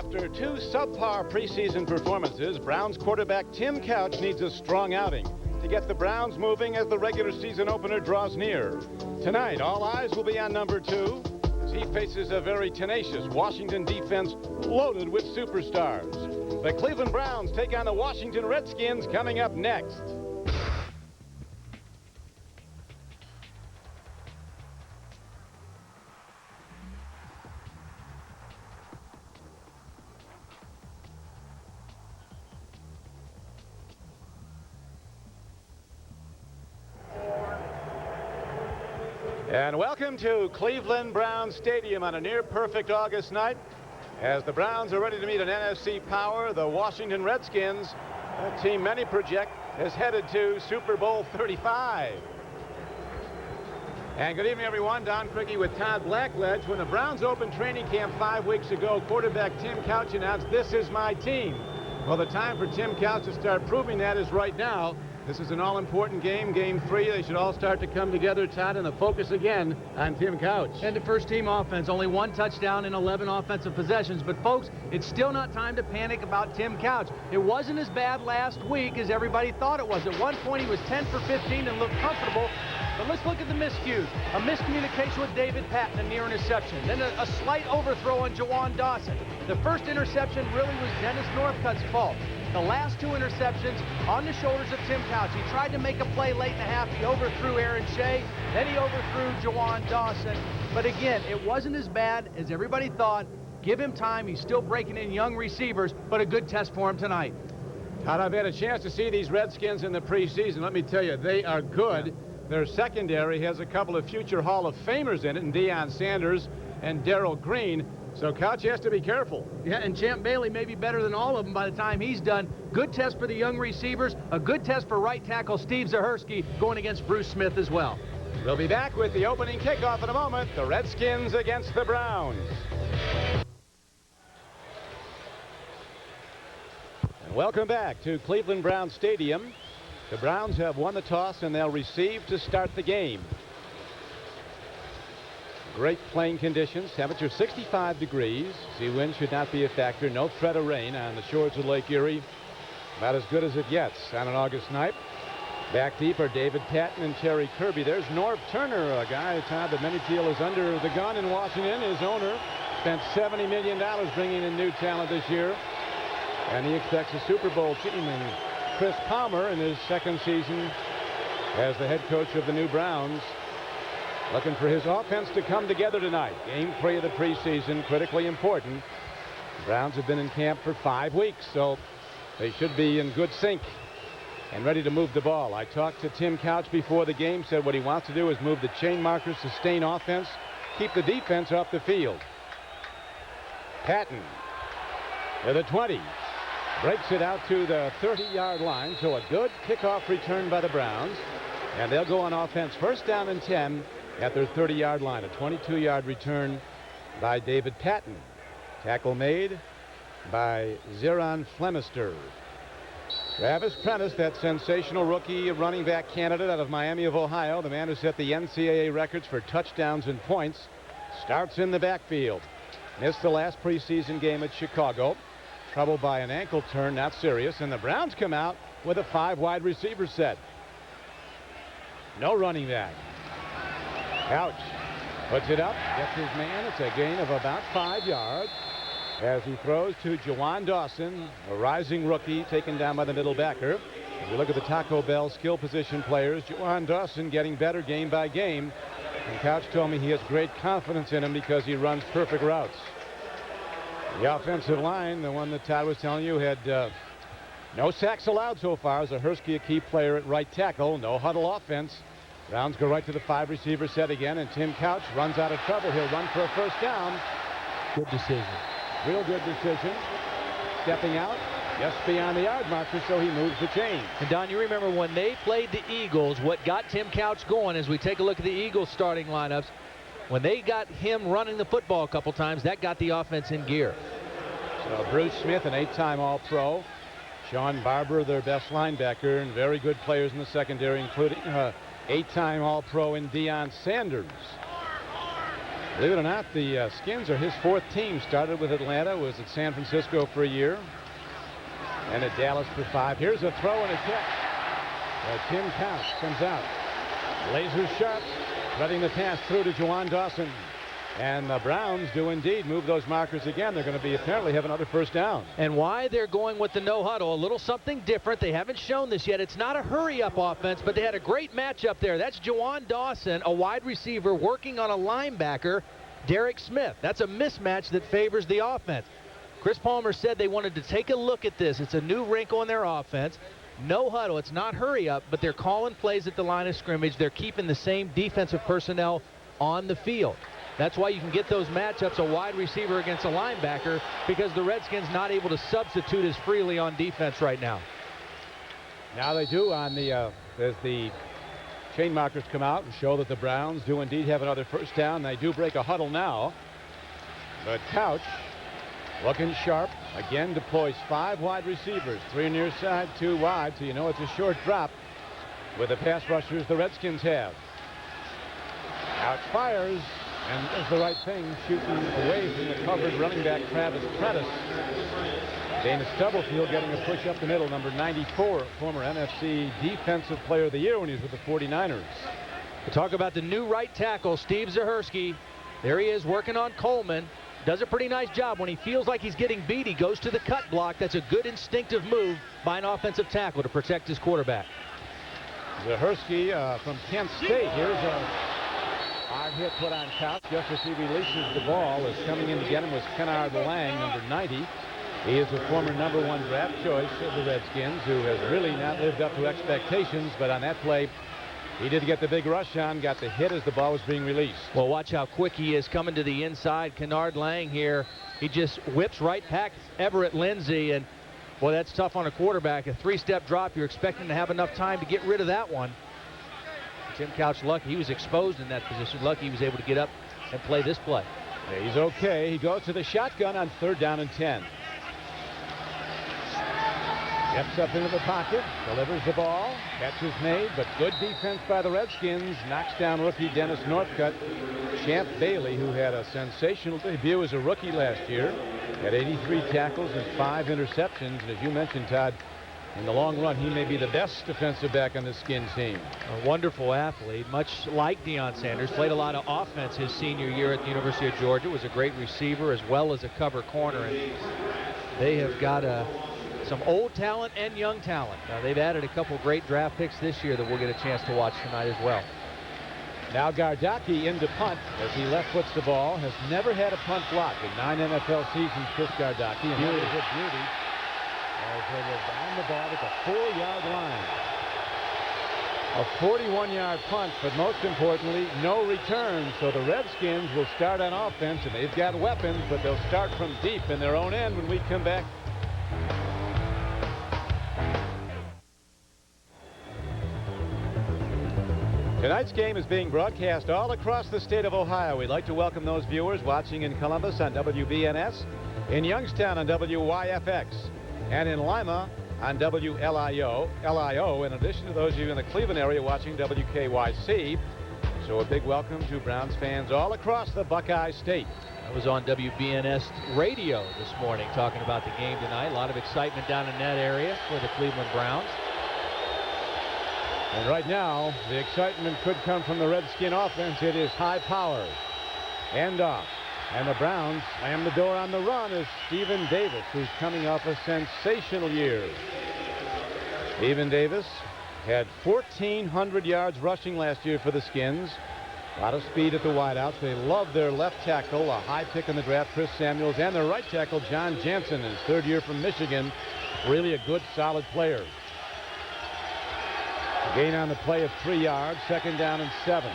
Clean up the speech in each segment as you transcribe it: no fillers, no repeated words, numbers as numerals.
After two subpar preseason performances, Browns quarterback Tim Couch needs a strong outing to get the Browns moving as the regular season opener draws near. Tonight, all eyes will be on number 2 as he faces a very tenacious Washington defense loaded with superstars. The Cleveland Browns take on the Washington Redskins coming up next. And welcome to Cleveland Browns Stadium on a near-perfect August night as the Browns are ready to meet an NFC power, the Washington Redskins, a team many project is headed to Super Bowl 35. And good evening, everyone. Don Criqui with Todd Blackledge. When the Browns opened training camp 5 weeks ago, quarterback Tim Couch announced, "This is my team." Well, the time for Tim Couch to start proving that is right now. This is an all-important game, Game 3. They should all start to come together, Todd, and the focus again on Tim Couch. And the first-team offense, only 1 touchdown in 11 offensive possessions. But, folks, it's still not time to panic about Tim Couch. It wasn't as bad last week as everybody thought it was. At one point, he was 10 for 15 and looked comfortable. But let's look at the miscues. A miscommunication with David Patton, a near interception. Then a slight overthrow on Jawan Dawson. The first interception really was Dennis Northcutt's fault. The last 2 interceptions on the shoulders of Tim Couch. He tried to make a play late in the half. He overthrew Aaron Shea. Then he overthrew Jawan Dawson. But again, it wasn't as bad as everybody thought. Give him time. He's still breaking in young receivers, but a good test for him tonight. Todd, I've had a chance to see these Redskins in the preseason. Let me tell you, they are good. Yeah. Their secondary has a couple of future Hall of Famers in it, and Deion Sanders and Darrell Green. So Couch has to be careful. Yeah, and Champ Bailey may be better than all of them by the time he's done. Good test for the young receivers. A good test for right tackle Steve Zahersky going against Bruce Smith as well. We'll be back with the opening kickoff in a moment. The Redskins against the Browns. And welcome back to Cleveland Browns Stadium. The Browns have won the toss and they'll receive to start the game. Great playing conditions. Temperature 65 degrees. Sea wind should not be a factor. No threat of rain on the shores of Lake Erie. About as good as it gets on an August night. Back deep are David Patton and Terry Kirby. There's Norv Turner, a guy, Todd, that many feel is under the gun in Washington. His owner spent $70 million bringing in new talent this year. And he expects a Super Bowl team. And Chris Palmer in his second season as the head coach of the new Browns, looking for his offense to come together tonight. Game 3 of the preseason, critically important. The Browns have been in camp for 5 weeks, so they should be in good sync and ready to move the ball. I talked to Tim Couch before the game, said what he wants to do is move the chain markers, sustain offense, keep the defense off the field. Patton to the 20. Breaks it out to the 30-yard line, so a good kickoff return by the Browns. And they'll go on offense first down and 10 at their 30-yard line. A 22-yard return by David Patton. Tackle made by Zeron Flemister. Travis Prentice, that sensational rookie running back candidate out of Miami of Ohio, the man who set the NCAA records for touchdowns and points, starts in the backfield. Missed the last preseason game at Chicago. Troubled by an ankle turn, not serious. And the Browns come out with a 5 wide receiver set. No running back. Couch puts it up, gets his man. It's a gain of about 5 yards as he throws to Jawan Dawson, a rising rookie taken down by the middle backer. If you look at the Taco Bell skill position players, Jawan Dawson getting better game by game. And Couch told me he has great confidence in him because he runs perfect routes. The offensive line, the one that Todd was telling you, had no sacks allowed so far. Zahersky, a key player at right tackle. No huddle offense. Browns go right to the 5 receiver set again, and Tim Couch runs out of trouble. He'll run for a first down. Good decision. Real good decision. Stepping out just beyond the yard marker, so he moves the chain. And Don, you remember when they played the Eagles, what got Tim Couch going as we take a look at the Eagles starting lineups, when they got him running the football a couple times, that got the offense in gear. So Bruce Smith, an 8-time All-Pro. Sean Barber, their best linebacker, and very good players in the secondary, including 8-time All-Pro in Deion Sanders. Believe it or not, the Skins are his fourth team. Started with Atlanta, was at San Francisco for a year, and at Dallas for 5. Here's a throw and a catch. Tim Couch comes out. Laser sharp, threading the pass through to Juwan Dawson. And the Browns do indeed move those markers again. They're going to apparently have another first down. And why they're going with the no huddle, a little something different. They haven't shown this yet. It's not a hurry-up offense, but they had a great matchup there. That's Juwan Dawson, a wide receiver, working on a linebacker, Derek Smith. That's a mismatch that favors the offense. Chris Palmer said they wanted to take a look at this. It's a new wrinkle in their offense. No huddle. It's not hurry-up, but they're calling plays at the line of scrimmage. They're keeping the same defensive personnel on the field. That's why you can get those matchups, a wide receiver against a linebacker, because the Redskins not able to substitute as freely on defense right now. Now they do on the as the chain markers come out and show that the Browns do indeed have another first down. They do break a huddle now. But Couch, looking sharp, again deploys 5 wide receivers, 3 near side, 2 wide, so you know it's a short drop with the pass rushers the Redskins have. Couch fires. And does the right thing, shooting away from the covered running back Travis Prentice. Dana Stubblefield getting a push up the middle, number 94, former NFC Defensive Player of the Year when he was with the 49ers. We talk about the new right tackle, Steve Zahersky. There he is working on Coleman. Does a pretty nice job. When he feels like he's getting beat, he goes to the cut block. That's a good instinctive move by an offensive tackle to protect his quarterback. Zahersky from Kent State. Here's a hard hit put on Couch just as he releases the ball. As coming in to get him was Kennard Lang, number 90. He is a former number 1 draft choice of the Redskins, who has really not lived up to expectations. But on that play, he did get the big rush on, got the hit as the ball was being released. Well, watch how quick he is coming to the inside. Kennard Lang here. He just whips right past Everett Lindsey. And, well, that's tough on a quarterback. A 3-step drop. You're expecting to have enough time to get rid of that one. Tim Couch lucky he was exposed in that position. Lucky he was able to get up and play this play. Yeah, he's okay. He goes to the shotgun on 3rd down and 10. Steps up into the pocket, delivers the ball, catch is made, but good defense by the Redskins. Knocks down rookie Dennis Northcutt. Champ Bailey, who had a sensational debut as a rookie last year, had 83 tackles and 5 interceptions. And as you mentioned, Todd, in the long run, he may be the best defensive back on the Skins team. A wonderful athlete, much like Deion Sanders. Played a lot of offense his senior year at the University of Georgia. Was a great receiver as well as a cover corner. And they have got some old talent and young talent. They've added a couple great draft picks this year that we'll get a chance to watch tonight as well. Now Gardocki into punt as he left foots the ball. Has never had a punt block in 9 NFL seasons, Chris Gardocki. And that is a beauty. As they will down the ball at the 4-yard line. A 41-yard punt, but most importantly, no return. So the Redskins will start on offense, and they've got weapons, but they'll start from deep in their own end when we come back. Tonight's game is being broadcast all across the state of Ohio. We'd like to welcome those viewers watching in Columbus on WBNS, in Youngstown on WYFX, and in Lima on WLIO, in addition to those of you in the Cleveland area watching WKYC. So a big welcome to Browns fans all across the Buckeye State. I was on WBNS radio this morning talking about the game tonight. A lot of excitement down in that area for the Cleveland Browns. And right now, the excitement could come from the Redskin offense. It is high power. End off. And the Browns slam the door on the run as Stephen Davis, who's coming off a sensational year. Stephen Davis had 1,400 yards rushing last year for the Skins. A lot of speed at the wideouts. They love their left tackle, a high pick in the draft, Chris Samuels, and their right tackle, John Jansen, his 3rd year from Michigan. Really a good, solid player. Gain on the play of 3 yards, 2nd down and 7.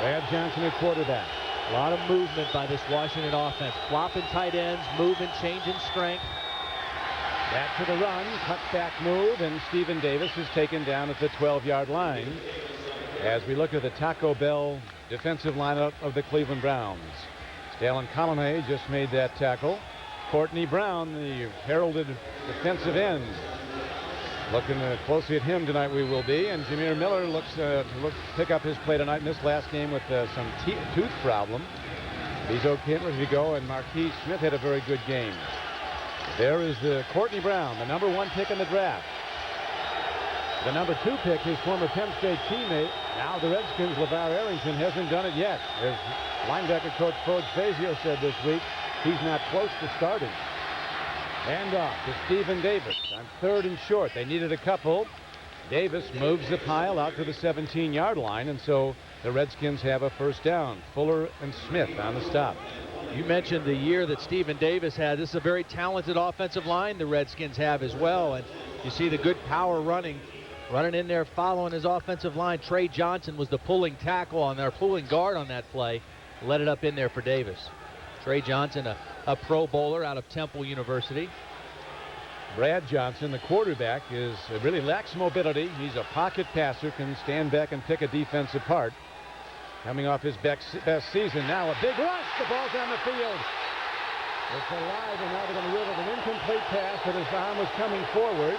Brad Johnson at quarterback. A lot of movement by this Washington offense. Flopping tight ends, moving, changing strength. Back to the run, cutback move, and Stephen Davis is taken down at the 12-yard line. As we look at the Taco Bell defensive lineup of the Cleveland Browns. Stalin Colonnay just made that tackle. Courtney Brown, the heralded defensive end, Looking closely at him tonight, we will be. And Jameer Miller looks to pick up his play tonight. Missed last game with some tooth problem. He's okay, ready to go. And Marquise Smith had a very good game. There is the Courtney Brown, the #1 pick in the draft. The #2 pick, his former Penn State teammate. Now the Redskins, LeVar Arrington, hasn't done it yet. As linebacker coach Coach Fazio said this week, he's not close to starting. Hand off to Stephen Davis on 3rd and short. They needed a couple. Davis moves the pile out to the 17-yard line, and so the Redskins have a first down. Fuller and Smith on the stop. You mentioned the year that Stephen Davis had. This is a very talented offensive line the Redskins have as well, and you see the good power running in there following his offensive line. Trey Johnson was the pulling tackle on there, pulling guard on that play. Let it up in there for Davis. Trey Johnson, a Pro Bowler out of Temple University. Brad Johnson, the quarterback, really lacks mobility. He's a pocket passer, can stand back and pick a defense apart. Coming off his best season. Now a big rush. The ball's on the field. It's alive, and now they're going to reel it an incomplete pass, but his arm was coming forward.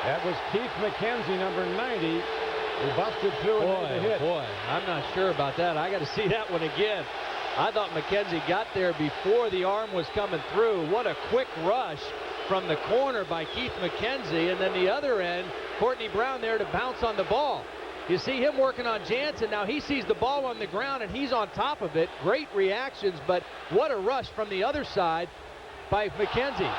That was Keith McKenzie, number 90, who busted through and made the hit. Boy, I'm not sure about that. I got to see that one again. I thought McKenzie got there before the arm was coming through. What a quick rush from the corner by Keith McKenzie, and then the other end, Courtney Brown there to bounce on the ball. You see him working on Jansen. Now he sees the ball on the ground and he's on top of it. Great reactions, but what a rush from the other side by McKenzie.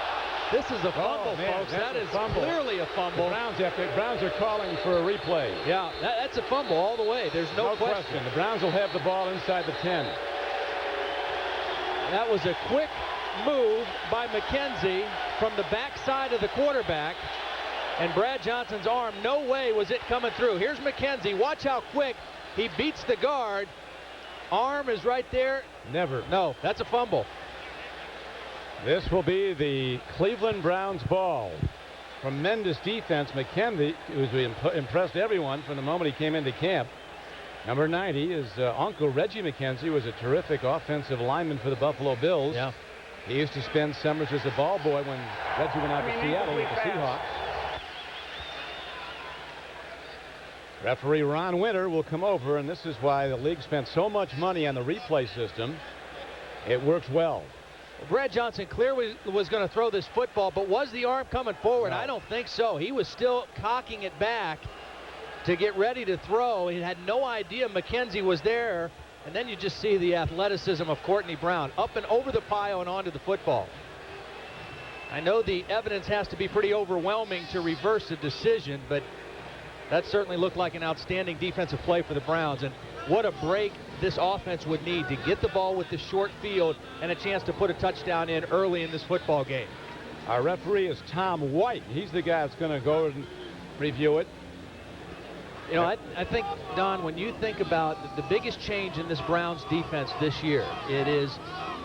This is a fumble, folks. That is clearly a fumble. The Browns are calling for a replay. Yeah, that's a fumble all the way. There's no question. The Browns will have the ball inside the 10. That was a quick move by McKenzie from the backside of the quarterback. And Brad Johnson's arm, no way was it coming through. Here's McKenzie. Watch how quick he beats the guard. Arm is right there. Never. No, that's a fumble. This will be the Cleveland Browns ball. Tremendous defense. McKenzie, who's impressed everyone from the moment he came into camp. Number 90 is Uncle Reggie McKenzie, was a terrific offensive lineman for the Buffalo Bills. Yeah. He used to spend summers as a ball boy when Reggie went out to Seattle with the Seahawks. Referee Ron Winter will come over, and this is why the league spent so much money on the replay system. It works well. Brad Johnson clearly was going to throw this football, but was the arm coming forward? No. I don't think so. He was still cocking it back to get ready to throw. He had no idea McKenzie was there, and then you just see the athleticism of Courtney Brown up and over the pile and onto the football. I know the evidence has to be pretty overwhelming to reverse a decision, but that certainly looked like an outstanding defensive play for the Browns. And what a break this offense would need to get the ball with the short field and a chance to put a touchdown in early in this football game. Our referee is Tom White. He's the guy that's going to go and review it. You know, I think, Don, when you think about the biggest change in this Browns defense this year, it is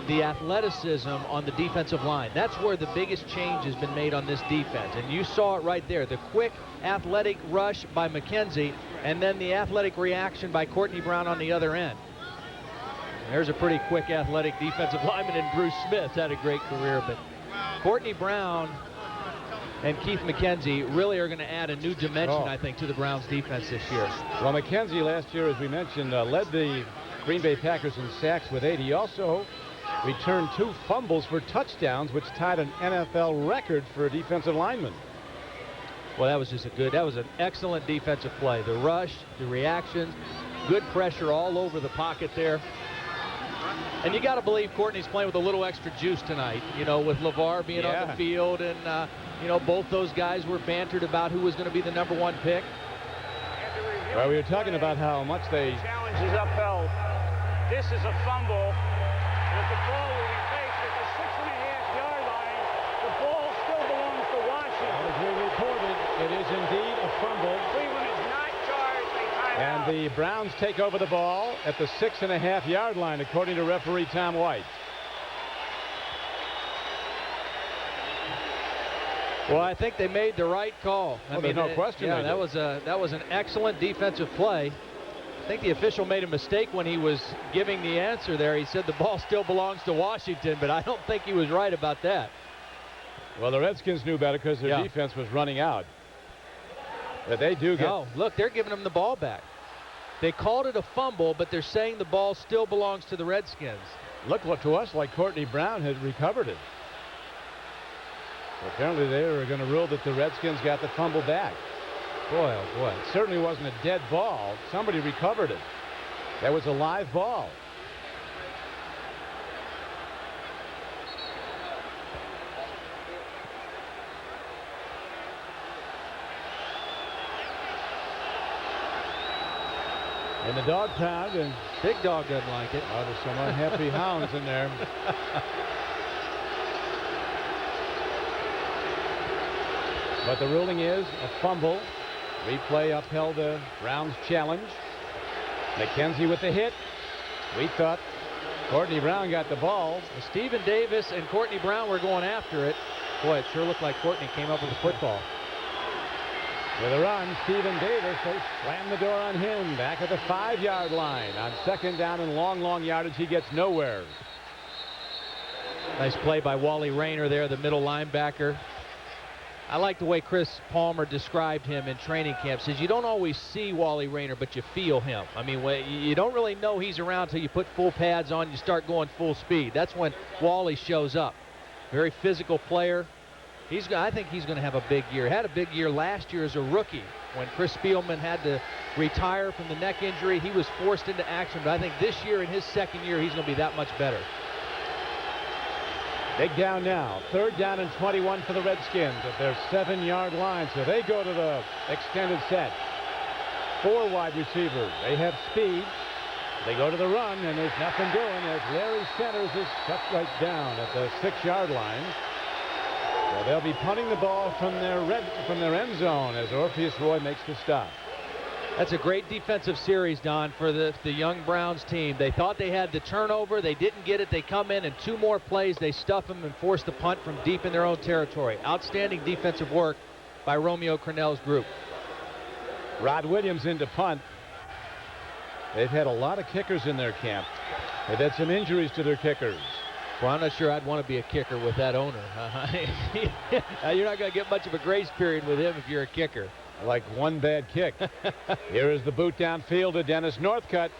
the athleticism on the defensive line. That's where the biggest change has been made on this defense. And you saw it right there. The quick athletic rush by McKenzie, and then the athletic reaction by Courtney Brown on the other end. There's a pretty quick athletic defensive lineman in Bruce Smith. Had a great career, but Courtney Brown and Keith McKenzie really are going to add a new dimension, I think, to the Browns defense this year. Well, McKenzie last year, as we mentioned, led the Green Bay Packers in sacks with 8. He also returned 2 fumbles for touchdowns, which tied an NFL record for a defensive lineman. Well, that was just that was an excellent defensive play. The rush, the reactions, good pressure all over the pocket there. And you got to believe Courtney's playing with a little extra juice tonight, you know, with LeVar being on the field, and you know, both those guys were bantered about who was going to be the #1 pick. Well, we were talking about how much they... Challenge is upheld. This is a fumble. With the ball will be faced at the 6.5-yard line. The ball still belongs to Washington. As we reported, it is indeed a fumble. Cleveland is not charged. They time and out. The Browns take over the ball at the 6.5-yard line, according to referee Tom White. Well, I think they made the right call. I mean, no question. Yeah, that was an excellent defensive play. I think the official made a mistake when he was giving the answer there. He said the ball still belongs to Washington, but I don't think he was right about that. Well, the Redskins knew better because their defense was running out. But they do get. No, look, they're giving him the ball back. They called it a fumble, but they're saying the ball still belongs to the Redskins. Looked to us like Courtney Brown had recovered it. Apparently they were going to rule that the Redskins got the fumble back. Boy, oh boy. It certainly wasn't a dead ball. Somebody recovered it. That was a live ball. In the dog pound, and Big Dog doesn't like it. oh, there's some unhappy hounds in there. But the ruling is a fumble. Replay upheld the Browns' challenge. McKenzie with the hit. We thought Courtney Brown got the ball. Stephen Davis and Courtney Brown were going after it. Boy, it sure looked like Courtney came up with the football. With a run, Stephen Davis, they slam the door on him back at the 5-yard line. On second down and long yardage, he gets nowhere. Nice play by Wally Rayner there, the middle linebacker. I like the way Chris Palmer described him in training camp. Says you don't always see Wally Rayner, but you feel him. I mean, you don't really know he's around until you put full pads on, you start going full speed. That's when Wally shows up. Very physical player. I think he's going to have a big year. Had a big year last year as a rookie when Chris Spielman had to retire from the neck injury. He was forced into action, but I think this year, in his second year, he's going to be that much better. Big down now. Third down and 21 for the Redskins at their 7-yard line. So they go to the extended set. 4 wide receivers. They have speed. They go to the run, and there's nothing doing as Larry Centers is shut right down at the 6-yard line. So they'll be punting the ball from their end zone as Orpheus Roy makes the stop. That's a great defensive series, Don, for the young Browns team. They thought they had the turnover. They didn't get it. They come in and 2 more plays. They stuff them and force the punt from deep in their own territory. Outstanding defensive work by Romeo Crennel's group. Rod Williams into punt. They've had a lot of kickers in their camp. They've had some injuries to their kickers. Well, I'm not sure I'd want to be a kicker with that owner. You're not going to get much of a grace period with him if you're a kicker. Like one bad kick. Here is the boot downfield to Dennis Northcutt.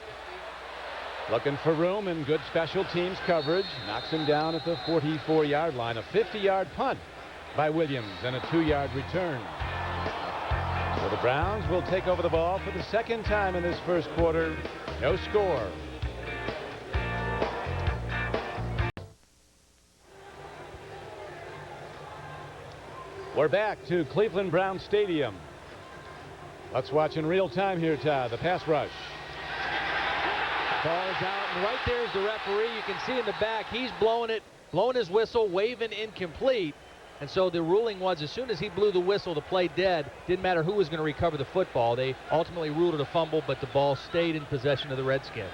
Looking for room and good special teams coverage. Knocks him down at the 44-yard line. A 50-yard punt by Williams and a 2-yard return. So the Browns will take over the ball for the second time in this first quarter. No score. We're back to Cleveland Brown Stadium. Let's watch in real time here, Todd. The pass rush. Ball is out, and right there is the referee. You can see in the back, he's blowing his whistle, waving incomplete. And so the ruling was as soon as he blew the whistle, the play dead. Didn't matter who was going to recover the football. They ultimately ruled it a fumble, but the ball stayed in possession of the Redskins.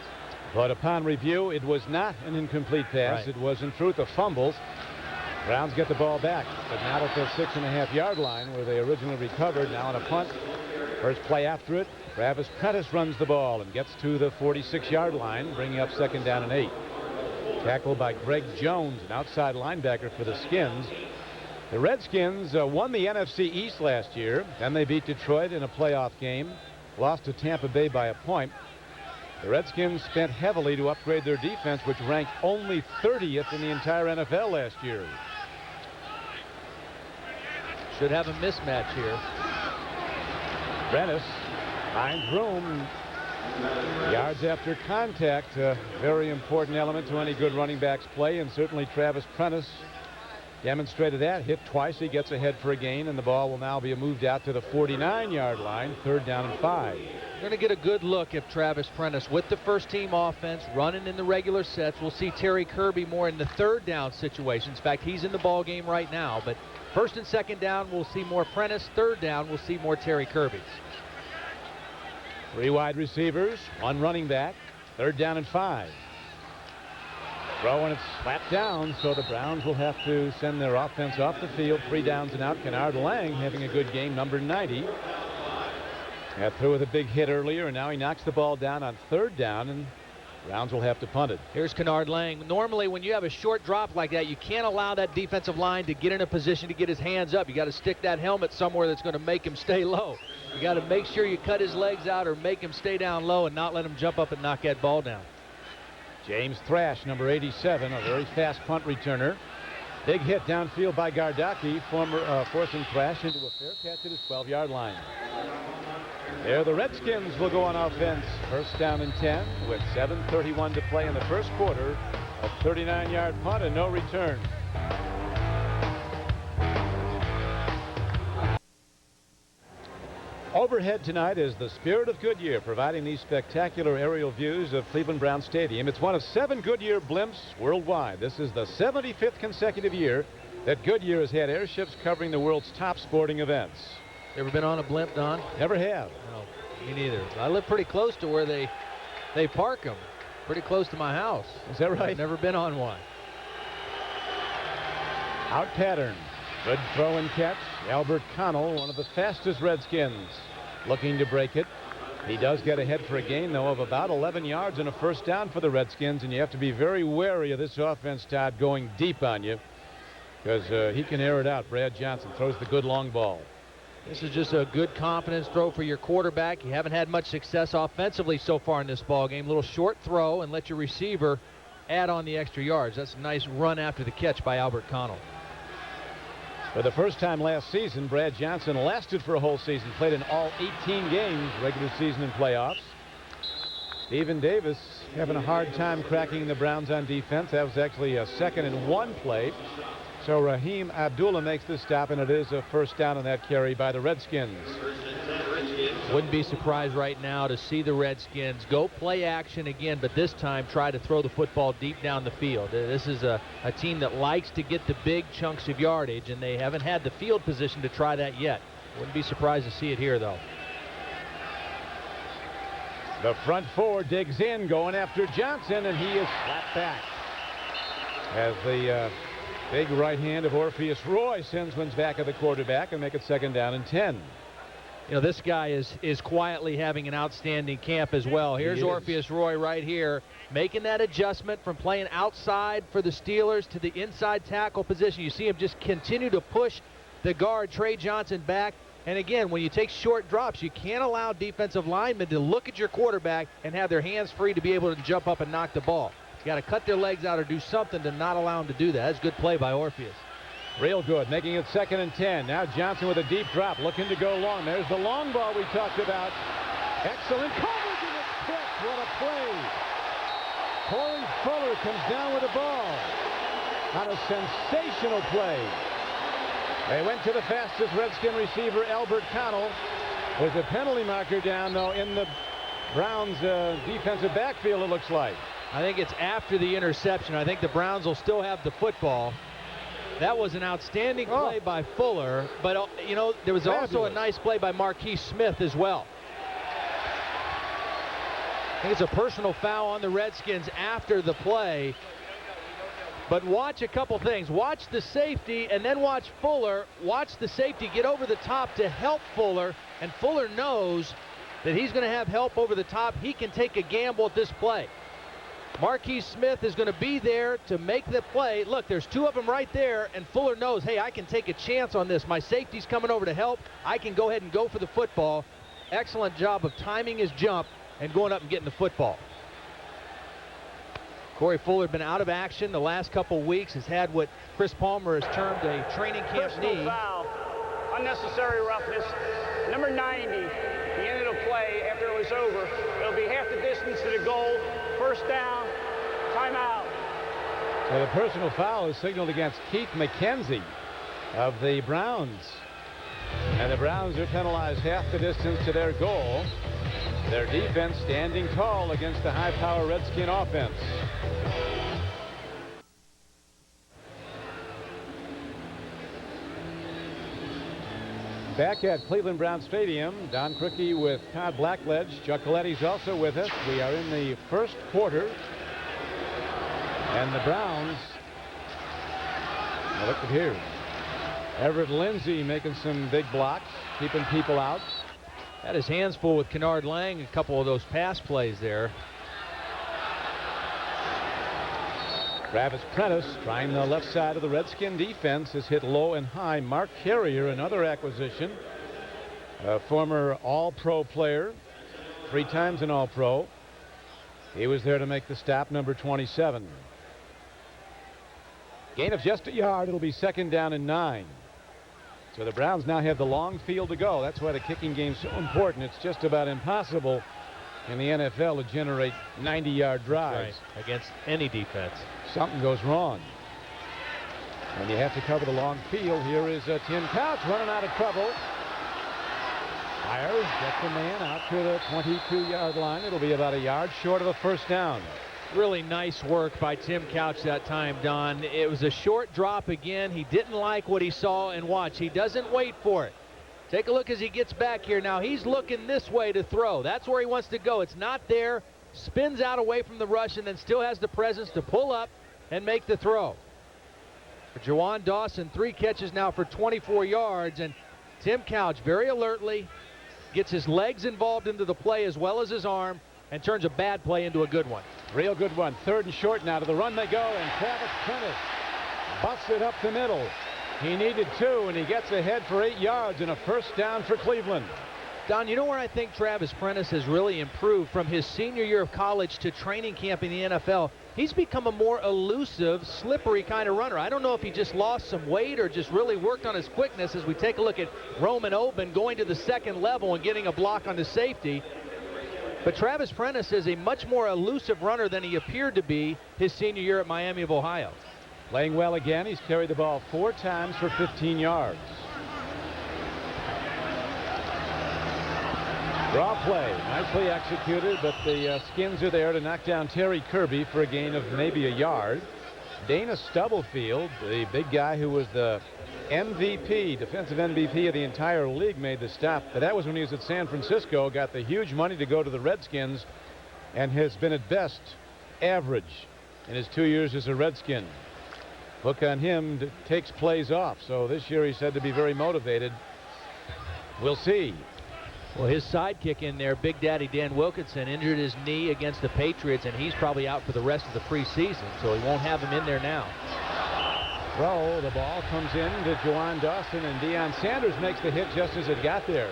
But upon review, it was not an incomplete pass. Right. It was, in truth, a fumble. Browns get the ball back, but not at the 6.5-yard line where they originally recovered. Now on a punt. First play after it, Travis Prentice runs the ball and gets to the 46-yard line, bringing up second down and 8. Tackled by Greg Jones, an outside linebacker for the Skins. The Redskins won the NFC East last year. Then they beat Detroit in a playoff game. Lost to Tampa Bay by a point. The Redskins spent heavily to upgrade their defense, which ranked only 30th in the entire NFL last year. Should have a mismatch here. Prentice finds room. Yards after contact, a very important element to any good running back's play, and certainly Travis Prentice demonstrated that. Hit twice, he gets ahead for a gain, and the ball will now be moved out to the 49-yard line, 3rd down and 5. We're going to get a good look at Travis Prentice with the first-team offense, running in the regular sets. We'll see Terry Kirby more in the 3rd down situations. In fact, he's in the ball game right now, but 1st and 2nd down, we'll see more Prentice. 3rd down, we'll see more Terry Kirby. 3 wide receivers, 1 running back, 3rd down and 5. Throw and it's slapped down, so the Browns will have to send their offense off the field. 3 downs and out. Kennard Lang having a good game, number 90. Got through with a big hit earlier, and now he knocks the ball down on 3rd down, and Browns will have to punt it. Here's Kennard Lang. Normally, when you have a short drop like that, you can't allow that defensive line to get in a position to get his hands up. You got to stick that helmet somewhere that's going to make him stay low. You got to make sure you cut his legs out or make him stay down low and not let him jump up and knock that ball down. James Thrash, number 87, a very fast punt returner. Big hit downfield by Gardocki, forcing Thrash into a fair catch at his 12-yard line. There the Redskins will go on offense. First down and 10 with 7:31 to play in the first quarter. A 39-yard punt and no return. Overhead tonight is the Spirit of Goodyear, providing these spectacular aerial views of Cleveland Browns Stadium. It's one of 7 Goodyear blimps worldwide. This is the 75th consecutive year that Goodyear has had airships covering the world's top sporting events. Ever been on a blimp, Don? Never have. No, me neither. I live pretty close to where they park them. Pretty close to my house. Is that right? I've never been on one. Out pattern. Good throw and catch. Albert Connell, one of the fastest Redskins, looking to break it. He does get ahead for a gain, though, of about 11 yards and a first down for the Redskins, and you have to be very wary of this offense, Todd, going deep on you, because he can air it out. Brad Johnson throws the good long ball. This is just a good confidence throw for your quarterback. You haven't had much success offensively so far in this ball game. Little short throw and let your receiver add on the extra yards. That's a nice run after the catch by Albert Connell. For the first time last season, Brad Johnson lasted for a whole season, played in all 18 games, regular season and playoffs. Stephen Davis having a hard time cracking the Browns on defense. That was actually a 2nd and 1 play. So Raheem Abdullah makes the stop, and it is a first down on that carry by the Redskins. Wouldn't be surprised right now to see the Redskins go play action again, but this time try to throw the football deep down the field. This is a team that likes to get the big chunks of yardage, and they haven't had the field position to try that yet. Wouldn't be surprised to see it here, though. The front four digs in, going after Johnson, and he is flat back. As the big right hand of Orpheus Roy sends one's back at the quarterback and make it 2nd down and 10. You know, this guy is quietly having an outstanding camp as well. Here's Orpheus Roy right here, making that adjustment from playing outside for the Steelers to the inside tackle position. You see him just continue to push the guard, Trey Johnson, back. And again, when you take short drops, you can't allow defensive linemen to look at your quarterback and have their hands free to be able to jump up and knock the ball. You got to cut their legs out or do something to not allow them to do that. That's a good play by Orpheus. Real good, making it 2nd and 10. Now Johnson with a deep drop, looking to go long. There's the long ball we talked about. Excellent coverage, and it's picked. What a play. Corey Fuller comes down with the ball on a sensational play. They went to the fastest Redskin receiver, Albert Connell, with the penalty marker down, though, in the Browns' defensive backfield, it looks like. I think it's after the interception. I think the Browns will still have the football. That was an outstanding play by Fuller, but you know, there was also a nice play by Marquise Smith as well. I think it's a personal foul on the Redskins after the play. But watch a couple things. Watch the safety and then watch Fuller. Watch the safety get over the top to help Fuller, and Fuller knows that he's going to have help over the top. He can take a gamble at this play. Marquise Smith is going to be there to make the play. Look, there's 2 of them right there, and Fuller knows, hey, I can take a chance on this. My safety's coming over to help. I can go ahead and go for the football. Excellent job of timing his jump and going up and getting the football. Corey Fuller has been out of action the last couple weeks, has had what Chris Palmer has termed a training camp knee. Foul. Unnecessary roughness. Number 90, the end of the play after it was over. It'll be half the distance to the goal. First down, timeout. So the personal foul is signaled against Keith McKenzie of the Browns. And the Browns are penalized half the distance to their goal. Their defense standing tall against the high-power Redskin offense. Back at Cleveland Brown Stadium, Don Criqui with Todd Blackledge. Chuck Coletti's also with us. We are in the first quarter. And the Browns, look at here. Everett Lindsey making some big blocks, keeping people out. Had his hands full with Kennard Lang, a couple of those pass plays there. Travis Prentice trying the left side of the Redskin defense is hit low and high. Mark Carrier, another acquisition. a former All-Pro player, 3 times an All-Pro. He was there to make the stop, number 27. Gain of just a yard. It'll be 2nd down and 9. So the Browns now have the long field to go. That's why the kicking game's so important. It's just about impossible in the NFL to generate 90-yard drives. Right. Against any defense. Something goes wrong. And you have to cover the long field. Here is Tim Couch running out of trouble. Myers gets the man out to the 22-yard line. It'll be about a yard short of a 1st down. Really nice work by Tim Couch that time, Don. It was a short drop again. He didn't like what he saw, and watch, he doesn't wait for it. Take a look as he gets back here. Now he's looking this way to throw. That's where he wants to go. It's not there. Spins out away from the rush and then still has the presence to pull up and make the throw. For Jawan Dawson, 3 catches now for 24 yards, and Tim Couch very alertly gets his legs involved into the play as well as his arm and turns a bad play into a good one. Real good one. 3rd and short now. To the run they go, and Travis Prentice busts it up the middle. He needed 2, and he gets ahead for 8 yards and a 1st down for Cleveland. Don, you know where I think Travis Prentice has really improved from his senior year of college to training camp in the NFL? He's become a more elusive, slippery kind of runner. I don't know if he just lost some weight or just really worked on his quickness as we take a look at Roman Oben going to the 2nd level and getting a block on the safety. But Travis Prentice is a much more elusive runner than he appeared to be his senior year at Miami of Ohio. Playing well again. He's carried the ball 4 times for 15 yards. Draw play, nicely executed, but the Skins are there to knock down Terry Kirby for a gain of maybe a yard. Dana Stubblefield, the big guy who was the MVP, defensive MVP of the entire league, made the stop. But that was when he was at San Francisco, got the huge money to go to the Redskins, and has been at best average in his 2 years as a Redskin. Look on him, takes plays off. So this year he's said to be very motivated. We'll see. Well, his sidekick in there, Big Daddy Dan Wilkinson, injured his knee against the Patriots, and he's probably out for the rest of the preseason, so he won't have him in there now. Throw, the ball comes in to Jawan Dawson, and Deion Sanders makes the hit just as it got there.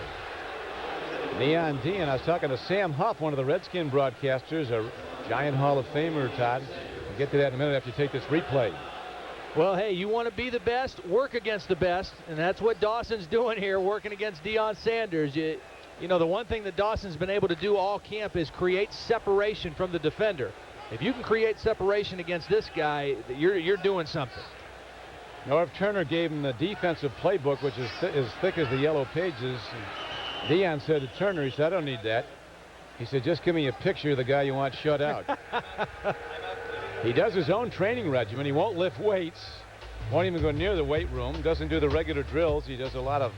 Deion, I was talking to Sam Huff, one of the Redskin broadcasters, a giant Hall of Famer, Todd. We'll get to that in a minute after you take this replay. Well, hey, you want to be the best, work against the best, and that's what Dawson's doing here, working against Deion Sanders. You know, the one thing that Dawson's been able to do all camp is create separation from the defender. If you can create separation against this guy, you're doing something. Norv Turner gave him the defensive playbook, which is as thick as the yellow pages. Deion said to Turner, he said, I don't need that. He said, just give me a picture of the guy you want shut out. He does his own training regimen. He won't lift weights, won't even go near the weight room, doesn't do the regular drills. He does a lot of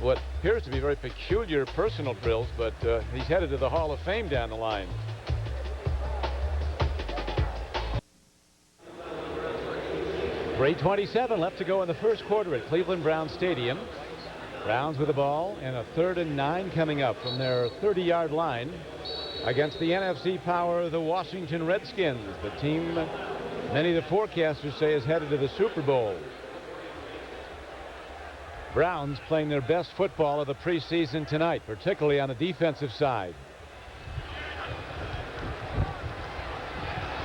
what appears to be very peculiar personal drills, but he's headed to the Hall of Fame down the line. .327 left to go in the 1st quarter at Cleveland Browns Stadium. Browns with the ball and a 3rd and 9 coming up from their 30-yard line against the NFC power, the Washington Redskins, the team many of the forecasters say is headed to the Super Bowl. Browns playing their best football of the preseason tonight, particularly on the defensive side.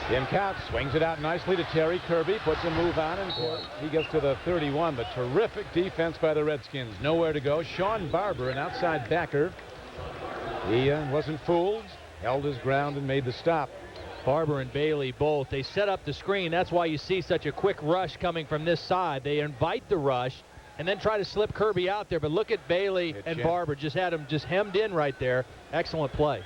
Tim Couch swings it out nicely to Terry Kirby, puts a move on, and he gets to the 31. But terrific defense by the Redskins. Nowhere to go. Sean Barber, an outside backer. He wasn't fooled, held his ground, and made the stop. Barber and Bailey both. They set up the screen. That's why you see such a quick rush coming from this side. They invite the rush and then try to slip Kirby out there. But look at Bailey and Barber. Just had him just hemmed in right there. Excellent play.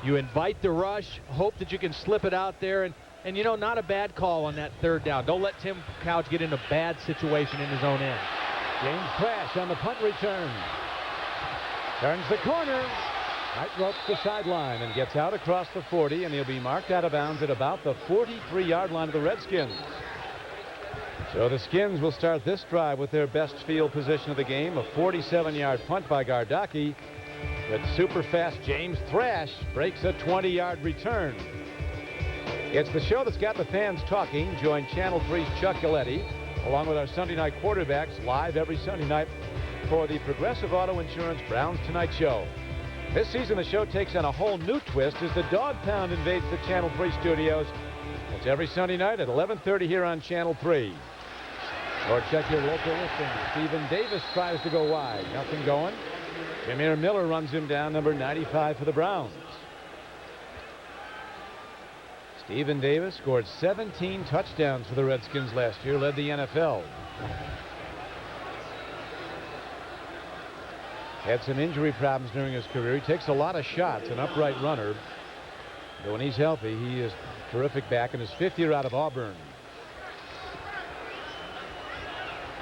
You invite the rush, hope that you can slip it out there, and you know, not a bad call on that 3rd down. Don't let Tim Couch get in a bad situation in his own end. James Crash on the punt return. Turns the corner. Right ropes the sideline and gets out across the 40, and he'll be marked out of bounds at about the 43-yard line of the Redskins. So the Skins will start this drive with their best field position of the game, a 47-yard punt by Gardocki. But super fast James Thrash breaks a 20-yard return. It's the show that's got the fans talking. Join Channel 3's Chuck Gilletti, along with our Sunday night quarterbacks, live every Sunday night for the Progressive Auto Insurance Browns Tonight Show. This season, the show takes on a whole new twist as the Dog Pound invades the Channel 3 studios. It's every Sunday night at 11:30 here on Channel 3. Or check your local listing. Stephen Davis tries to go wide. Nothing going. Jameer Miller runs him down, number 95 for the Browns. Stephen Davis scored 17 touchdowns for the Redskins last year, led the NFL. Had some injury problems during his career. He takes a lot of shots, an upright runner. But when he's healthy, he is terrific back in his 5th year out of Auburn.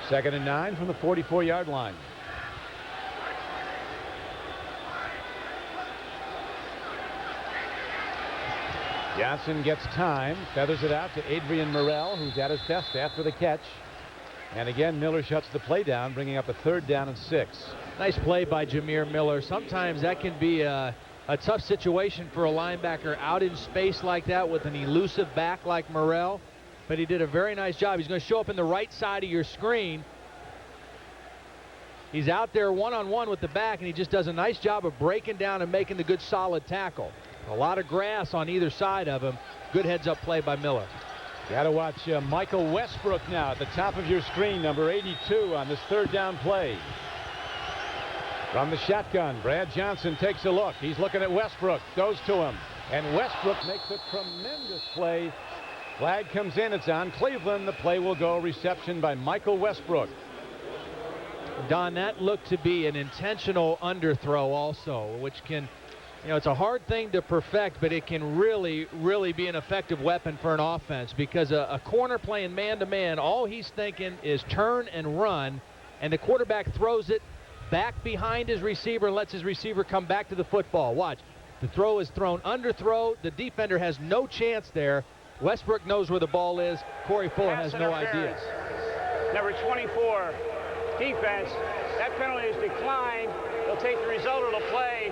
2nd and 9 from the 44-yard line. Johnson gets time, feathers it out to Adrian Morrell, who's at his best after the catch. And again, Miller shuts the play down, bringing up a 3rd down and 6. Nice play by Jameer Miller. Sometimes that can be a tough situation for a linebacker out in space like that with an elusive back like Morrell. But he did a very nice job. He's going to show up in the right side of your screen. He's out there one-on-one with the back, and he just does a nice job of breaking down and making the good solid tackle. A lot of grass on either side of him. Good heads-up play by Miller. Got to watch Michael Westbrook now at the top of your screen, number 82 on this 3rd down play. From the shotgun, Brad Johnson takes a look. He's looking at Westbrook, goes to him, and Westbrook makes a tremendous play. Flag comes in, it's on Cleveland. The play will go reception by Michael Westbrook. Don, that looked to be an intentional underthrow also, which can, it's a hard thing to perfect, but it can really, really be an effective weapon for an offense because a corner playing man-to-man, all he's thinking is turn and run, and the quarterback throws it back behind his receiver and lets his receiver come back to the football. Watch. The throw is thrown underthrow. The defender has no chance there. Westbrook knows where the ball is. Corey Fuller has no idea. Number 24, defense. That penalty is declined. They'll take the result of the play.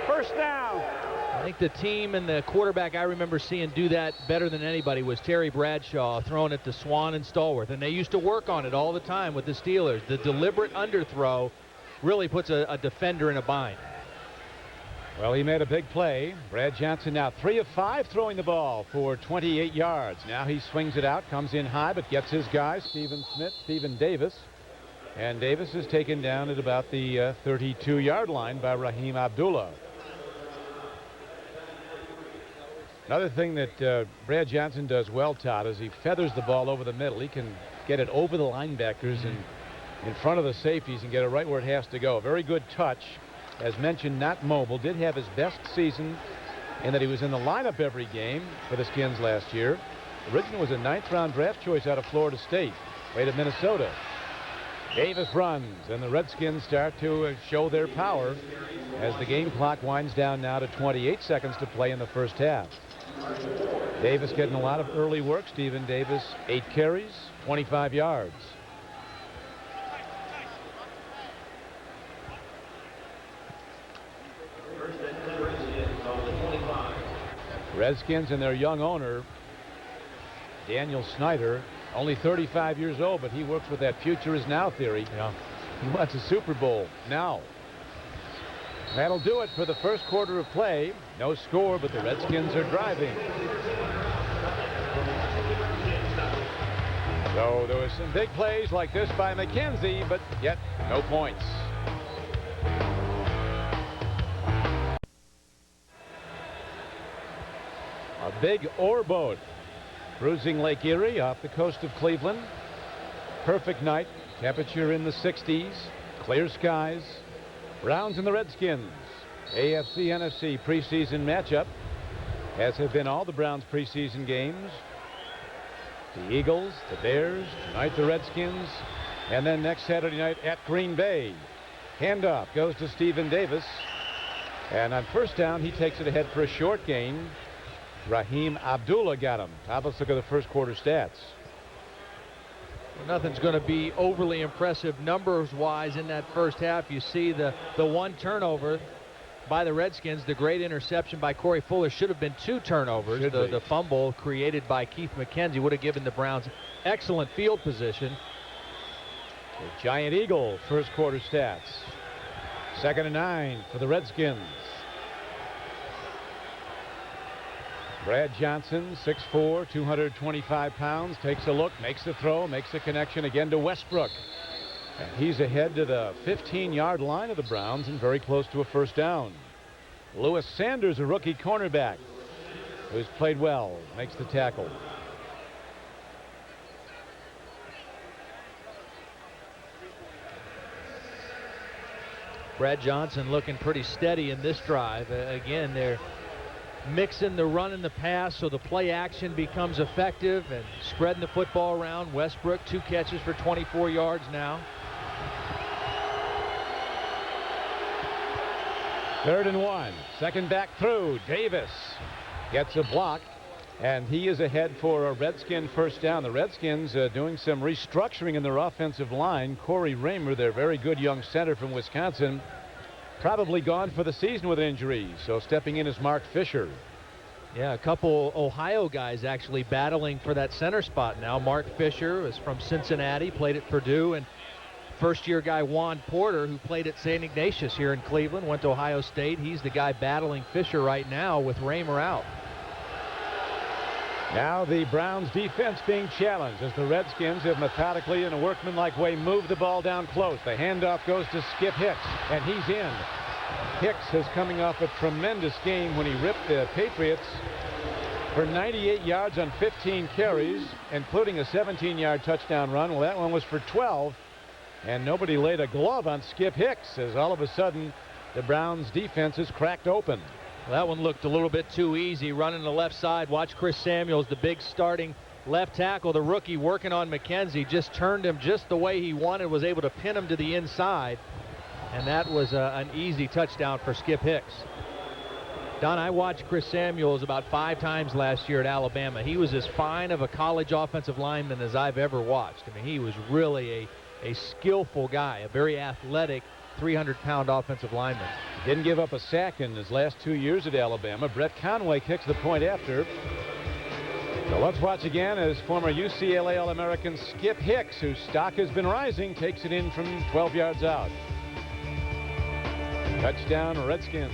1st down. I think the team and the quarterback I remember seeing do that better than anybody was Terry Bradshaw throwing it to Swan and Stallworth. And they used to work on it all the time with the Steelers. The deliberate underthrow really puts a defender in a bind. Well, he made a big play. Brad Johnson now 3 of 5 throwing the ball for 28 yards. Now he swings it out, comes in high, but gets his guy, Stephen Davis. And Davis is taken down at about the 32-yard line by Raheem Abdullah. Another thing that Brad Johnson does well, Todd, is he feathers the ball over the middle. He can get it over the linebackers and in front of the safeties and get it right where it has to go. Very good touch. As mentioned, not mobile. Did have his best season in that he was in the lineup every game for the Skins last year. Originally was a 9th-round draft choice out of Florida State. Played at Minnesota. Davis runs, and the Redskins start to show their power as the game clock winds down now to 28 seconds to play in the 1st half. Davis getting a lot of early work. Stephen Davis, 8 carries, 25 yards. Redskins and their young owner, Daniel Snyder, only 35 years old, but he works with that future is now theory. Yeah. He wants a Super Bowl now. That'll do it for the 1st quarter of play. No score, but the Redskins are driving. So there were some big plays like this by McKenzie, but yet no points. A big ore boat cruising Lake Erie off the coast of Cleveland. Perfect night. Temperature in the 60s. Clear skies. Browns and the Redskins. AFC-NFC preseason matchup, as have been all the Browns preseason games. The Eagles, the Bears, tonight the Redskins, and then next Saturday night at Green Bay. Handoff goes to Stephen Davis. And on 1st down, he takes it ahead for a short gain. Raheem Abdullah got him. Now let's look at the 1st quarter stats. Nothing's going to be overly impressive numbers-wise in that 1st half. You see the one turnover by the Redskins. The great interception by Corey Fuller. Should have been 2 turnovers. The fumble created by Keith McKenzie would have given the Browns excellent field position. The Giant Eagle first quarter stats. 2nd and 9 for the Redskins. Brad Johnson, 6'4", 225 pounds, takes a look, makes the throw, makes the connection again to Westbrook. And he's ahead to the 15-yard line of the Browns and very close to a first down. Lewis Sanders, a rookie cornerback, who's played well, makes the tackle. Brad Johnson looking pretty steady in this drive. Again, they're mixing the run and the pass so the play action becomes effective and spreading the football around. Westbrook, 2 catches for 24 yards now. 3rd and 1. Second back through. Davis gets a block, and he is ahead for a Redskin first down. The Redskins doing some restructuring in their offensive line. Corey Raymer, their very good young center from Wisconsin, probably gone for the season with an injury. So stepping in is Mark Fisher. Yeah, a couple Ohio guys actually battling for that center spot now. Mark Fisher is from Cincinnati, played at Purdue, and first-year guy Juan Porter, who played at St. Ignatius here in Cleveland, went to Ohio State. He's the guy battling Fisher right now with Raymer out. Now the Browns defense being challenged as the Redskins have methodically in a workmanlike way moved the ball down close. The handoff goes to Skip Hicks, and he's in. Hicks is coming off a tremendous game when he ripped the Patriots for 98 yards on 15 carries, including a 17-yard touchdown run. Well, that one was for 12, and nobody laid a glove on Skip Hicks as all of a sudden the Browns defense is cracked open. That one looked a little bit too easy, running the left side. Watch Chris Samuels, the big starting left tackle, the rookie working on McKenzie, just turned him just the way he wanted, was able to pin him to the inside, and that was an easy touchdown for Skip Hicks. Don, I watched Chris Samuels about 5 times last year at Alabama. He was as fine of a college offensive lineman as I've ever watched. I mean, he was really a skillful guy, a very athletic 300-pound offensive lineman. Didn't give up a sack in his last 2 years at Alabama. Brett Conway kicks the point after. So let's watch again as former UCLA All-American Skip Hicks, whose stock has been rising, takes it in from 12 yards out. Touchdown, Redskins.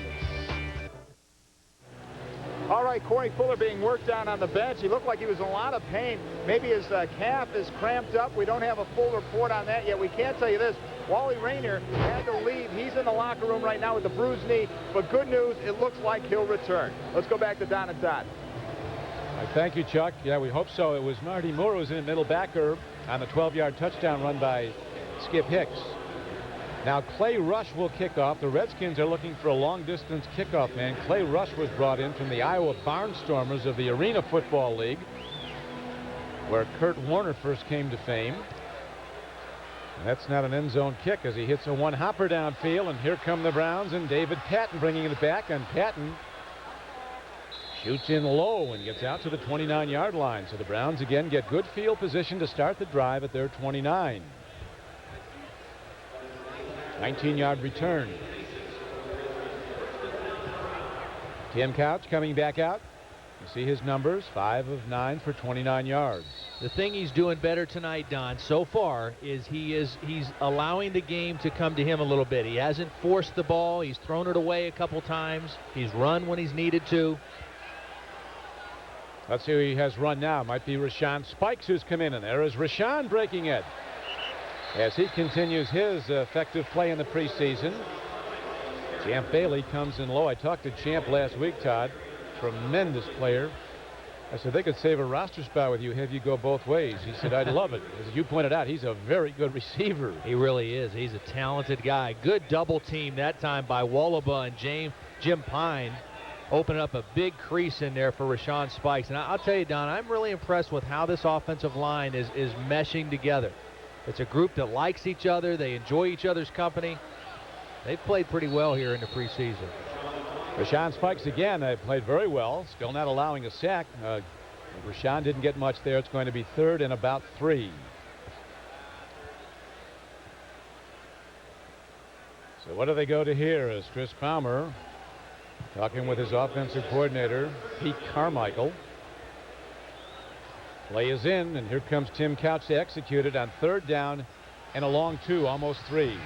All right, Corey Fuller being worked on the bench. He looked like he was in a lot of pain. Maybe his calf is cramped up. We don't have a full report on that yet. We can tell you this. Wally Rainer had to leave. He's in the locker room right now with a bruised knee. But good news, it looks like he'll return. Let's go back to Don and Todd. Thank you, Chuck. Yeah, we hope so. It was Marty Moore who was in the middle backer on the 12-yard touchdown run by Skip Hicks. Now Clay Rush will kick off. The Redskins are looking for a long-distance kickoff man. Clay Rush was brought in from the Iowa Barnstormers of the Arena Football League, where Kurt Warner first came to fame. And that's not an end zone kick as he hits a one-hopper downfield, and here come the Browns and David Patton bringing it back, and Patton shoots in low and gets out to the 29-yard line. So the Browns again get good field position to start the drive at their 29. 19-yard return. Tim Couch coming back out. You see his numbers, 5 of 9 for 29 yards. The thing he's doing better tonight, Don, so far is he's allowing the game to come to him a little bit. He hasn't forced the ball. He's thrown it away a couple times. He's run when he's needed to. Let's see who he has run now. Might be Rashawn Spikes who's come in, and there is Rashawn breaking it as he continues his effective play in the preseason. Champ Bailey comes in low. I talked to Champ last week, Todd. Tremendous player. I said they could save a roster spot with you, have you go both ways. He said I'd love it. As you pointed out, he's a very good receiver. He really is. He's a talented guy. Good double team that time by Wallaba and Jim Pine. Open up a big crease in there for Rashawn Spikes. And I'll tell you, Don, I'm really impressed with how this offensive line is meshing together. It's a group that likes each other. They enjoy each other's company. They've played pretty well here in the preseason. Rashawn Spikes again played very well. Still not allowing a sack. Rashawn didn't get much there. It's going to be 3rd and about 3. So what do they go to here as Chris Palmer talking with his offensive coordinator, Pete Carmichael. Play is in, and here comes Tim Couch to execute it on 3rd down and a long 2, almost 3.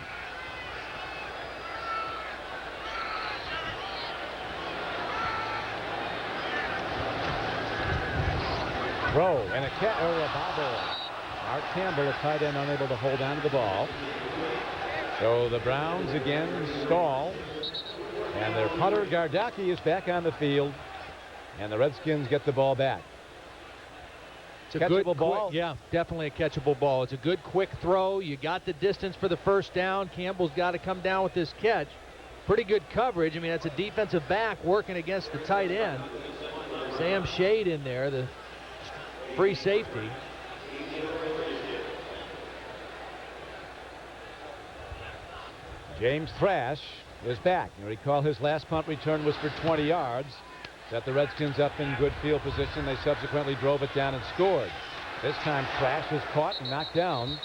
Throw and a bobble. Art Campbell, a tight end, unable to hold on to the ball. So the Browns again stall. And their punter, Gardaki, is back on the field. And the Redskins get the ball back. It's a catchable good ball. Yeah, definitely a catchable ball. It's a good quick throw. You got the distance for the first down. Campbell's got to come down with this catch. Pretty good coverage. I mean, that's a defensive back working against the tight end. Sam Shade in there, the free safety. James Thrash is back. You recall his last punt return was for 20 yards. Set the Redskins up in good field position. They subsequently drove it down and scored. This time Thrash is caught and knocked down.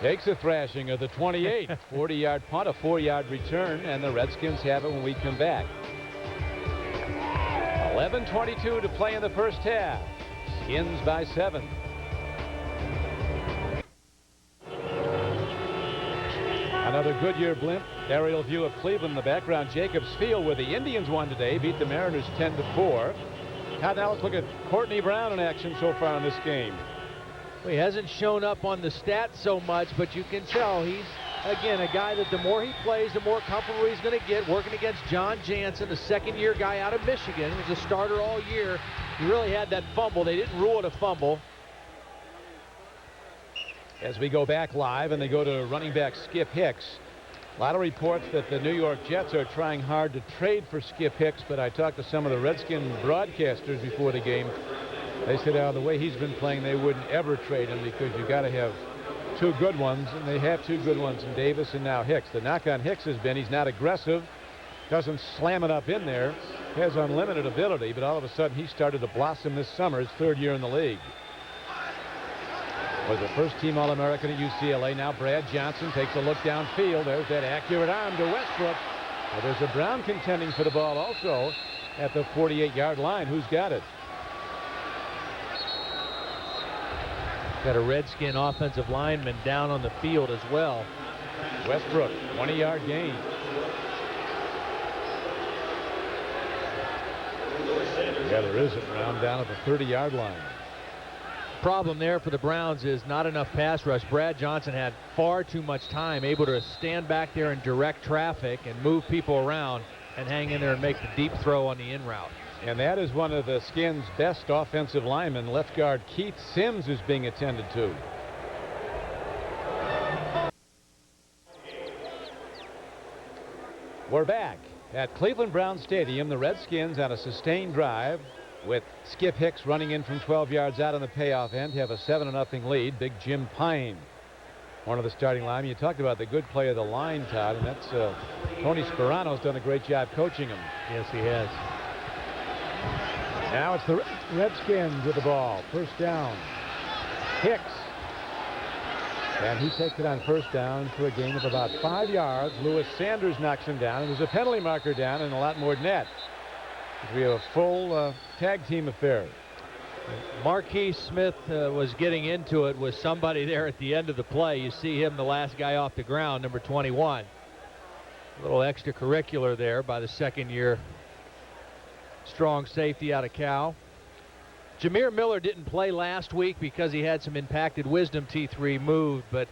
Takes a thrashing of the 28. 40-yard punt, a 4-yard return, and the Redskins have it when we come back. 11:22 to play in the first half. Skins by 7. Another Goodyear blimp. Aerial view of Cleveland in the background. Jacobs Field, where the Indians won today, beat the Mariners 10-4. Now let's look at Courtney Brown in action so far in this game. Well, he hasn't shown up on the stats so much, but you can tell he's, again, a guy that the more he plays, the more comfortable he's going to get. Working against John Jansen, a second-year guy out of Michigan. He was a starter all year. He really had that fumble. They didn't rule it a fumble. As we go back live and they go to running back Skip Hicks. A lot of reports that the New York Jets are trying hard to trade for Skip Hicks, but I talked to some of the Redskin broadcasters before the game. They said, the way he's been playing, they wouldn't ever trade him because you got to have 2 good ones, and they have 2 good ones in Davis and now Hicks. The knock on Hicks has been he's not aggressive, doesn't slam it up in there, has unlimited ability, but all of a sudden he started to blossom this summer, his 3rd year in the league. Was a first-team All-American at UCLA. Now Brad Johnson takes a look downfield. There's that accurate arm to Westbrook. Well, there's a Brown contending for the ball also at the 48-yard line. Who's got it? Got a Redskin offensive lineman down on the field as well. Westbrook, 20-yard gain. Yeah, there is a Brown down at the 30-yard line. Problem there for the Browns is not enough pass rush. Brad Johnson had far too much time, able to stand back there and direct traffic and move people around and hang in there and make the deep throw on the in route. And that is one of the Skins' best offensive linemen. Left guard Keith Sims is being attended to. We're back at Cleveland Brown Stadium. The Redskins on a sustained drive with Skip Hicks running in from 12 yards out on the payoff end, have a 7-0 lead. Big Jim Pine, one of the starting line. You talked about the good play of the line, Todd, and that's Tony Sperano's done a great job coaching him. Yes, he has. Now it's the Redskins with the ball. First down. Hicks. And he takes it on first down for a gain of about 5 yards. Lewis Sanders knocks him down, and there's a penalty marker down and a lot more than that. We have a full tag team affair. Marquis Smith was getting into it with somebody there at the end of the play. You see him, the last guy off the ground, number 21. A little extracurricular there by the second-year strong safety out of Cal. Jameer Miller didn't play last week because he had some impacted wisdom teeth removed, but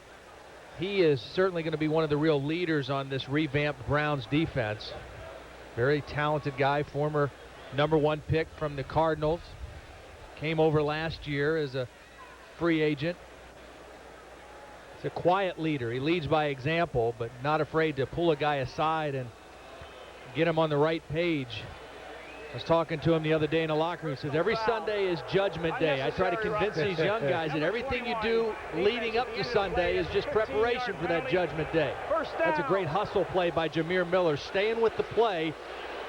he is certainly going to be one of the real leaders on this revamped Browns defense. Very talented guy, former #1 pick from the Cardinals. Came over last year as a free agent. He's a quiet leader. He leads by example, but not afraid to pull a guy aside and get him on the right page. I was talking to him the other day in the locker room. He says, every Sunday is Judgment Day. I try to convince these young guys that everything you do leading up to Sunday is just preparation for that Judgment Day. That's a great hustle play by Jameer Miller, staying with the play,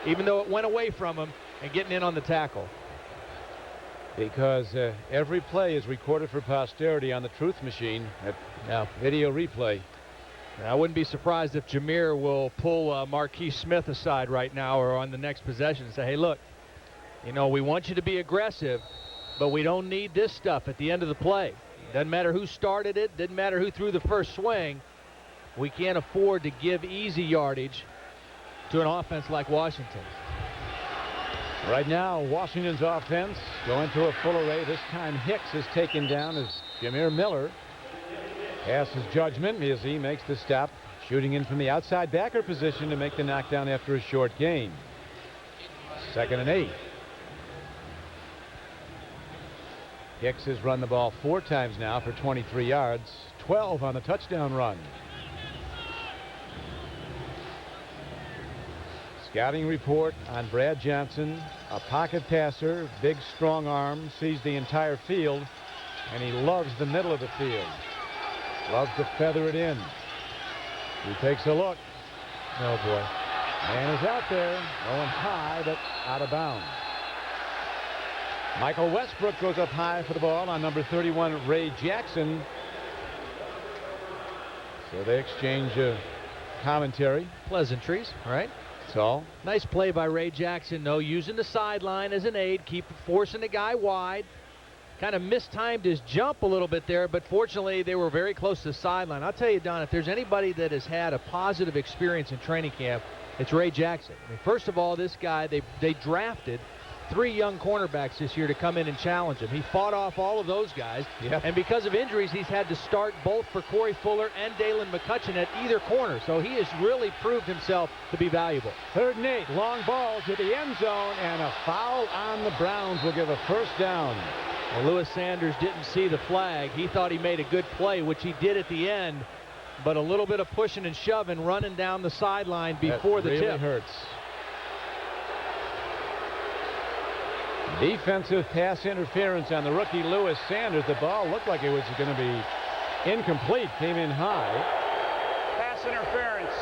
even though it went away from him, and getting in on the tackle. Because every play is recorded for posterity on the Truth Machine at video replay. I wouldn't be surprised if Jameer will pull Marquis Smith aside right now or on the next possession and say, hey, look, you know, we want you to be aggressive, but we don't need this stuff at the end of the play. Doesn't matter who started it, didn't matter who threw the first swing. We can't afford to give easy yardage to an offense like Washington. Right now, Washington's offense going to a full array. This time Hicks is taken down as Jameer Miller passes judgment as he makes the stop, shooting in from the outside backer position to make the knockdown after a short gain. 2nd and 8. Hicks has run the ball 4 times now for 23 yards, 12 on the touchdown run. Scouting report on Brad Johnson, a pocket passer, big strong arm, sees the entire field, and he loves the middle of the field. Loves to feather it in. He takes a look. Oh boy. Man is out there, going high, but out of bounds. Michael Westbrook goes up high for the ball on number 31, Ray Jackson. So they exchange commentary. Pleasantries, right? That's all. Nice play by Ray Jackson, though, using the sideline as an aid, keep forcing the guy wide. Kind of mistimed his jump a little bit there, but fortunately they were very close to the sideline. I'll tell you, Don, if there's anybody that has had a positive experience in training camp, it's Ray Jackson. I mean, first of all, this guy, they drafted 3 young cornerbacks this year to come in and challenge him. He fought off all of those guys, and because of injuries, he's had to start both for Corey Fuller and Dalen McCutcheon at either corner. So he has really proved himself to be valuable. 3rd and 8, long ball to the end zone, and a foul on the Browns will give a first down. Well, Lewis Sanders didn't see the flag. He thought he made a good play, which he did at the end, but a little bit of pushing and shoving, running down the sideline before the really tip. Hurts. Defensive pass interference on the rookie Lewis Sanders. The ball looked like it was going to be incomplete. Came in high. Pass interference.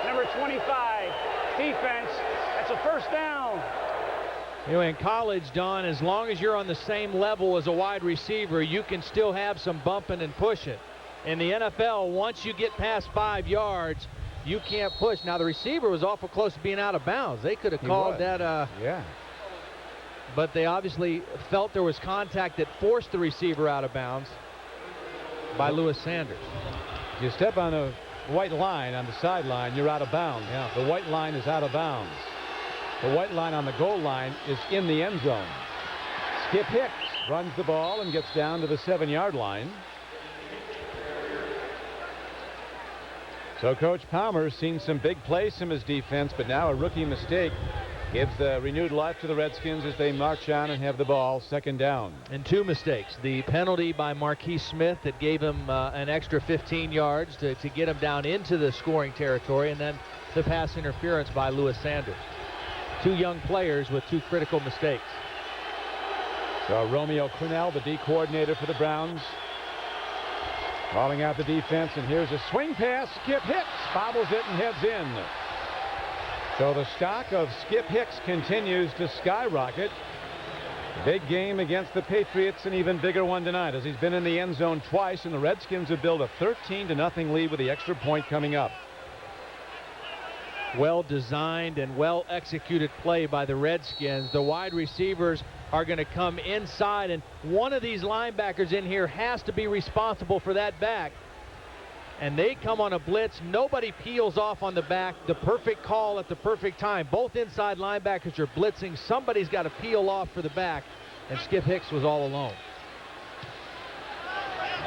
Number 25. Defense. That's a first down. You know, in college, Don, as long as you're on the same level as a wide receiver, you can still have some bumping and pushing. In the NFL, once you get past 5 yards, you can't push. Now, the receiver was awful close to being out of bounds. They could have called that. Yeah. But they obviously felt there was contact that forced the receiver out of bounds by Lewis Sanders. If you step on a white line on the sideline, you're out of bounds. Yeah. The white line is out of bounds. The white line on the goal line is in the end zone. Skip Hicks runs the ball and gets down to the 7-yard line. So Coach Palmer's seen some big plays from his defense, but now a rookie mistake gives the renewed life to the Redskins as they march on and have the ball 2nd down. And 2 mistakes. The penalty by Marquise Smith that gave him an extra 15 yards to get him down into the scoring territory, and then the pass interference by Lewis Sanders. 2 young players with 2 critical mistakes. So Romeo Crennel, the D coordinator for the Browns, calling out the defense, and here's a swing pass. Skip Hicks bobbles it and heads in. So the stock of Skip Hicks continues to skyrocket. Big game against the Patriots, an even bigger one tonight as he's been in the end zone twice, and the Redskins have built a 13-0 lead with the extra point coming up. Well designed and well executed play by the Redskins. The wide receivers are going to come inside, and one of these linebackers in here has to be responsible for that back. And they come on a blitz. Nobody peels off on the back. The perfect call at the perfect time. Both inside linebackers are blitzing. Somebody's got to peel off for the back, and Skip Hicks was all alone.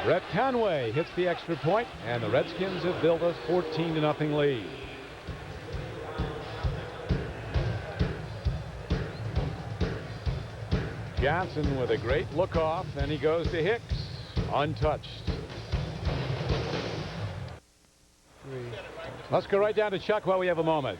Brett Conway hits the extra point, and the Redskins have built a 14-0 lead. Johnson with a great look off, then he goes to Hicks, untouched. Let's go right down to Chuck while we have a moment.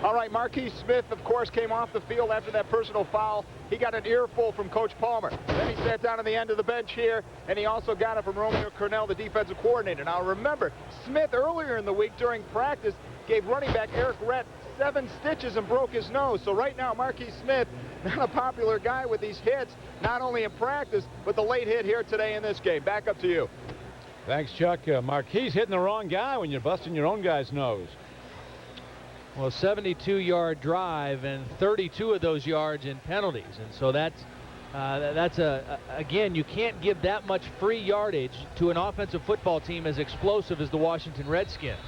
All right, Marquise Smith, of course, came off the field after that personal foul. He got an earful from Coach Palmer. Then he sat down on the end of the bench here, and he also got it from Romeo Crennel, the defensive coordinator. Now, remember, Smith earlier in the week during practice gave running back Eric Rett 7 stitches and broke his nose. So right now, Marquise Smith, not a popular guy with these hits, not only in practice, but the late hit here today in this game. Back up to you. Thanks, Chuck. Marquise hitting the wrong guy when you're busting your own guy's nose. Well, 72-yard drive and 32 of those yards in penalties. And so that's That's again, you can't give that much free yardage to an offensive football team as explosive as the Washington Redskins.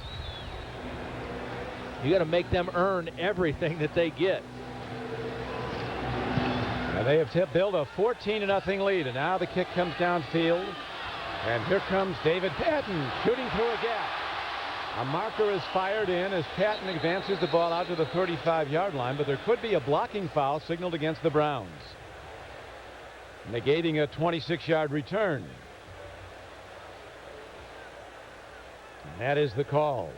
You got to make them earn everything that they get. And they have built a 14-0 lead, and now the kick comes downfield. And here comes David Patton shooting through a gap. A marker is fired in as Patton advances the ball out to the 35-yard line, but there could be a blocking foul signaled against the Browns, negating a 26-yard return. And that is the call.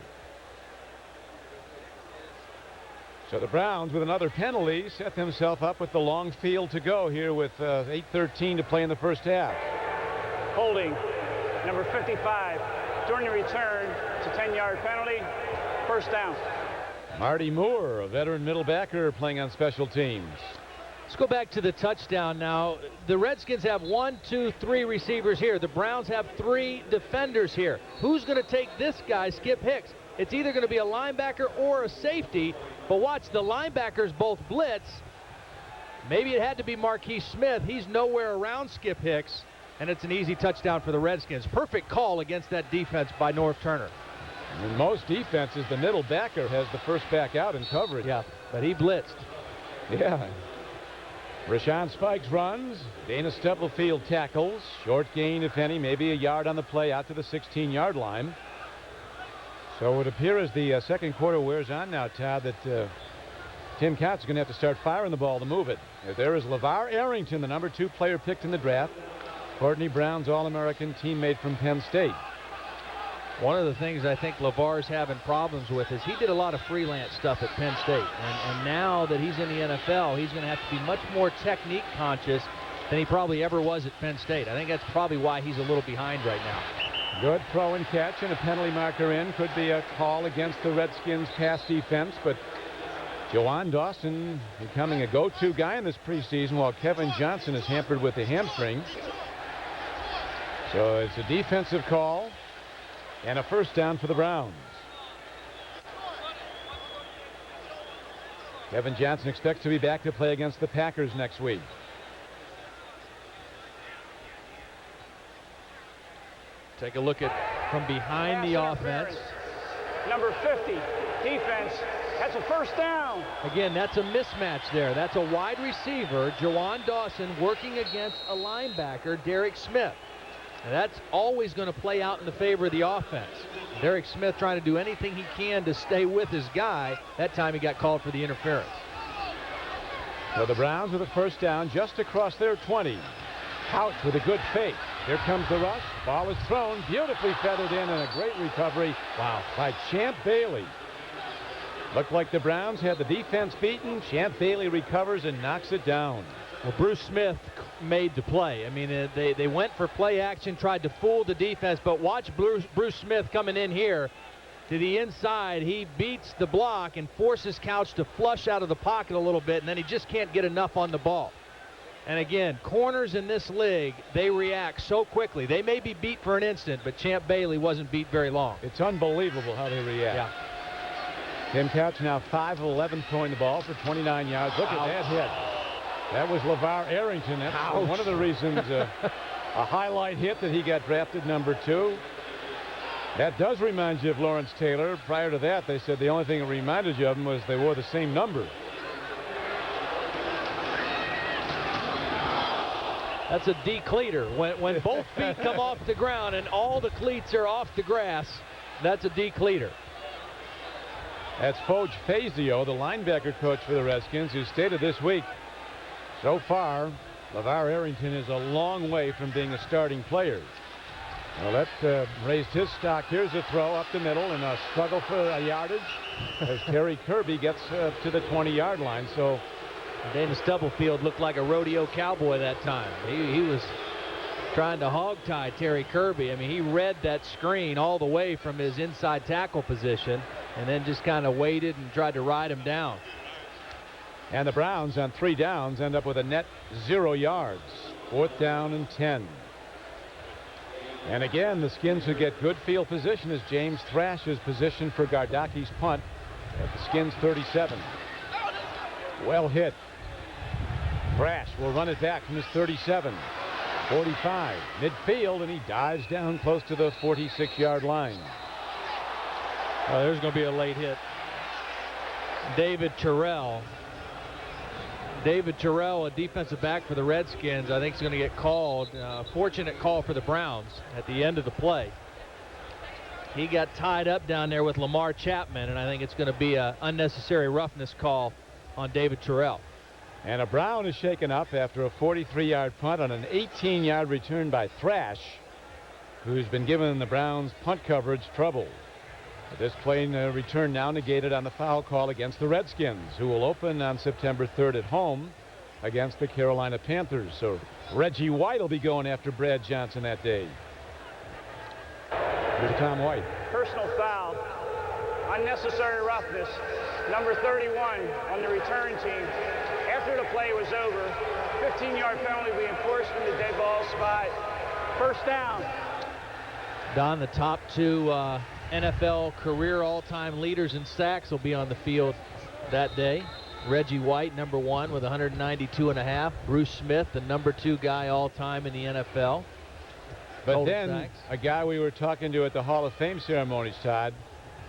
So the Browns, with another penalty, set themselves up with the long field to go here with 8:13 to play in the first half. Holding, number 55. During the return, it's a 10-yard penalty. First down. Marty Moore, a veteran middle backer, playing on special teams. Let's go back to the touchdown now. The Redskins have 1, 2, 3 receivers here. The Browns have 3 defenders here. Who's going to take this guy, Skip Hicks? It's either going to be a linebacker or a safety. But watch, the linebackers both blitz. Maybe it had to be Marquise Smith. He's nowhere around Skip Hicks. And it's an easy touchdown for the Redskins. Perfect call against that defense by Norv Turner. In most defenses, the middle backer has the first back out in coverage. Yeah, but he blitzed. Yeah. Rashawn Spikes runs. Dana Stubblefield tackles. Short gain, if any, maybe a yard on the play out to the 16-yard line. So it would appear as the second quarter wears on now, Todd, that Tim Couch is going to have to start firing the ball to move it. There is LeVar Arrington, the number 2 player picked in the draft. Courtney Brown's All-American teammate from Penn State. One of the things I think LeVar's having problems with is he did a lot of freelance stuff at Penn State. And now that he's in the NFL, he's going to have to be much more technique conscious than he probably ever was at Penn State. I think that's probably why he's a little behind right now. Good throw and catch, and a penalty marker in. Could be a call against the Redskins pass defense, but Jawan Dawson becoming a go-to guy in this preseason while Kevin Johnson is hampered with a hamstring. So it's a defensive call and a first down for the Browns. Kevin Johnson expects to be back to play against the Packers next week. Take a look at from behind the offense. Number 50, defense. That's a first down. Again, that's a mismatch there. That's a wide receiver, Jawan Dawson, working against a linebacker, Derek Smith. And that's always going to play out in the favor of the offense. Derek Smith trying to do anything he can to stay with his guy. That time he got called for the interference. So the Browns with a first down just across their 20. Couch with a good fake. Here comes the rush. Ball is thrown, beautifully feathered in, and a great recovery. Wow, by Champ Bailey. Looked like the Browns had the defense beaten. Champ Bailey recovers and knocks it down. Well, Bruce Smith made the play. I mean, they went for play action, tried to fool the defense, but watch Bruce Smith coming in here to the inside. He beats the block and forces Couch to flush out of the pocket a little bit, and then he just can't get enough on the ball. And again, corners in this league, they react so quickly. They may be beat for an instant, but Champ Bailey wasn't beat very long. It's unbelievable how they react. Yeah. Tim Couch now 5 of 11 throwing the ball for 29 yards. Look at that hit. That was LeVar Arrington. That's one of the reasons a highlight hit that he got drafted number 2. That does remind you of Lawrence Taylor. Prior to that, they said the only thing that reminded you of him was they wore the same number. That's a decleater. When both feet come off the ground and all the cleats are off the grass, that's a decleater. That's Foge Fazio, the linebacker coach for the Redskins, who stated this week, so far, LeVar Arrington is a long way from being a starting player. Well, that raised his stock. Here's a throw up the middle and a struggle for a yardage as Terry Kirby gets to the 20-yard line. So Dana Stubblefield looked like a rodeo cowboy that time. He was trying to hog-tie Terry Kirby. I mean, he read that screen all the way from his inside tackle position and then just kind of waited and tried to ride him down. And the Browns on 3 downs end up with a net 0 yards. 4th down and 10. And again, the Skins who get good field position as James Thrash is positioned for Gardaki's punt at the Skins 37. Well hit. Thrash will run it back from his 37. 45 midfield, and he dives down close to the 46-yard line. There's going to be a late hit. David Terrell, a defensive back for the Redskins, I think is going to get called. Fortunate call for the Browns at the end of the play. He got tied up down there with Lamar Chapman, and I think it's going to be an unnecessary roughness call on David Terrell. And a Brown is shaken up after a 43-yard punt on an 18-yard return by Thrash, who's been giving the Browns punt coverage trouble. This play return now negated on the foul call against the Redskins, who will open on September 3rd at home against the Carolina Panthers. So Reggie White will be going after Brad Johnson that day. Here's Tom White. Personal foul, unnecessary roughness, number 31 on the return team. After the play was over, 15-yard penalty will be enforced from the dead ball spot. First down. Don, the top two NFL career all-time leaders in sacks will be on the field that day. Reggie White, number 1 with 192.5. Bruce Smith, the number 2 guy all-time in the NFL. But then sacks. A guy we were talking to at the Hall of Fame ceremonies, Todd,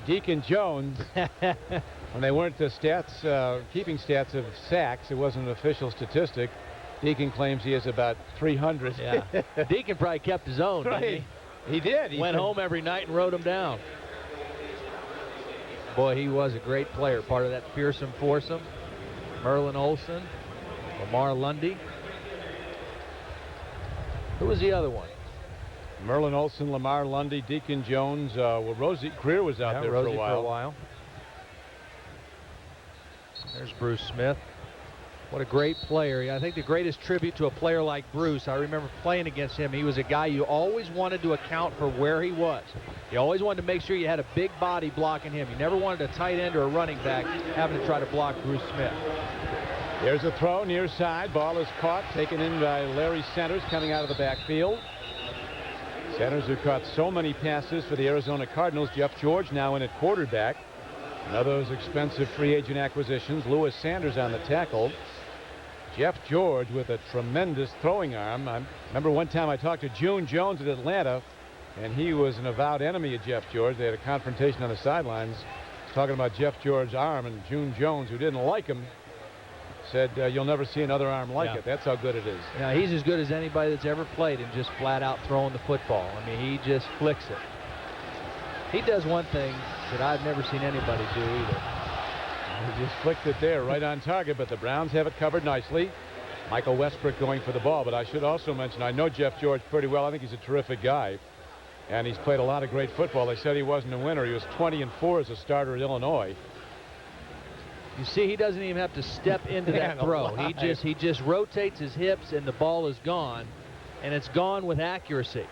Deacon Jones, when they weren't the stats, keeping stats of sacks, it wasn't an official statistic. Deacon claims he has about 300. Yeah. Deacon probably kept his own, right. didn't he? He did. Went home every night and wrote them down. Boy, he was a great player. Part of that fearsome foursome. Merlin Olsen, Lamar Lundy. Who was the other one? Merlin Olsen, Lamar Lundy, Deacon Jones. Well, Rosie Greer was out there Rosie for a while. There's Bruce Smith. What a great player. I think the greatest tribute to a player like Bruce, I remember playing against him. He was a guy you always wanted to account for where he was. You always wanted to make sure you had a big body blocking him. You never wanted a tight end or a running back having to try to block Bruce Smith. There's a throw near side. Ball is caught, taken in by Larry Centers coming out of the backfield. Centers, who caught so many passes for the Arizona Cardinals. Jeff George now in at quarterback. Another of those expensive free agent acquisitions. Lewis Sanders on the tackle. Jeff George with a tremendous throwing arm. I remember one time I talked to June Jones at Atlanta, and he was an avowed enemy of Jeff George. They had a confrontation on the sidelines talking about Jeff George's arm, and June Jones, who didn't like him, said, you'll never see another arm like it. That's how good it is. Yeah, he's as good as anybody that's ever played and just flat out throwing the football. I mean, he just flicks it. He does one thing that I've never seen anybody do either. He just flicked it there right on target, but the Browns have it covered nicely. Michael Westbrook going for the ball, but I should also mention, I know Jeff George pretty well. I think he's a terrific guy, and he's played a lot of great football. They said he wasn't a winner. He was 20-4 as a starter at Illinois. You see, he doesn't even have to step into that throw. He just rotates his hips, and the ball is gone, and it's gone with accuracy.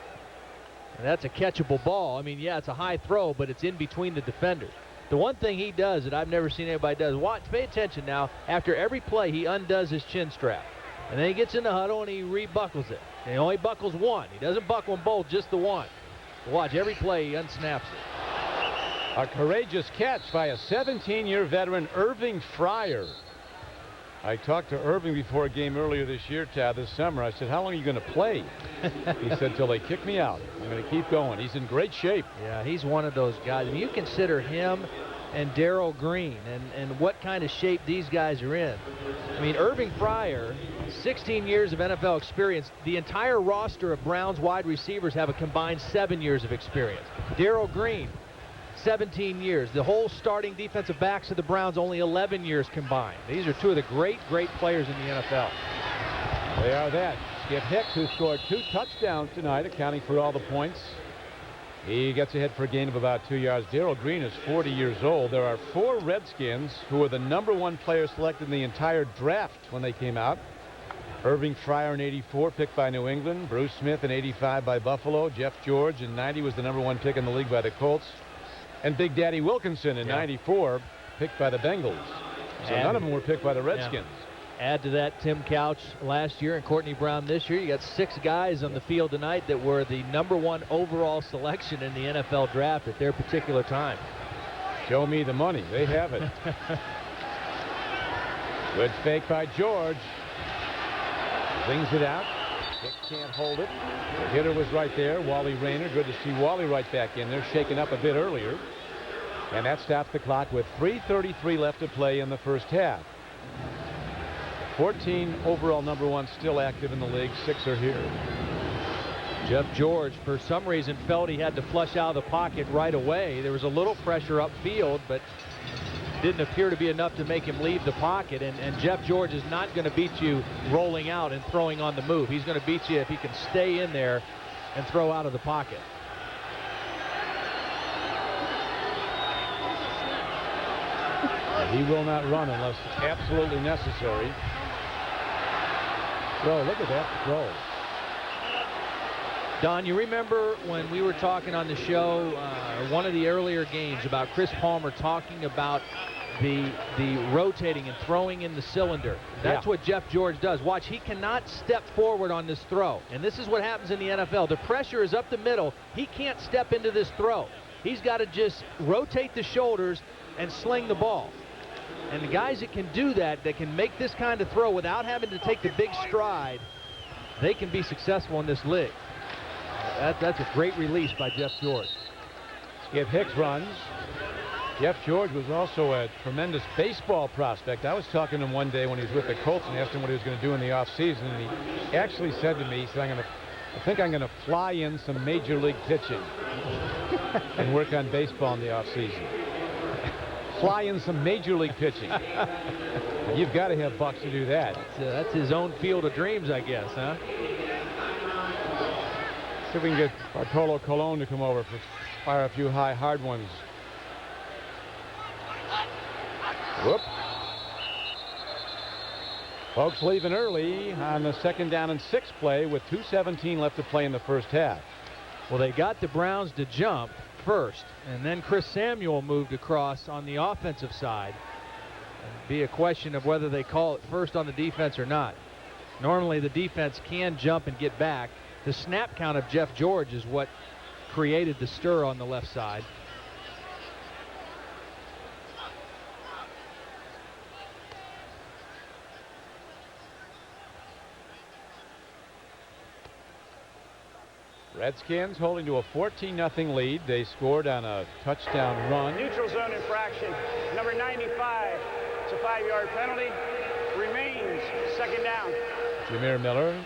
And that's a catchable ball. I mean, yeah, it's a high throw, but it's in between the defenders. The one thing he does that I've never seen anybody does, watch, pay attention now, after every play he undoes his chin strap. And then he gets in the huddle and he rebuckles it. And he only buckles one. He doesn't buckle them both, just the one. But watch, every play he unsnaps it. A courageous catch by a 17-year veteran, Irving Fryer. I talked to Irving before a game earlier this year, Tad, this summer. I said, how long are you going to play? He said, till they kick me out. I'm going to keep going. He's in great shape. Yeah, he's one of those guys. I mean, you consider him and Darrell Green and what kind of shape these guys are in. I mean, Irving Fryer, 16 years of NFL experience. The entire roster of Browns wide receivers have a combined 7 years of experience. Darrell Green, 17 years. The whole starting defensive backs of the Browns, only 11 years combined. These are two of the great players in the NFL. They are that. Skip Hicks, who scored 2 touchdowns tonight, accounting for all the points. He gets ahead for a gain of about 2 yards. Darrell Green is 40 years old. There are 4 Redskins who were the #1 player selected in the entire draft when they came out. Irving Fryer in '84, picked by New England. Bruce Smith in '85 by Buffalo. Jeff George in '90 was the #1 pick in the league by the Colts. And Big Daddy Wilkinson in '94, picked by the Bengals. So none of them were picked by the Redskins. Add to that Tim Couch last year and Courtney Brown this year. You got 6 guys on the field tonight that were the #1 overall selection in the NFL draft at their particular time. Show me the money. They have it. Good fake by George. Swings it out. Hicks can't hold it. The hitter was right there. Wally Rayner. Good to see Wally right back in there, shaken up a bit earlier. And that stops the clock with 3:33 left to play in the first half. 14 overall #1 still active in the league. 6 are here. Jeff George, for some reason, felt he had to flush out of the pocket right away. There was a little pressure upfield, but didn't appear to be enough to make him leave the pocket. And Jeff George is not going to beat you rolling out and throwing on the move. He's going to beat you if he can stay in there and throw out of the pocket. He will not run unless absolutely necessary. Throw, look at that throw. Don, you remember when we were talking on the show, one of the earlier games, about Chris Palmer talking about the rotating and throwing in the cylinder. That's what Jeff George does. Watch, he cannot step forward on this throw. And this is what happens in the NFL. The pressure is up the middle. He can't step into this throw. He's got to just rotate the shoulders and sling the ball. And the guys that can do that, that can make this kind of throw without having to take the big stride, they can be successful in this league. That's a great release by Jeff George. Skip Hicks runs. Jeff George was also a tremendous baseball prospect. I was talking to him one day when he was with the Colts and asked him what he was going to do in the offseason. And he actually said to me, he said, I think I'm going to fly in some major league pitching and work on baseball in the offseason. Fly in some major league pitching. You've got to have bucks to do that. That's his own field of dreams, I guess, huh? See if we can get Bartolo Colon to come over for fire a few high, hard ones. Whoop. Folks leaving early on the 2nd down and 6 play with 2:17 left to play in the first half. Well, they got the Browns to jump first, and then Chris Samuel moved across on the offensive side. It'd be a question of whether they call it first on the defense or not. Normally the defense can jump and get back. The snap count of Jeff George is what created the stir on the left side. Redskins holding to a 14-0 lead. They scored on a touchdown run. Neutral zone infraction. Number 95. It's a 5-yard penalty. Remains 2nd down. Jameer Miller.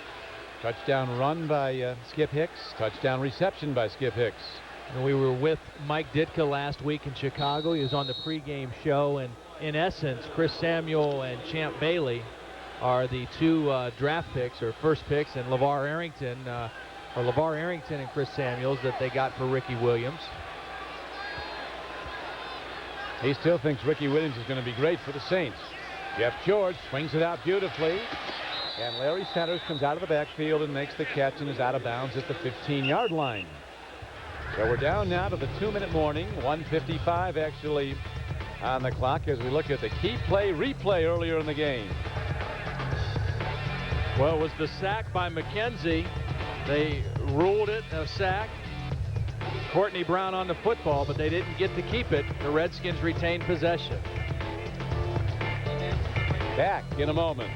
Touchdown run by Skip Hicks. Touchdown reception by Skip Hicks. And we were with Mike Ditka last week in Chicago. He was on the pregame show, and in essence, Chris Samuel and Champ Bailey are the two draft picks or first picks, and LeVar Arrington and Chris Samuels that they got for Ricky Williams. He still thinks Ricky Williams is going to be great for the Saints. Jeff George swings it out beautifully. And Larry Centers comes out of the backfield and makes the catch and is out of bounds at the 15-yard line. So we're down now to the 2-minute warning. 1:55 actually on the clock as we look at the key play replay earlier in the game. Well, it was the sack by McKenzie. They ruled it a sack. Courtney Brown on the football, but they didn't get to keep it. The Redskins retained possession. Back in a moment.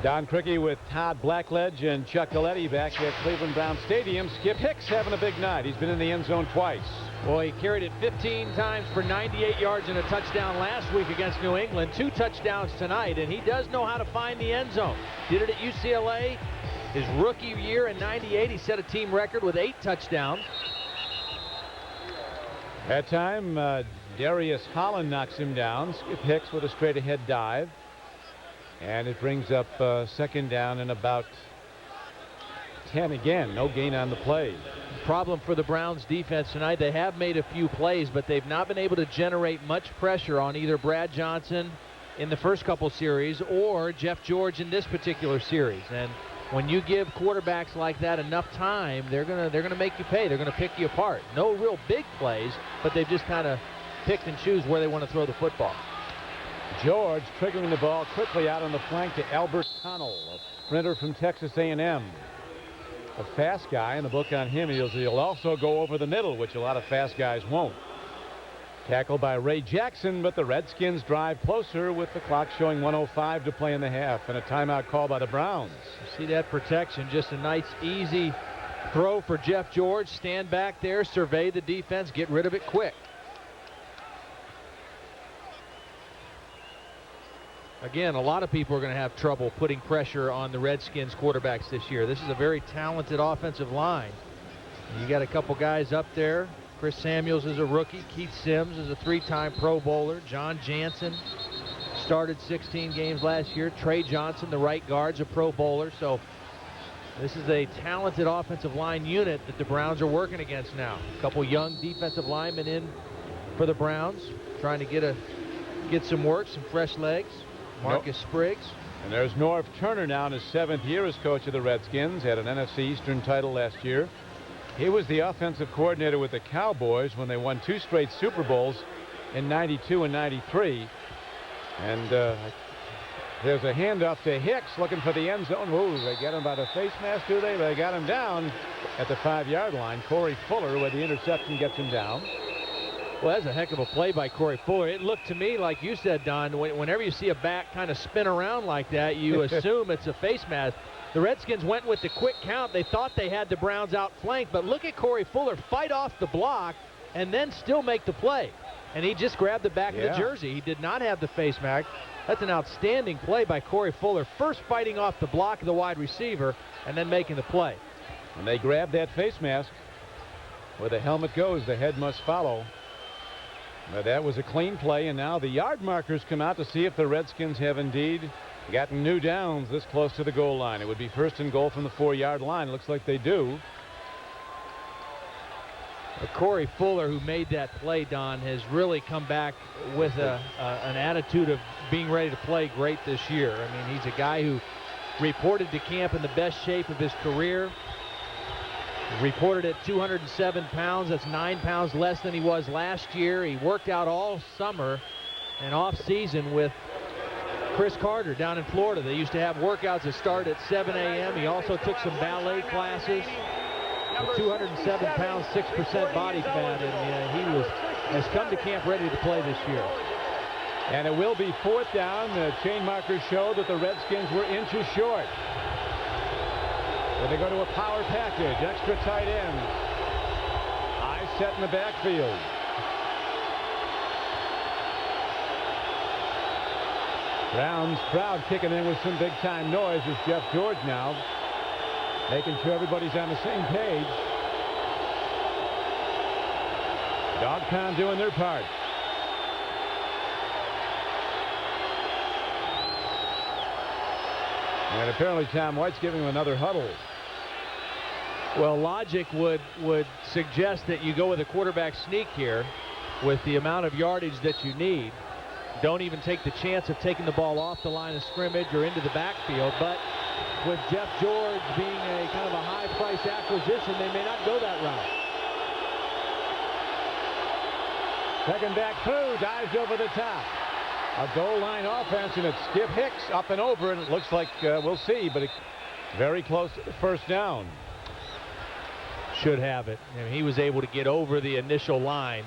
Don Criqui with Todd Blackledge and Chuck Galletti back at Cleveland Brown Stadium. Skip Hicks having a big night. He's been in the end zone twice. Boy, he carried it 15 times for 98 yards and a touchdown last week against New England. 2 touchdowns tonight, and he does know how to find the end zone. Did it at UCLA. His rookie year in '98, he set a team record with 8 touchdowns. That time, Darius Holland knocks him down. Skip Hicks with a straight ahead dive. And it brings up 2nd down and about 10 again. No gain on the play. Problem for the Browns defense tonight, they have made a few plays, but they've not been able to generate much pressure on either Brad Johnson in the first couple series or Jeff George in this particular series. And when you give quarterbacks like that enough time, they're gonna make you pay. They're gonna pick you apart. No real big plays, but they've just kind of picked and choose where they want to throw the football. George triggering the ball quickly out on the flank to Albert Connell, a sprinter from Texas A&M. A fast guy, and the book on him, he'll also go over the middle, which a lot of fast guys won't. Tackled by Ray Jackson, but the Redskins drive closer with the clock showing 1:05 to play in the half, and a timeout call by the Browns. See that protection, just a nice easy throw for Jeff George. Stand back there, survey the defense, get rid of it quick. Again, a lot of people are going to have trouble putting pressure on the Redskins quarterbacks this year. This is a very talented offensive line. You got a couple guys up there. Chris Samuels is a rookie. Keith Sims is a 3-time Pro Bowler. John Jansen started 16 games last year. Trey Johnson, the right guard's a Pro Bowler. So this is a talented offensive line unit that the Browns are working against now. A couple young defensive linemen in for the Browns, trying to get some work, some fresh legs. Marcus Spriggs. And there's Norv Turner now in his 7th year as coach of the Redskins. Had an NFC Eastern title last year. He was the offensive coordinator with the Cowboys when they won 2 straight Super Bowls in '92 and '93. And there's a handoff to Hicks looking for the end zone. Ooh, they get him by the face mask, do they? They got him down at the 5-yard line. Corey Fuller, with the interception, gets him down. Well, that's a heck of a play by Corey Fuller. It looked to me, like you said, Don, whenever you see a back kind of spin around like that, you assume it's a face mask. The Redskins went with the quick count. They thought they had the Browns outflanked, but look at Corey Fuller fight off the block and then still make the play. And he just grabbed the back of the jersey. He did not have the face mask. That's an outstanding play by Corey Fuller. First fighting off the block of the wide receiver and then making the play. When they grab that face mask, where the helmet goes, the head must follow. But that was a clean play, and now the yard markers come out to see if the Redskins have indeed gotten new downs this close to the goal line. It would be 1st and goal from the 4-yard line. It looks like they do. Corey Fuller, who made that play, Don, has really come back with an attitude of being ready to play great this year. I mean, he's a guy who reported to camp in the best shape of his career. Reported at 207 pounds. That's 9 pounds less than he was last year. He worked out all summer and off season with Chris Carter down in Florida. They used to have workouts that start at 7 a.m. He also took some ballet classes. 207 pounds, 6% body fat, and he has come to camp ready to play this year. And it will be 4th down. The chain markers show that the Redskins were inches short. So they go to a power package, extra tight end. Eyes set in the backfield. Browns crowd kicking in with some big-time noise as Jeff George now making sure everybody's on the same page. Dog pound doing their part. And apparently Tom White's giving him another huddle. Well, logic would suggest that you go with a quarterback sneak here with the amount of yardage that you need. Don't even take the chance of taking the ball off the line of scrimmage or into the backfield. But with Jeff George being a kind of a high-price acquisition, they may not go that route. Second back through, dives over the top. A goal line offense, and it's Skip Hicks up and over, and it looks like we'll see, but very close to the 1st down. Should have it. I mean, he was able to get over the initial line.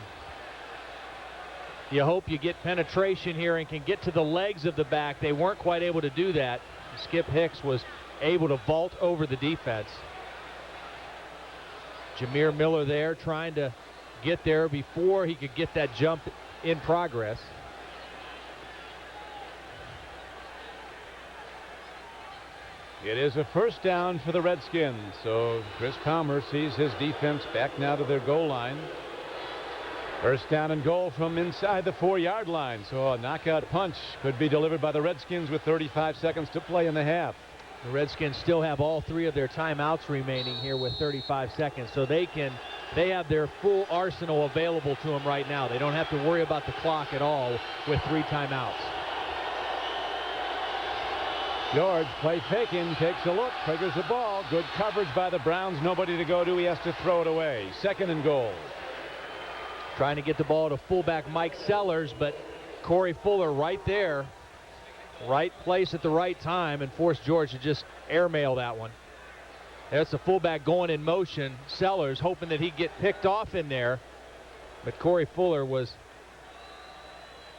You hope you get penetration here and can get to the legs of the back. They weren't quite able to do that. Skip Hicks was able to vault over the defense. Jameer Miller there trying to get there before he could get that jump in progress. It is a 1st down for the Redskins. So Chris Palmer sees his defense back now to their goal line. 1st down and goal from inside the 4-yard line. So a knockout punch could be delivered by the Redskins with 35 seconds to play in the half. The Redskins still have all 3 of their timeouts remaining here with 35 seconds. So they have their full arsenal available to them right now. They don't have to worry about the clock at all with 3 timeouts. George, play faking, takes a look, triggers the ball. Good coverage by the Browns. Nobody to go to. He has to throw it away. 2nd and goal. Trying to get the ball to fullback Mike Sellers, but Corey Fuller right there. Right place at the right time, and forced George to just airmail that one. That's the fullback going in motion. Sellers hoping that he'd get picked off in there, but Corey Fuller was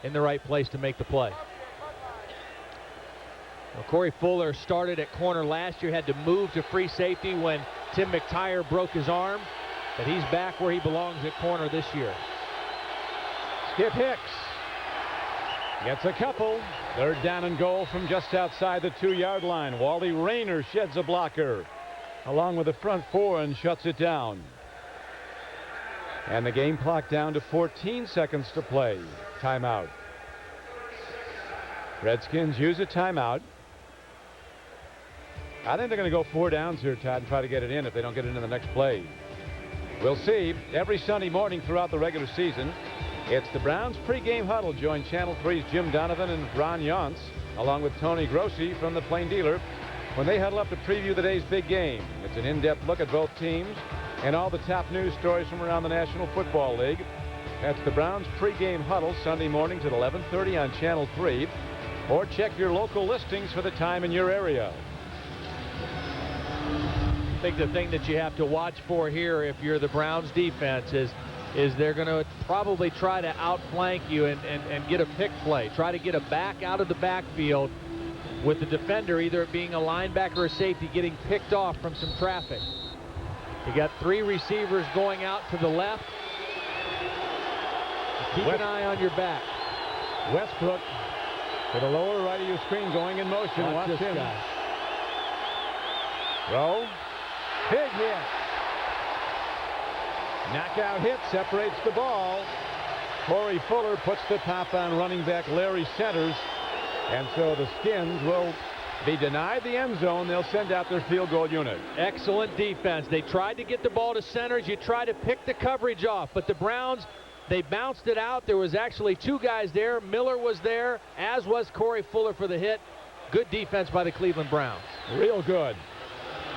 in the right place to make the play. Well, Corey Fuller started at corner last year, had to move to free safety when Tim McTire broke his arm, but he's back where he belongs at corner this year. Skip Hicks gets a couple. Third down and goal from just outside the 2-yard line. Wally Rayner sheds a blocker along with the front four and shuts it down. And the game clock down to 14 seconds to play. Timeout. Redskins use a timeout. I think they're going to go 4 downs here, Todd, and try to get it in if they don't get it in the next play. We'll see. Every Sunday morning throughout the regular season, it's the Browns pregame huddle. Join Channel 3's Jim Donovan and Ron Yance, along with Tony Grossi from the Plain Dealer, when they huddle up to preview the day's big game. It's an in-depth look at both teams and all the top news stories from around the National Football League. That's the Browns pregame huddle, Sunday mornings at 11:30 on Channel 3. Or check your local listings for the time in your area. I think the thing that you have to watch for here if you're the Browns defense is they're going to probably try to outflank you and get a pick play. Try to get a back out of the backfield with the defender, either it being a linebacker or a safety, getting picked off from some traffic. You got 3 receivers going out to the left. Keep an eye on your back. Westbrook to the lower right of your screen, going in motion. Watch this him. guy. Throw. Big hit. Knockout hit separates the ball. Corey Fuller puts the top on running back Larry Centers. And so the Skins will be denied the end zone. They'll send out their field goal unit. Excellent defense. They tried to get the ball to Centers. You try to pick the coverage off, but the Browns, they bounced it out. There was actually 2 guys there. Miller was there, as was Corey Fuller for the hit. Good defense by the Cleveland Browns. Real good.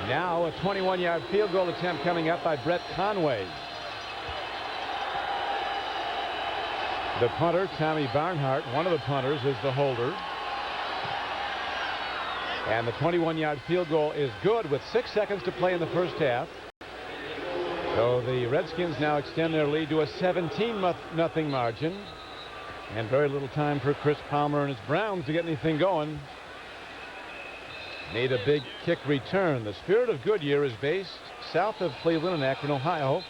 Now a 21-yard field goal attempt coming up by Brett Conway. The punter, Tommy Barnhart, one of the punters, is the holder. And the 21-yard field goal is good with 6 seconds to play in the first half. So the Redskins now extend their lead to a 17-0 margin. And very little time for Chris Palmer and his Browns to get anything going. Need a big kick return. The Spirit of Goodyear is based south of Cleveland in Akron, Ohio.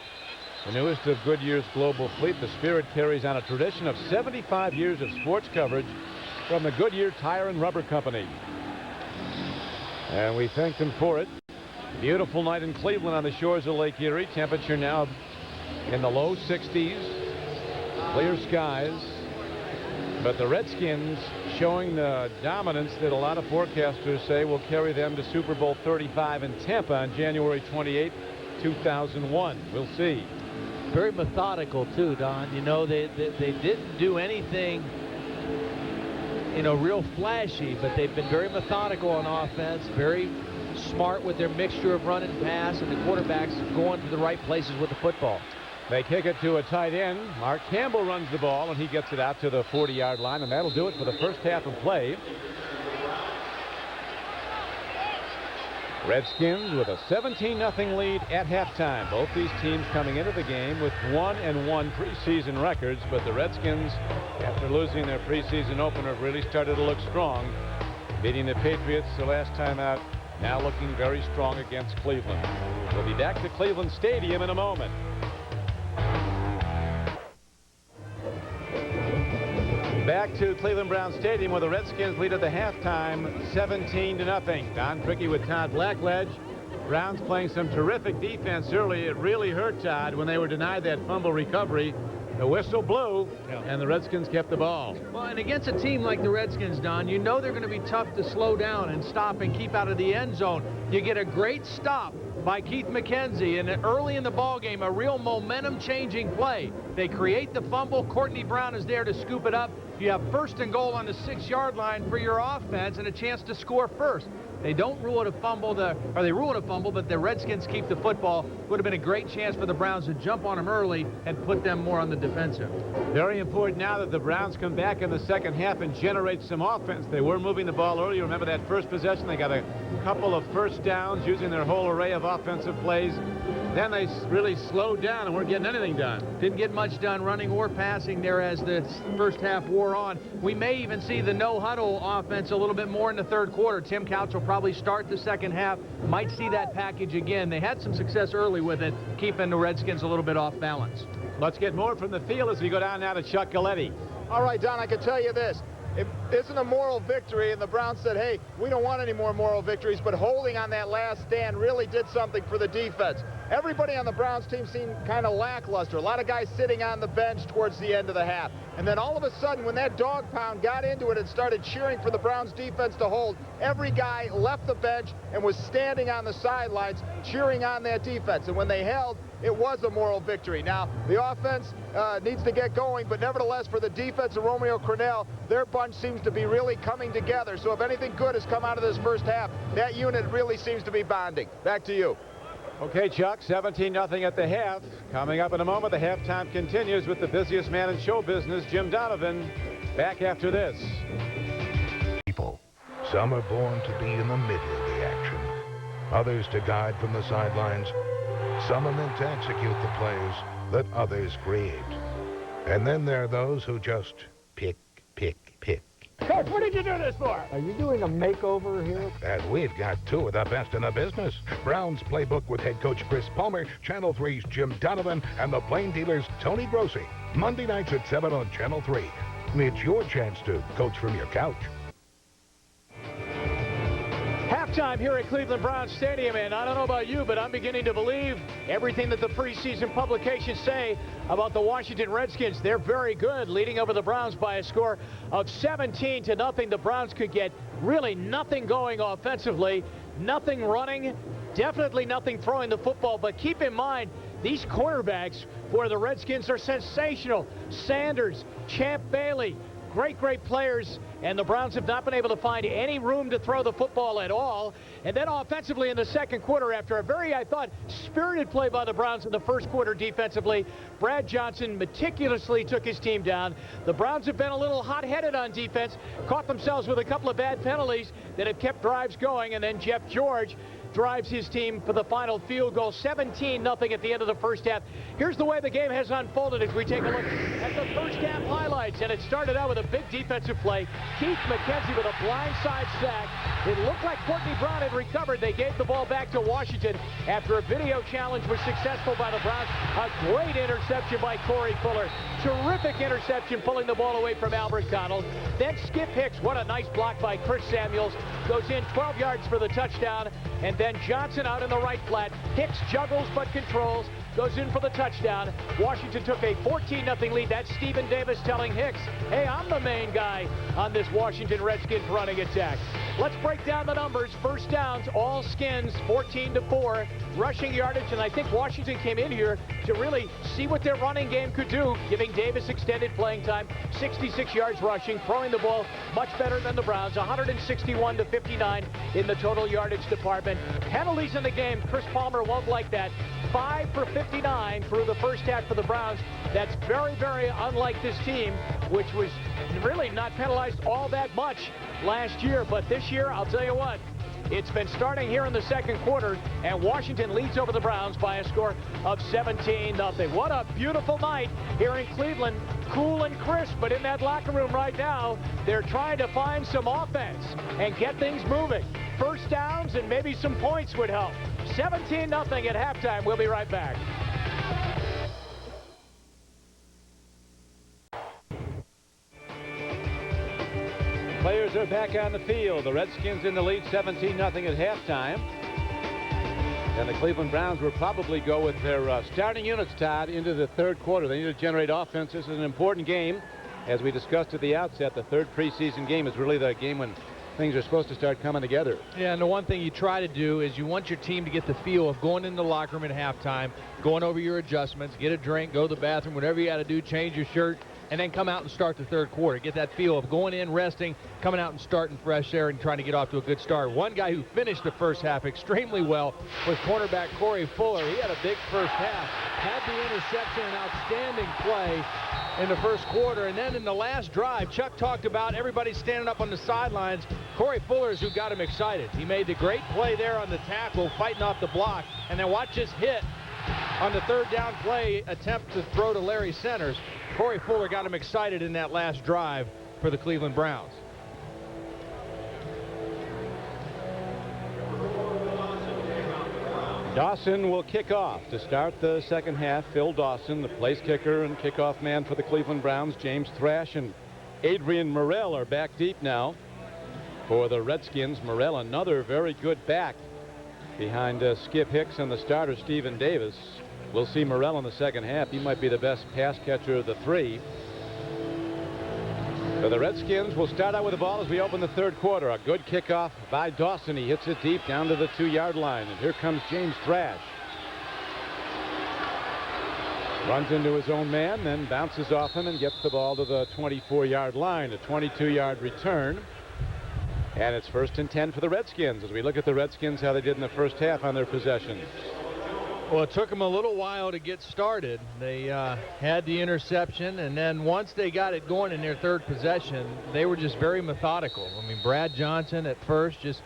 The newest of Goodyear's global fleet, the Spirit carries on a tradition of 75 years of sports coverage from the Goodyear Tire and Rubber Company. And we thank them for it. Beautiful night in Cleveland on the shores of Lake Erie. Temperature now in the low 60s. Clear skies. But the Redskins showing the dominance that a lot of forecasters say will carry them to Super Bowl 35 in Tampa on January 28, 2001. We'll see. Very methodical, too, Don. You know, they didn't do anything, you know, real flashy, but they've been very methodical on offense, very smart with their mixture of run and pass, and the quarterbacks going to the right places with the football. They kick it to a tight end. Mark Campbell runs the ball, and he gets it out to the 40-yard line, and that'll do it for the first half of play. Redskins with a 17-0 lead at halftime. Both these teams coming into the game with 1-1 preseason records, but the Redskins, after losing their preseason opener, really started to look strong, beating the Patriots the last time out, now looking very strong against Cleveland. We'll be back to Cleveland Stadium in a moment. Back to Cleveland Browns Stadium where the Redskins lead at the halftime 17-0. Don Trickey with Todd Blackledge. Browns playing some terrific defense early. It really hurt Todd when they were denied that fumble recovery. The whistle blew, and the Redskins kept the ball. Well, and against a team like the Redskins, Don, you know they're going to be tough to slow down and stop and keep out of the end zone. You get a great stop by Keith McKenzie, and early in the ball game, a real momentum-changing play. They create the fumble. Courtney Brown is there to scoop it up. You have 1st and goal on the 6-yard line for your offense and a chance to score first. They don't rule it a fumble, they rule it a fumble, but the Redskins keep the football. Would have been a great chance for the Browns to jump on them early and put them more on the defensive. Very important now that the Browns come back in the second half and generate some offense. They were moving the ball earlier. Remember that first possession? They got a couple of first downs using their whole array of offensive plays. Then they really slowed down and weren't getting anything done. Didn't get much done running or passing there as the first half wore on. We may even see the no-huddle offense a little bit more in the third quarter. Tim Couch will probably start the second half. Might see that package again. They had some success early with it, keeping the Redskins a little bit off balance. Let's get more from the field as we go down now to Chuck Galletti. All right, Don, I can tell you this. It isn't a moral victory, and the Browns said, hey, we don't want any more moral victories, but holding on that last stand really did something for the defense. Everybody on the Browns team seemed kind of lackluster. A lot of guys sitting on the bench towards the end of the half. And then all of a sudden, when that dog pound got into it and started cheering for the Browns defense to hold, every guy left the bench and was standing on the sidelines cheering on that defense. And when they held, it was a moral victory. Now, the offense needs to get going, but nevertheless, for the defense of Romeo Crennel, their bunch seems to be really coming together. So if anything good has come out of this first half, that unit really seems to be bonding. Back to you. Okay, Chuck, 17-0 at the half. Coming up in a moment, the halftime continues with the busiest man in show business, Jim Donovan. Back after this. People. Some are born to be in the middle of the action. Others to guide from the sidelines. Some are meant to execute the plays that others create. And then there are those who just pick. Coach, what did you do this for? Are you doing a makeover here? And we've got two of the best in the business. Browns Playbook with head coach Chris Palmer, Channel 3's Jim Donovan, and the Plain Dealer's Tony Grossi. Monday nights at 7 on Channel 3. It's your chance to coach from your couch. Halftime here at Cleveland Browns Stadium, and I don't know about you, but I'm beginning to believe everything that the preseason publications say about the Washington Redskins. They're very good, leading over the Browns by a score of 17-0. The Browns could get really nothing going offensively, nothing running, definitely nothing throwing the football. But keep in mind, these cornerbacks for the Redskins are sensational. Sanders, Champ Bailey, great players, and the Browns have not been able to find any room to throw the football at all. And then offensively in the second quarter, after a very, I thought, spirited play by the Browns in the first quarter defensively, Brad Johnson meticulously took his team down. The Browns have been a little hot-headed on defense, caught themselves with a couple of bad penalties that have kept drives going, and then Jeff George drives his team for the final field goal, 17-0 at the end of the first half. Here's the way the game has unfolded as we take a look at the first half highlights. And it started out with a big defensive play. Keith McKenzie with a blindside sack. It looked like Courtney Brown had recovered. They gave the ball back to Washington after a video challenge was successful by the Browns. A great interception by Corey Fuller. Terrific interception, pulling the ball away from Albert Connell. Then Skip Hicks, what a nice block by Chris Samuels, goes in 12 yards for the touchdown. And then Johnson out in the right flat. Hicks juggles but controls, goes in for the touchdown. Washington took a 14-0 lead. That's Stephen Davis telling Hicks, hey, I'm the main guy on this Washington Redskins running attack. Let's break down the numbers. First downs, all Skins, 14-4. Rushing yardage, and I think Washington came in here to really see what their running game could do, giving Davis extended playing time, 66 yards rushing, throwing the ball much better than the Browns, 161-59 in the total yardage department. Penalties in the game, Chris Palmer won't like that. 5 for 59 through the first half for the Browns. That's very unlike this team, which was really not penalized all that much last year. But this year, I'll tell you what, it's been starting here in the second quarter, and Washington leads over the Browns by a score of 17-0. What a beautiful night here in Cleveland. Cool and crisp, but in that locker room right now, they're trying to find some offense and get things moving. First downs and maybe some points would help. 17-0 at halftime. We'll be right back. Players are back on the field. The Redskins in the lead, 17-0 at halftime. And the Cleveland Browns will probably go with their starting units, Todd, into the third quarter. They need to generate offense. This is an important game. As we discussed at the outset, the third preseason game is really the game when things are supposed to start coming together. Yeah, and the one thing you try to do is you want your team to get the feel of going in the locker room at halftime, going over your adjustments, get a drink, go to the bathroom, whatever you got to do, change your shirt, and then come out and start the third quarter. Get that feel of going in, resting, coming out and starting fresh air and trying to get off to a good start. One guy who finished the first half extremely well was cornerback Corey Fuller. He had a big first half, had the interception, an outstanding play in the first quarter. And then in the last drive, Chuck talked about everybody standing up on the sidelines. Corey Fuller is who got him excited. He made the great play there on the tackle, fighting off the block, and then watch this hit on the third down play attempt to throw to Larry Centers. Corey Fuller got him excited in that last drive for the Cleveland Browns. Dawson will kick off to start the second half. Phil Dawson, the place kicker and kickoff man for the Cleveland Browns. James Thrash and Adrian Morrell are back deep now for the Redskins. Morrell, another very good back behind Skip Hicks and the starter Stephen Davis. We'll see Morrell in the second half. He might be the best pass catcher of the three. So the Redskins will start out with the ball as we open the third quarter. A good kickoff by Dawson. He hits it deep down to the 2-yard line. And here comes James Thrash. Runs into his own man, then bounces off him and gets the ball to the 24-yard line. A 22-yard return. And it's 1st and 10 for the Redskins as we look at the Redskins, how they did in the first half on their possessions. Well, it took them a little while to get started. They had the interception, and then once they got it going in their third possession, they were just very methodical. I mean, Brad Johnson at first just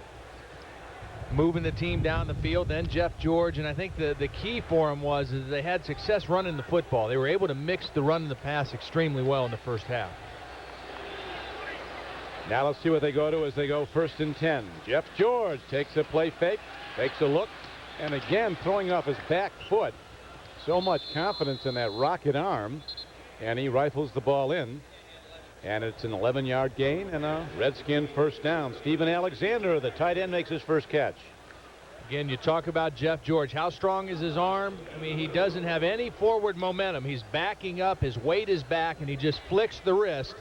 moving the team down the field, then Jeff George, and I think the key for them was is they had success running the football. They were able to mix the run and the pass extremely well in the first half. Now let's see what they go to as they go 1st and 10. Jeff George takes a play fake, takes a look, and again throwing off his back foot. So much confidence in that rocket arm, and he rifles the ball in. And it's an 11-yard gain and a Redskin first down. Steven Alexander, the tight end, makes his first catch. Again, you talk about Jeff George. How strong is his arm? I mean, he doesn't have any forward momentum. He's backing up. His weight is back, and he just flicks the wrist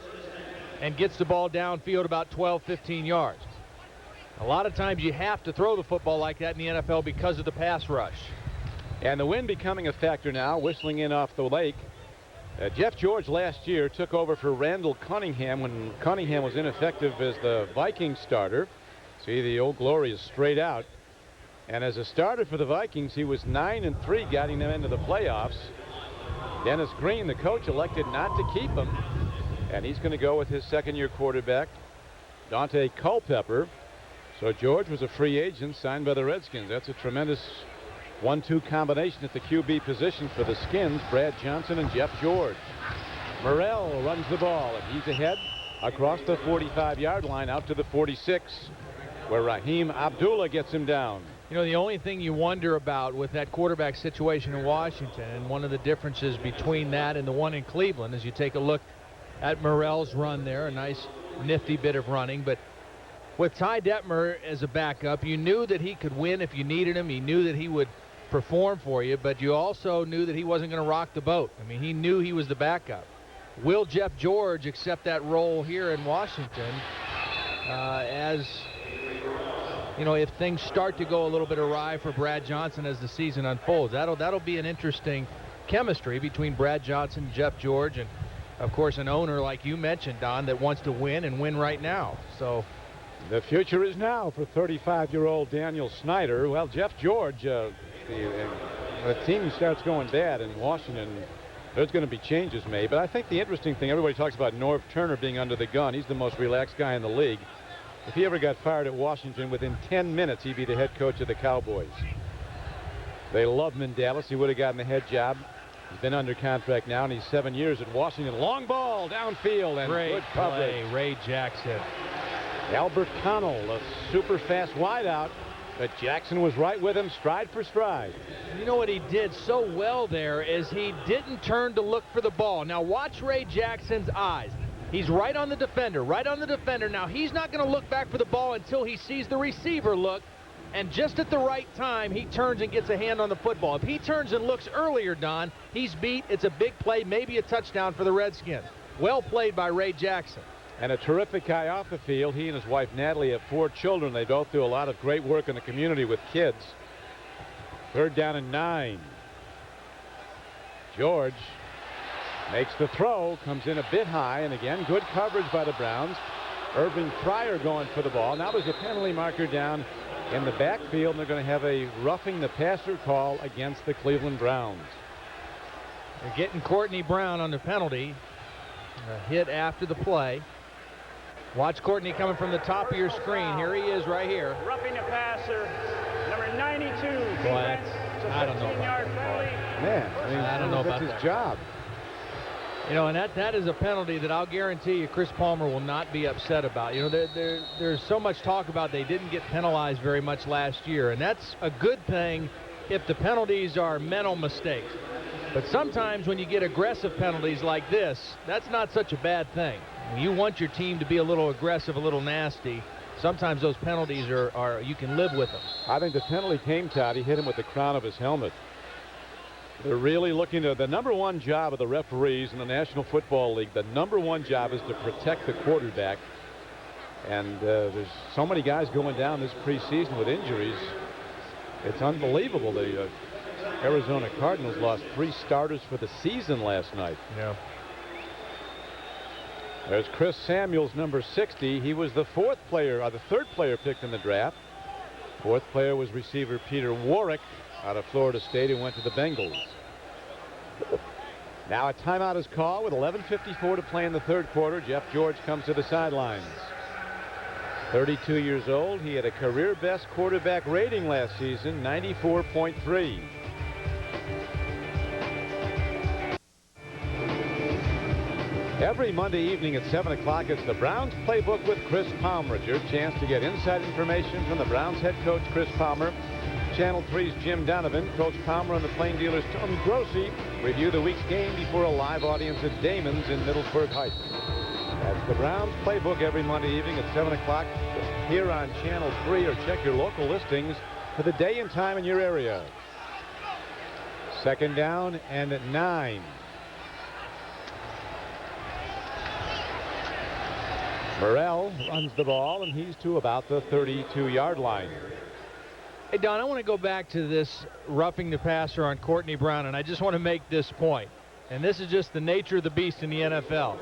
and gets the ball downfield about 12, 15 yards. A lot of times you have to throw the football like that in the NFL because of the pass rush. And the wind becoming a factor now, whistling in off the lake. Jeff George last year took over for Randall Cunningham when Cunningham was ineffective as the Vikings starter. See, the old glory is straight out. And as a starter for the Vikings, he was 9-3, guiding them into the playoffs. Dennis Green, the coach, elected not to keep him. And he's going to go with his second-year quarterback, Dante Culpepper. So George was a free agent signed by the Redskins. That's a tremendous 1-2 combination at the QB position for the Skins. Brad Johnson and Jeff George. Morrell runs the ball, and he's ahead across the 45-yard line out to the 46, where Raheem Abdullah gets him down. You know, the only thing you wonder about with that quarterback situation in Washington, and one of the differences between that and the one in Cleveland, is you take a look at Morrell's run there, a nice nifty bit of running, but with Ty Detmer as a backup, you knew that he could win if you needed him. He knew that he would perform for you, but you also knew that he wasn't going to rock the boat. I mean, he knew he was the backup. Will Jeff George accept that role here in Washington as, you know, if things start to go a little bit awry for Brad Johnson as the season unfolds? That'll be an interesting chemistry between Brad Johnson and Jeff George, and of course an owner like you mentioned, Don, that wants to win and win right now. So the future is now for 35-year-old Daniel Snyder. Well, Jeff George, the team starts going bad in Washington, there's going to be changes made. But I think the interesting thing, everybody talks about Norv Turner being under the gun. He's the most relaxed guy in the league. If he ever got fired at Washington, within 10 minutes, he'd be the head coach of the Cowboys. They love him in Dallas. He would have gotten the head job. He's been under contract now, and he's 7 years at Washington. Long ball downfield and great good coverage. play, Ray Jackson. Albert Connell, a super fast wideout, but Jackson was right with him, stride for stride. You know what he did so well there is he didn't turn to look for the ball. Now watch Ray Jackson's eyes. He's right on the defender, right on the defender. Now he's not going to look back for the ball until he sees the receiver look, and just at the right time he turns and gets a hand on the football. If he turns and looks earlier, Don, he's beat. It's a big play, maybe a touchdown for the Redskins. Well played by Ray Jackson. And a terrific guy off the field. He and his wife Natalie have 4 children. They both do a lot of great work in the community with kids. 3rd down and 9. George makes the throw, comes in a bit high, and again good coverage by the Browns. Irving Pryor going for the ball. Now there's a penalty marker down in the backfield, and they're going to have a roughing the passer call against the Cleveland Browns. They're getting Courtney Brown on the penalty. A hit after the play. Watch Courtney coming from the top of your screen. Here he is right here. Roughing the passer, number 92. Boy, I don't know about that. Penalty. Man, I mean, I don't know about that's that. his job. You know, and that is a penalty that I'll guarantee you Chris Palmer will not be upset about. You know, there's so much talk about they didn't get penalized very much last year, and that's a good thing if the penalties are mental mistakes. But sometimes when you get aggressive penalties like this, that's not such a bad thing. You want your team to be a little aggressive, a little nasty. Sometimes those penalties are you can live with them. I think the penalty came, Todd. He hit him with the crown of his helmet. They're really looking to the number one job of the referees in the National Football League. The number one job is to protect the quarterback. And there's so many guys going down this preseason with injuries. It's unbelievable. The Arizona Cardinals lost 3 starters for the season last night. Yeah. There's Chris Samuels, number 60. He was the third player picked in the draft. Fourth player was receiver Peter Warrick out of Florida State, who went to the Bengals. Now a timeout is called with 11:54 to play in the third quarter. Jeff George comes to the sidelines. 32 years old. He had a career best quarterback rating last season, 94.3. Every Monday evening at 7 o'clock, it's the Browns Playbook with Chris Palmer. It's your chance to get inside information from the Browns head coach, Chris Palmer. Channel 3's Jim Donovan, Coach Palmer, and the Plain Dealer's Tony Grossi review the week's game before a live audience at Damon's in Middlesburg Heights. That's the Browns Playbook every Monday evening at 7 o'clock here on Channel 3, or check your local listings for the day and time in your area. Second down and 9. Morrell runs the ball, and he's to about the 32-yard line. Hey, Don, I want to go back to this roughing the passer on Courtney Brown, and I just want to make this point. And this is just the nature of the beast in the NFL.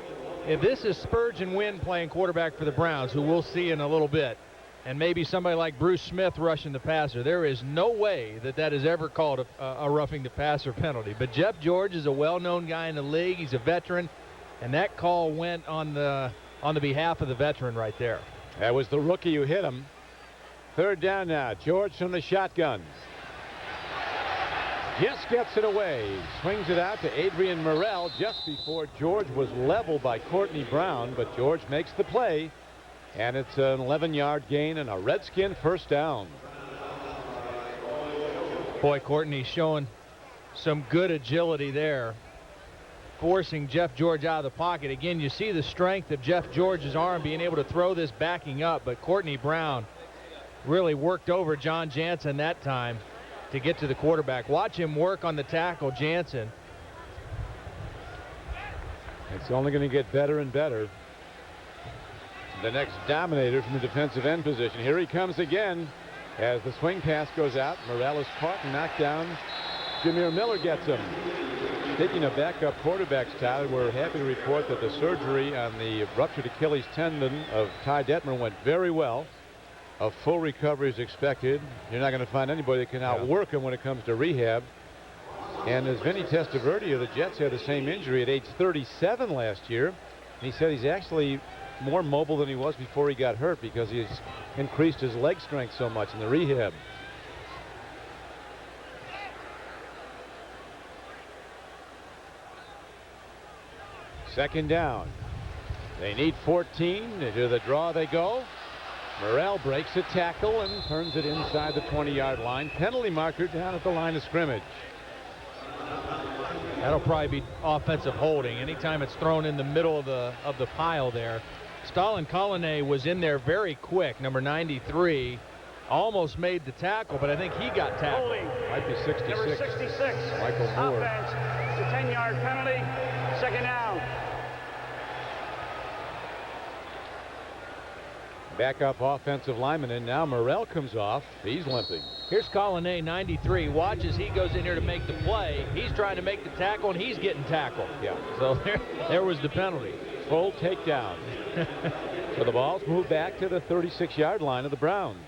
If this is Spurgeon Wynn playing quarterback for the Browns, who we'll see in a little bit, and maybe somebody like Bruce Smith rushing the passer, there is no way that is ever called a roughing the passer penalty. But Jeff George is a well-known guy in the league. He's a veteran, and that call went on the behalf of the veteran right there. That was the rookie who hit him. Third down now. George from the shotgun. Just gets it away. Swings it out to Adrian Morrell just before George was leveled by Courtney Brown, but George makes the play, and it's an 11-yard gain and a Redskin first down. Boy, Courtney showing some good agility there, forcing Jeff George out of the pocket. Again, you see the strength of Jeff George's arm being able to throw this backing up, but Courtney Brown really worked over John Jansen that time to get to the quarterback. Watch him work on the tackle, Jansen. It's only going to get better and better. The next dominator from the defensive end position. Here he comes again as the swing pass goes out. Morrell is caught and knocked down. Jameer Miller gets him. Speaking of backup quarterbacks, Tyler, we're happy to report that the surgery on the ruptured Achilles tendon of Ty Detmer went very well. A full recovery is expected. You're not going to find anybody that can outwork him when it comes to rehab. And as Vinny Testaverde of the Jets had the same injury at age 37 last year, and he said he's actually more mobile than he was before he got hurt because he's increased his leg strength so much in the rehab. Second down. They need 14. To the draw they go. Morrell breaks a tackle and turns it inside the 20-yard line. Penalty marker down at the line of scrimmage. That'll probably be offensive holding. Anytime it's thrown in the middle of the pile there. Stalin Collinet was in there very quick. Number 93 almost made the tackle, but I think he got tackled. Holding. Might be 66. Number 66. Michael Moore. Offense. It's a 10-yard penalty. Second down. Backup offensive lineman, and now Morrell comes off. He's limping. Here's Collinet, 93. Watch as he goes in here to make the play. He's trying to make the tackle, and he's getting tackled. Yeah. So there was the penalty. Full takedown. So the ball's moved back to the 36-yard line of the Browns.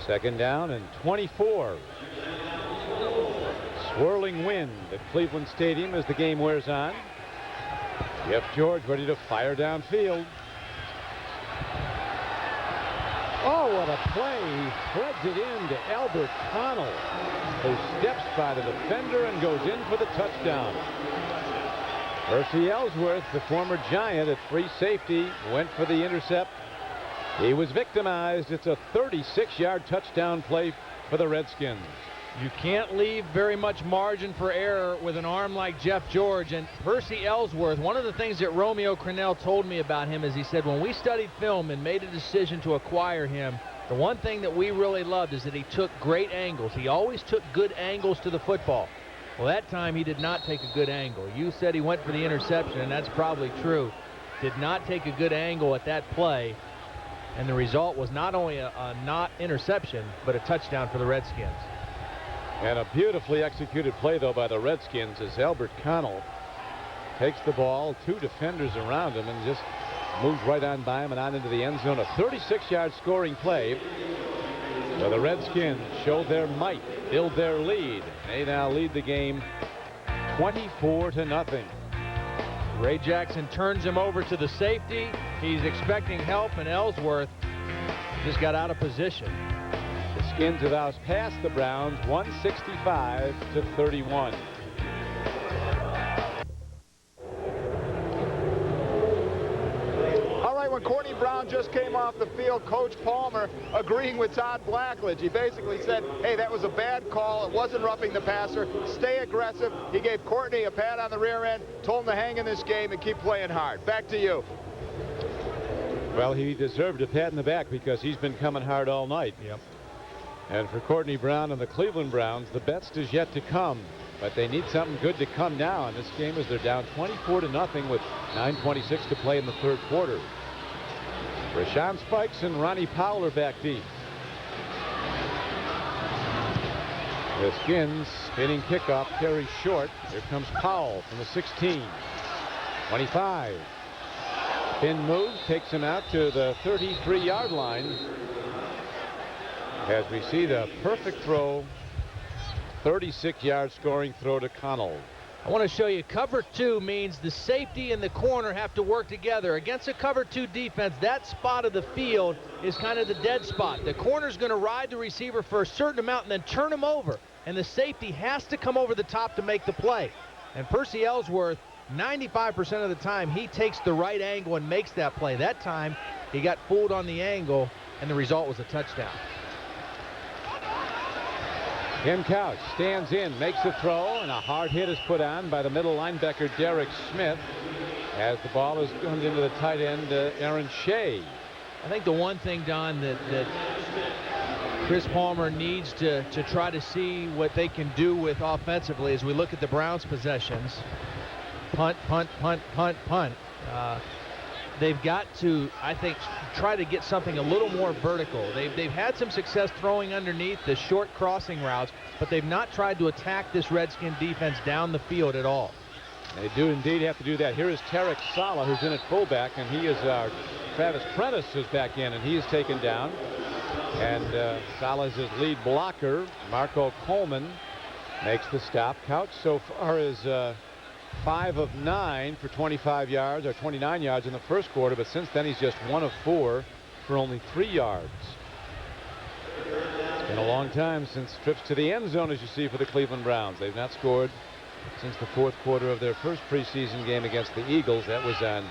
Second down and 24. Swirling wind at Cleveland Stadium as the game wears on. Jeff George ready to fire downfield. Oh, what a play. He threads it in to Albert Connell. who steps by the defender and goes in for the touchdown. Percy Ellsworth, the former Giant at free safety, went for the intercept. He was victimized. It's a 36-yard touchdown play for the Redskins. You can't leave very much margin for error with an arm like Jeff George. And Percy Ellsworth, one of the things that Romeo Crennel told me about him is he said when we studied film and made a decision to acquire him, the one thing that we really loved is that he took great angles. He always took good angles to the football. Well, that time he did not take a good angle. You said he went for the interception, and that's probably true. Did not take a good angle at that play. And the result was not only a not interception, but a touchdown for the Redskins. And a beautifully executed play, though, by the Redskins as Albert Connell takes the ball, two defenders around him, and just moves right on by him and on into the end zone. A 36-yard scoring play where the Redskins show their might, build their lead. They now lead the game 24-0. Ray Jackson turns him over to the safety. He's expecting help, and Ellsworth just got out of position. The Skins have outpassed the Browns 165-31. All right, when Courtney Brown just came off the field, Coach Palmer agreeing with Todd Blackledge. He basically said, hey, that was a bad call. It wasn't roughing the passer. Stay aggressive. He gave Courtney a pat on the rear end, told him to hang in this game and keep playing hard. Back to you. Well, he deserved a pat in the back because he's been coming hard all night. Yep. And for Courtney Brown and the Cleveland Browns, the best is yet to come. But they need something good to come now in this game as they're down 24-0 with 9:26 to play in the third quarter. Rashawn Spikes and Ronnie Powell are back deep. The Skins spinning kickoff carries short. Here comes Powell from the 16. 25. Spin move takes him out to the 33-yard line. As we see the perfect throw, 36-yard scoring throw to Connell. I want to show you cover two means the safety and the corner have to work together. Against a cover two defense, that spot of the field is kind of the dead spot. The corner's going to ride the receiver for a certain amount and then turn him over. And the safety has to come over the top to make the play. And Percy Ellsworth, 95% of the time, he takes the right angle and makes that play. That time, he got fooled on the angle, and the result was a touchdown. Tim Couch stands in, makes the throw, and a hard hit is put on by the middle linebacker Derek Smith as the ball is going into the tight end Aaron Shea. I think the one thing, Don, that Chris Palmer needs to try to see what they can do with offensively as we look at the Browns' possessions. Punt, punt, punt, punt, punt. They've got to, I think, try to get something a little more vertical. They've had some success throwing underneath the short crossing routes, but they've not tried to attack this Redskin defense down the field at all. They do indeed have to do that. Here is Tarek Saleh, who's in at fullback, and he is Travis Prentice is back in, and he is taken down. And Saleh is his lead blocker. Marco Coleman makes the stop. Couch so far is 5 of 9 for 25 yards or 29 yards in the first quarter, but since then he's just 1 of 4 for only 3 yards. It's been a long time since trips to the end zone, as you see, for the Cleveland Browns. They've not scored since the fourth quarter of their first preseason game against the Eagles. That was on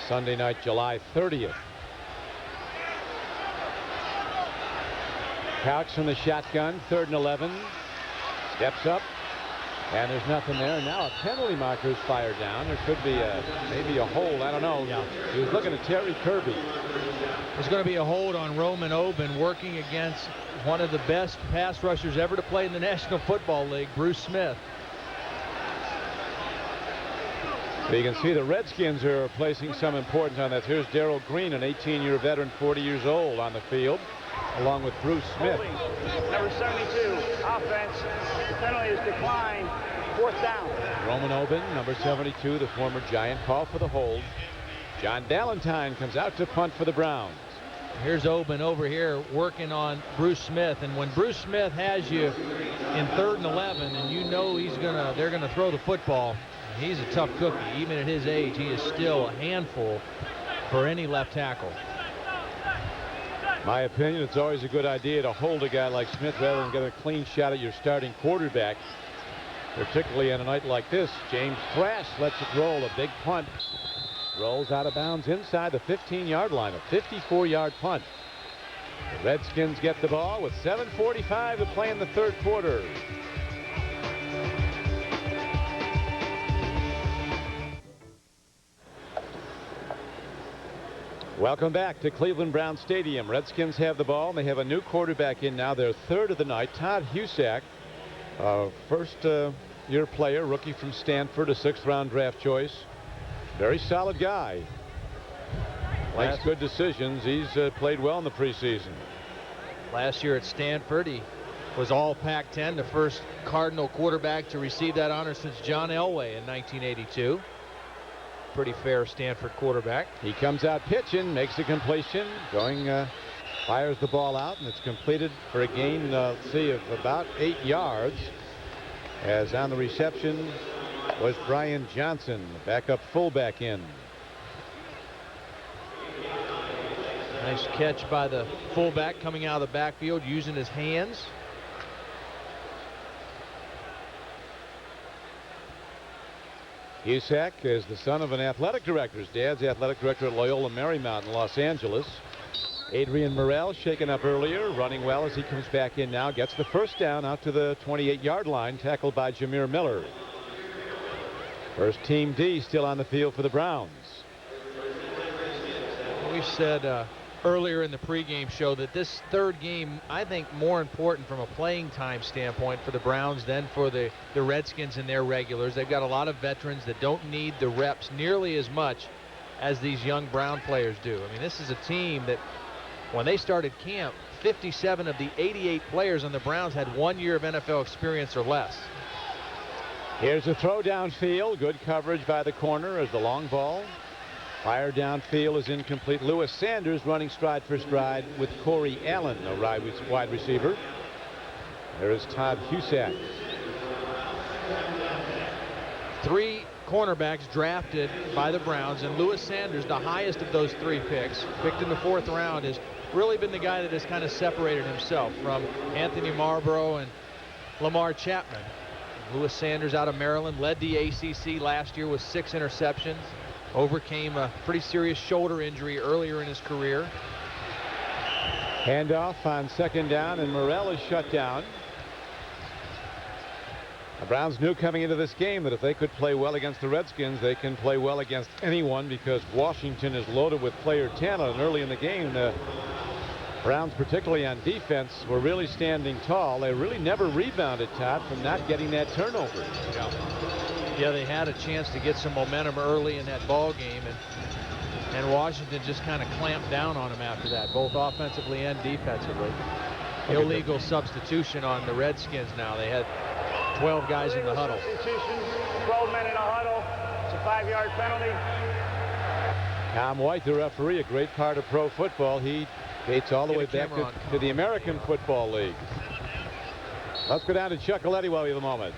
Sunday night, July 30th. Couch from the shotgun, 3rd and 11. Steps up. And there's nothing there. Now a penalty marker is fired down. There could be maybe a hold. I don't know. Yeah. He was looking at Terry Kirby. There's going to be a hold on Roman Oben working against one of the best pass rushers ever to play in the National Football League, Bruce Smith. So you can see the Redskins are placing some importance on that. Here's Darrell Green, an 18-year veteran, 40 years old, on the field, along with Bruce Smith. Number 72, offense. The penalty is declined. 4th down. Roman Oben, number 72, the former Giant, call for the hold. John Ballantyne comes out to punt for the Browns. Here's Oben over here working on Bruce Smith, and when Bruce Smith has you in 3rd and 11, and you know they're gonna throw the football, he's a tough cookie. Even at his age, he is still a handful for any left tackle. My opinion, it's always a good idea to hold a guy like Smith rather than get a clean shot at your starting quarterback, particularly on a night like this. James Thrash lets it roll. A big punt. Rolls out of bounds inside the 15-yard line. A 54-yard punt. The Redskins get the ball with 7:45 to play in the third quarter. Welcome back to Cleveland Browns Stadium. Redskins have the ball, and they have a new quarterback in now, their third of the night, Todd Husak, first-year player, rookie from Stanford, a 6th-round draft choice. Very solid guy. Makes good decisions. He's played well in the preseason. Last year at Stanford, he was all Pac-10, the first Cardinal quarterback to receive that honor since John Elway in 1982. Pretty fair Stanford quarterback. He comes out pitching, makes a completion, fires the ball out, and it's completed for a gain, of about 8 yards. As on the reception was Brian Johnson, the backup fullback in. Nice catch by the fullback coming out of the backfield using his hands. Husak is the son of an athletic director. His dad's athletic director at Loyola Marymount in Los Angeles. Adrian Morrell shaken up earlier, running well as he comes back in now. Gets the first down out to the 28-yard line, tackled by Jameer Miller. First team D still on the field for the Browns. We said earlier in the pregame show that this third game, I think, more important from a playing time standpoint for the Browns than for the Redskins and their regulars. They've got a lot of veterans that don't need the reps nearly as much as these young Brown players do. I mean, this is a team that when they started camp, 57 of the 88 players on the Browns had 1 year of NFL experience or less. Here's a throw downfield. Good coverage by the corner as the long ball. Fire downfield is incomplete. Lewis Sanders running stride for stride with Corey Allen, a wide receiver. There is Todd Husak. 3 cornerbacks drafted by the Browns, and Lewis Sanders, the highest of those 3 picks, picked in the 4th round, has really been the guy that has kind of separated himself from Anthony Marlborough and Lamar Chapman. Lewis Sanders out of Maryland led the ACC last year with 6 interceptions. Overcame a pretty serious shoulder injury earlier in his career. Handoff on 2nd down, and Morrell is shut down. The Browns knew coming into this game that if they could play well against the Redskins, they can play well against anyone, because Washington is loaded with player talent. And early in the game, the Browns, particularly on defense, were really standing tall. They really never rebounded, Todd, from not getting that turnover. Yeah, they had a chance to get some momentum early in that ball game, and Washington just kind of clamped down on them after that, both offensively and defensively. Illegal substitution on the Redskins now. They had 12 guys in the huddle. Substitution, 12 men in a huddle. It's a 5-yard penalty. Tom White, the referee, a great part of pro football. He dates all the way back to the American Football League. Let's go down to Chuck Coletti while we have a moment.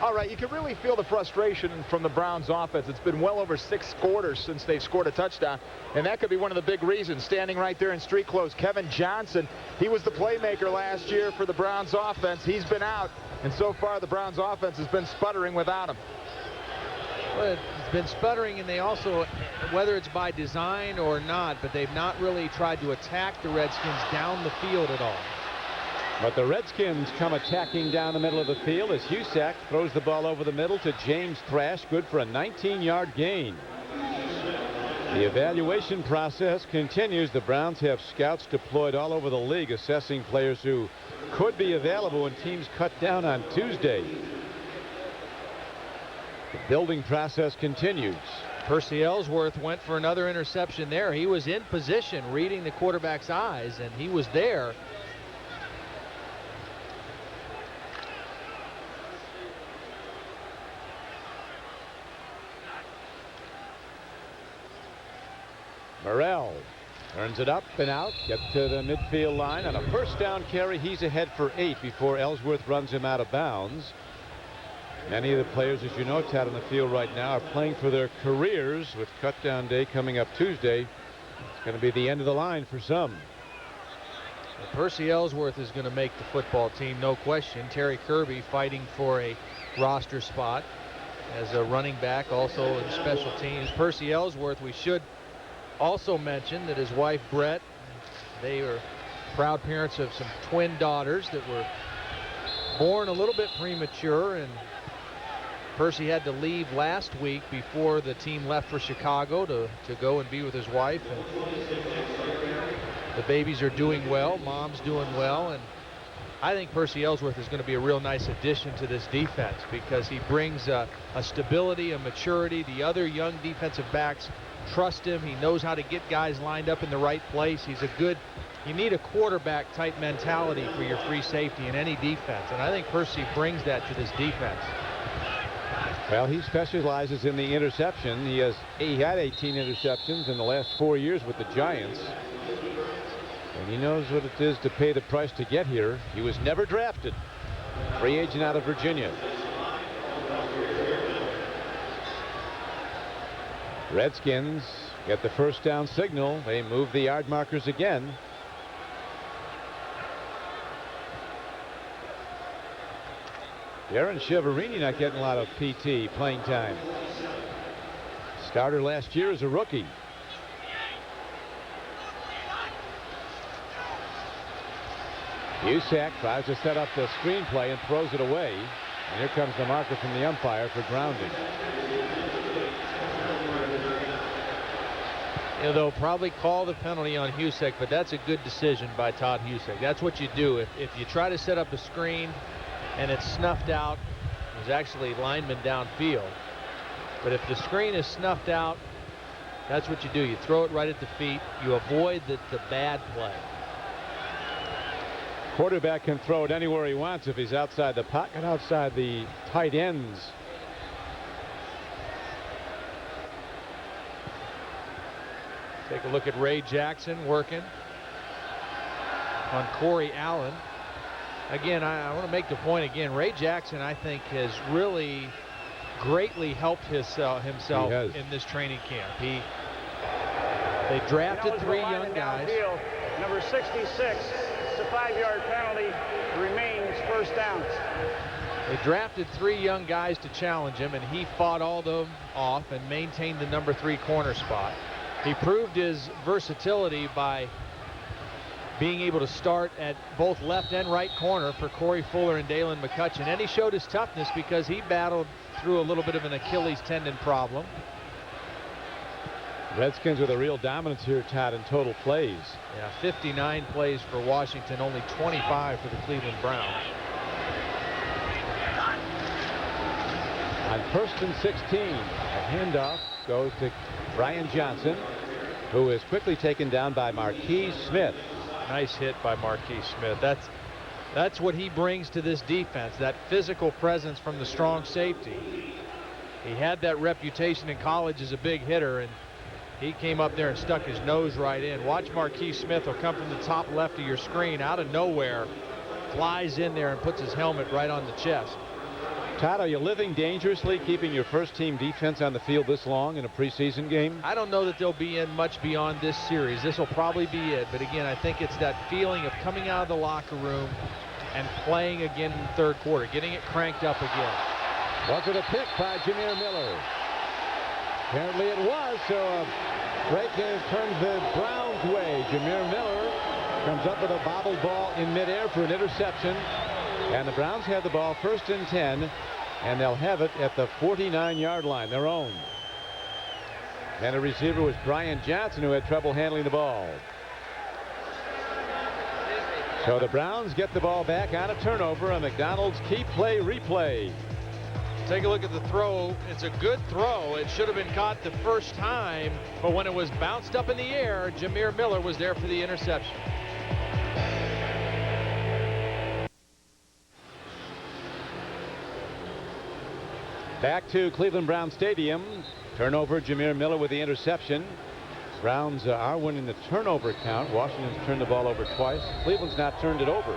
All right, you can really feel the frustration from the Browns offense. It's been well over 6 quarters since they've scored a touchdown, and that could be one of the big reasons. Standing right there in street clothes, Kevin Johnson. He was the playmaker last year for the Browns offense. He's been out, and so far the Browns offense has been sputtering without him. Well, it's been sputtering, and they also, whether it's by design or not, but they've not really tried to attack the Redskins down the field at all. But the Redskins come attacking down the middle of the field as Husak throws the ball over the middle to James Thrash, good for a 19-yard gain. The evaluation process continues. The Browns have scouts deployed all over the league assessing players who could be available when teams cut down on Tuesday. The building process continues. Percy Ellsworth went for another interception there. He was in position reading the quarterback's eyes, and he was there. Morrell turns it up and out, gets to the midfield line. On a first down carry, he's ahead for 8 before Ellsworth runs him out of bounds. Many of the players, as you know, Tad, on the field right now are playing for their careers. With cutdown day coming up Tuesday, it's going to be the end of the line for some. Percy Ellsworth is going to make the football team, no question. Terry Kirby fighting for a roster spot as a running back, also in special teams. Percy Ellsworth, we should also mention that his wife Brett, they are proud parents of some twin daughters that were born a little bit premature, and Percy had to leave last week before the team left for Chicago to go and be with his wife. And the babies are doing well, mom's doing well, and I think Percy Ellsworth is going to be a real nice addition to this defense because he brings a stability, a maturity. The other young defensive backs trust him. He knows how to get guys lined up in the right place. You need a quarterback type mentality for your free safety in any defense, and I think Percy brings that to this defense. Well, he specializes in the interception. He had 18 interceptions in the last 4 years with the Giants. And he knows what it is to pay the price to get here. He was never drafted. Free agent out of Virginia. Redskins get the first down signal. They move the yard markers again. Darren Chiaverini not getting a lot of PT playing time. Starter last year as a rookie. Usack tries to set up the screenplay and throws it away. And here comes the marker from the umpire for grounding. They'll probably call the penalty on Husak, but that's a good decision by Todd Husak. That's what you do. If you try to set up a screen and it's snuffed out, there's actually linemen downfield. But if the screen is snuffed out, that's what you do. You throw it right at the feet. You avoid the bad play. Quarterback can throw it anywhere he wants if he's outside the pocket, outside the tight ends. Take a look at Ray Jackson working on Corey Allen. Again, I want to make the point again. Ray Jackson, I think, has really greatly helped himself in this training camp. They drafted 3 young guys. Downfield, number 66. It's a 5-yard penalty. Remains first down. They drafted 3 young guys to challenge him, and he fought all of them off and maintained the number 3 corner spot. He proved his versatility by being able to start at both left and right corner for Corey Fuller and Dalen McCutcheon. And he showed his toughness because he battled through a little bit of an Achilles tendon problem. Redskins with a real dominance here, Todd, in total plays. Yeah, 59 plays for Washington, only 25 for the Cleveland Browns. On 1st and 16, a handoff goes to Brian Johnson, who is quickly taken down by Marquise Smith. Nice hit by Marquise Smith. That's what he brings to this defense, that physical presence from the strong safety. He had that reputation in college as a big hitter, and he came up there and stuck his nose right in. Watch Marquise Smith. Will come from the top left of your screen out of nowhere, flies in there and puts his helmet right on the chest. Todd, are you living dangerously keeping your first team defense on the field this long in a preseason game? I don't know that they'll be in much beyond this series. This will probably be it. But again, I think it's that feeling of coming out of the locker room and playing again in the third quarter, getting it cranked up again. Was it a pick by Jameer Miller? Apparently it was, so a break turns the Browns' way. Jameer Miller comes up with a bobbled ball in midair for an interception. And the Browns have the ball 1st and 10, and they'll have it at the 49-yard line, their own. And the receiver was Brian Johnson, who had trouble handling the ball. So the Browns get the ball back on a turnover, a McDonald's keep play replay. Take a look at the throw. It's a good throw. It should have been caught the first time, but when it was bounced up in the air, Jameer Miller was there for the interception. Back to Cleveland Brown Stadium. Turnover, Jameer Miller with the interception. Browns are winning the turnover count. Washington's turned the ball over twice. Cleveland's not turned it over.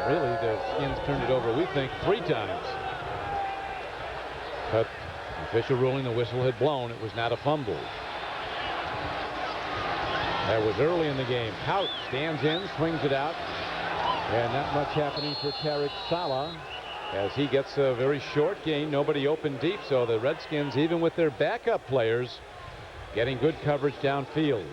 Really, the Skins turned it over, we think, 3 times. But the official ruling, the whistle had blown. It was not a fumble. That was early in the game. Couch stands in, swings it out. And not much happening for Tarek Saleh as he gets a very short gain. Nobody open deep. So the Redskins, even with their backup players, getting good coverage downfield.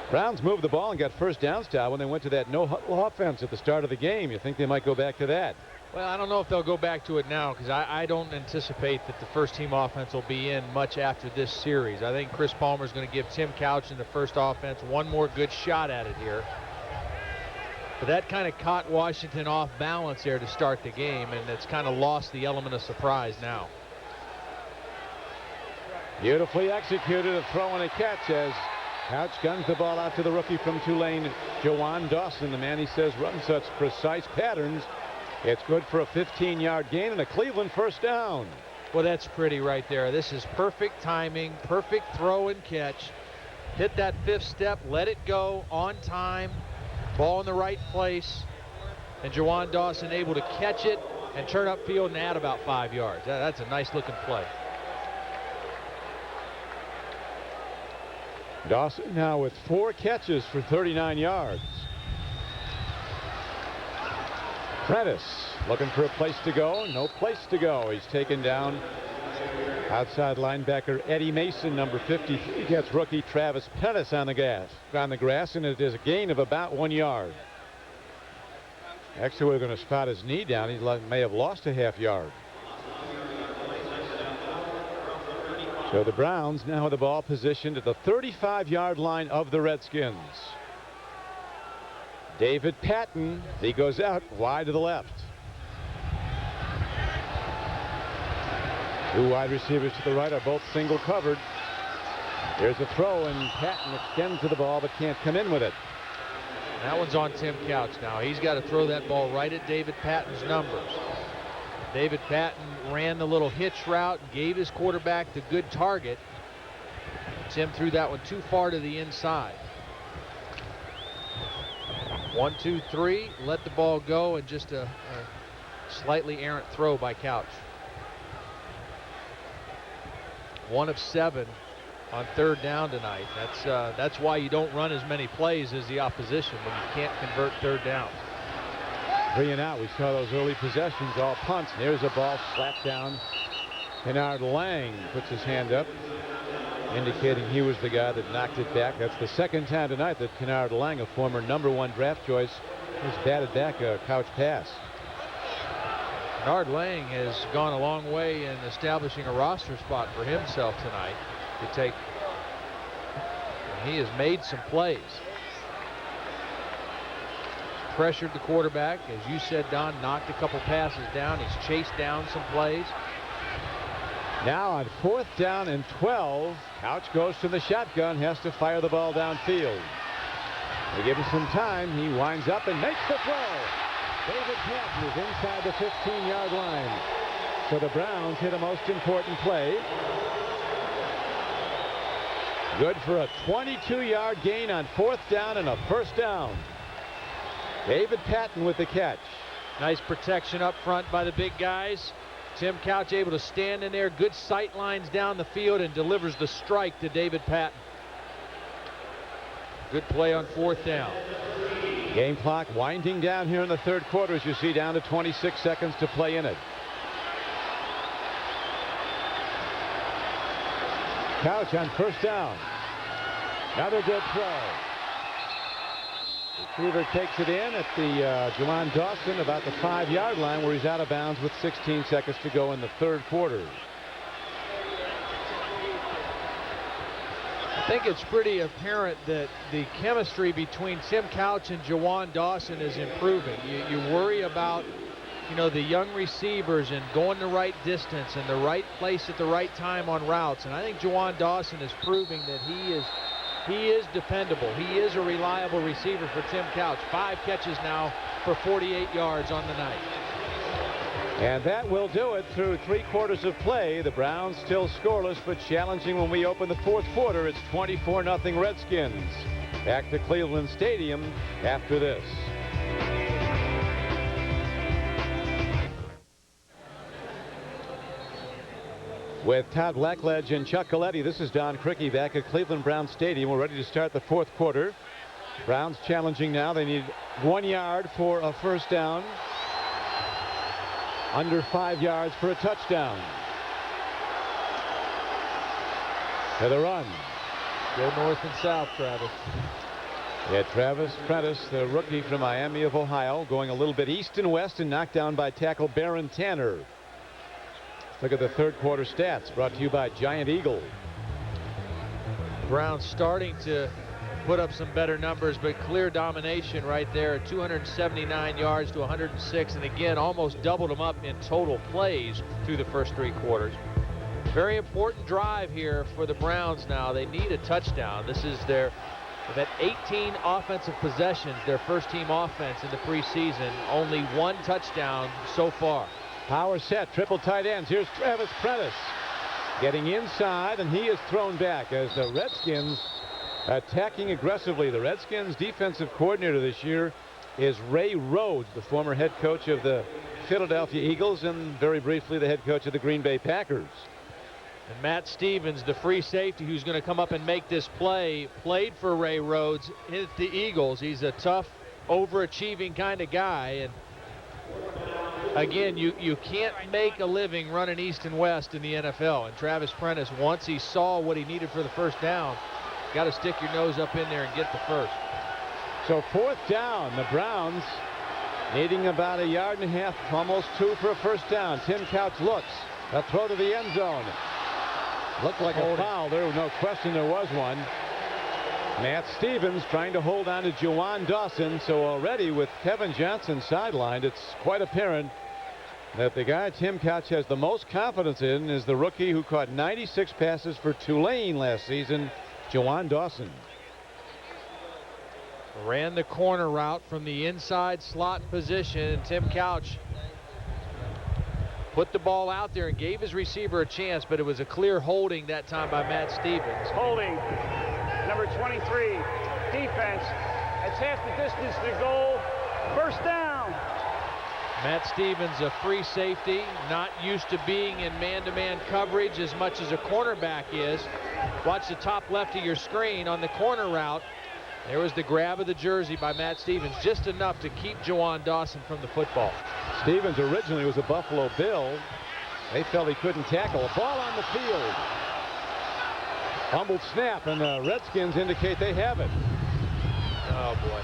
Browns moved the ball and got first down style when they went to that no huddle offense at the start of the game. You think they might go back to that? Well, I don't know if they'll go back to it now because I don't anticipate that the first team offense will be in much after this series. I think Chris Palmer is going to give Tim Couch and the first offense one more good shot at it here. But that kind of caught Washington off balance there to start the game, and it's kind of lost the element of surprise now. Beautifully executed, a throw and a catch as Couch guns the ball out to the rookie from Tulane, Jawan Dawson, the man he says runs such precise patterns. It's good for a 15-yard gain and a Cleveland first down. Well, that's pretty right there. This is perfect timing, perfect throw and catch. Hit that fifth step, let it go on time, ball in the right place, and Jawan Dawson able to catch it and turn upfield and add about 5 yards. That's a nice looking play. Dawson now with 4 catches for 39 yards. Prentice looking for a place to go. No place to go. He's taken down. Outside linebacker Eddie Mason, number 53, gets rookie Travis Prentice on the grass, and it is a gain of about 1 yard. Actually, we're going to spot his knee down. He may have lost a half yard. So the Browns now have the ball positioned at the 35-yard line of the Redskins. David Patton, he goes out wide to the left. 2 wide receivers to the right are both single covered. There's a throw, and Patton extends to the ball but can't come in with it. That one's on Tim Couch now. He's got to throw that ball right at David Patton's numbers. David Patton ran the little hitch route and gave his quarterback the good target. Tim threw that one too far to the inside. 1, 2, 3. Let the ball go, and just a slightly errant throw by Couch. 1 of 7 on third down tonight. That's why you don't run as many plays as the opposition when you can't convert third down. 3 and out. We saw those early possessions, all punts. There's a ball slapped down. Kennard Lang puts his hand up, indicating he was the guy that knocked it back. That's the second time tonight that Kennard Lang, a former #1 draft choice, has batted back a Couch pass. Kennard Lang has gone a long way in establishing a roster spot for himself tonight to take. He has made some plays. Pressured the quarterback, as you said, Don, knocked a couple passes down. He's chased down some plays. Now on 4th down and 12, Couch goes to the shotgun, has to fire the ball downfield. They give him some time. He winds up and makes the throw. David Patton is inside the 15-yard line. So the Browns hit a most important play. Good for a 22-yard gain on 4th down and a first down. David Patton with the catch. Nice protection up front by the big guys. Tim Couch able to stand in there. Good sight lines down the field and delivers the strike to David Patton. Good play on 4th down. Game clock winding down here in the 3rd quarter, as you see, down to 26 seconds to play in it. Couch on first down. Another good throw. Receiver takes it in at the Jawan Dawson about the 5-yard line, where he's out of bounds with 16 seconds to go in the 3rd quarter. I think it's pretty apparent that the chemistry between Tim Couch and Jawan Dawson is improving. You worry about, the young receivers and going the right distance and the right place at the right time on routes. And I think Jawan Dawson is proving that he is dependable. He is a reliable receiver for Tim Couch. 5 catches now for 48 yards on the night. And that will do it through 3 quarters of play. The Browns still scoreless, but challenging when we open the 4th quarter. It's 24-0 Redskins. Back to Cleveland Stadium after this. With Todd Blackledge and Chuck Coletti, this is Don Criqui back at Cleveland Browns Stadium. We're ready to start the fourth quarter. Browns challenging now. They need 1 yard for a first down. Under 5 yards for a touchdown. To the run. Go north and south, Travis. Yeah, Travis Prentice, the rookie from Miami of Ohio, going a little bit east and west and knocked down by tackle Baron Tanner. Look at the third quarter stats brought to you by Giant Eagle. Browns starting to put up some better numbers, but clear domination right there. 279 yards to 106, and again almost doubled them up in total plays through the first 3 quarters. Very important drive here for the Browns now. They need a touchdown. This is they've had 18 offensive possessions, their first team offense in the preseason. Only 1 touchdown so far. Power set, triple tight ends. Here's Travis Prentice getting inside, and he is thrown back as the Redskins attacking aggressively. The Redskins defensive coordinator this year is Ray Rhodes, the former head coach of the Philadelphia Eagles and very briefly the head coach of the Green Bay Packers. And Matt Stevens, the free safety who's going to come up and make this play, played for Ray Rhodes at the Eagles. He's a tough, overachieving kind of guy. And again, you can't make a living running east and west in the NFL. And Travis Prentice, once he saw what he needed for the first down, got to stick your nose up in there and get the first. So fourth down, the Browns needing about 1.5 yards, almost 2 for a first down. Tim Couch looks. A throw to the end zone. Looked like a foul. There was no question there was one. Matt Stevens trying to hold on to Juwan Dawson. So already with Kevin Johnson sidelined, it's quite apparent that the guy Tim Couch has the most confidence in is the rookie who caught 96 passes for Tulane last season, Juwan Dawson. Ran the corner route from the inside slot position, and Tim Couch put the ball out there and gave his receiver a chance, but it was a clear holding that time by Matt Stevens. Holding, number 23, defense. That's half the distance to goal. First down. Matt Stevens, a free safety, not used to being in man-to-man coverage as much as a cornerback is. Watch the top left of your screen on the corner route. There was the grab of the jersey by Matt Stevens, just enough to keep Juwan Dawson from the football. Stevens originally was a Buffalo Bill. They felt he couldn't tackle. A ball on the field. Fumbled snap, and the Redskins indicate they have it. Oh, boy.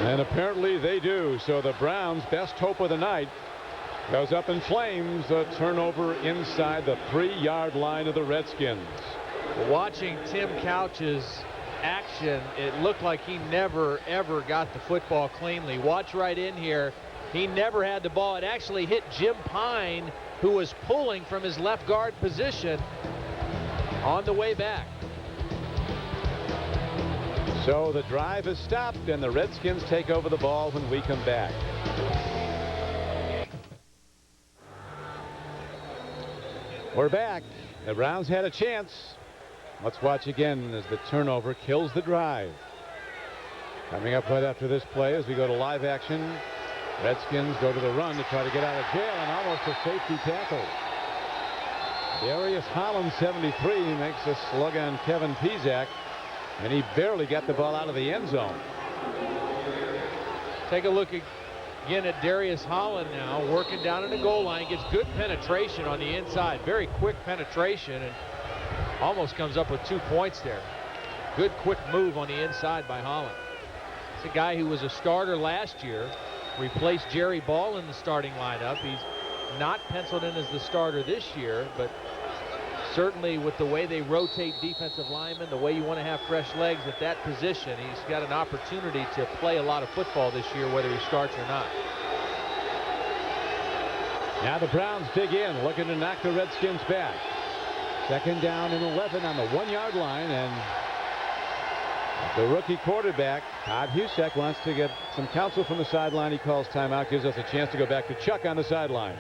And apparently they do. So the Browns' best hope of the night goes up in flames. A turnover inside the 3-yard line of the Redskins. Watching Tim Couch's action, it looked like he never, ever got the football cleanly. Watch right in here. He never had the ball. It actually hit Jim Pine, who was pulling from his left guard position on the way back. So the drive is stopped, and the Redskins take over the ball when we come back. We're back. The Browns had a chance. Let's watch again as the turnover kills the drive. Coming up right after this play as we go to live action. Redskins go to the run to try to get out of jail, and almost a safety tackle. Darius Holland, 73, makes a slug on Kevin Pizak, and he barely got the ball out of the end zone. Take a look again at Darius Holland now, working down in the goal line, gets good penetration on the inside, very quick penetration, and almost comes up with 2 points there. Good quick move on the inside by Holland. It's a guy who was a starter last year, replaced Jerry Ball in the starting lineup. He's not penciled in as the starter this year, but certainly with the way they rotate defensive linemen, the way you want to have fresh legs at that position, he's got an opportunity to play a lot of football this year, whether he starts or not. Now the Browns dig in, looking to knock the Redskins back. Second down and 11 on the 1-yard line, and the rookie quarterback, Todd Husek, wants to get some counsel from the sideline. He calls timeout, gives us a chance to go back to Chuck on the sideline.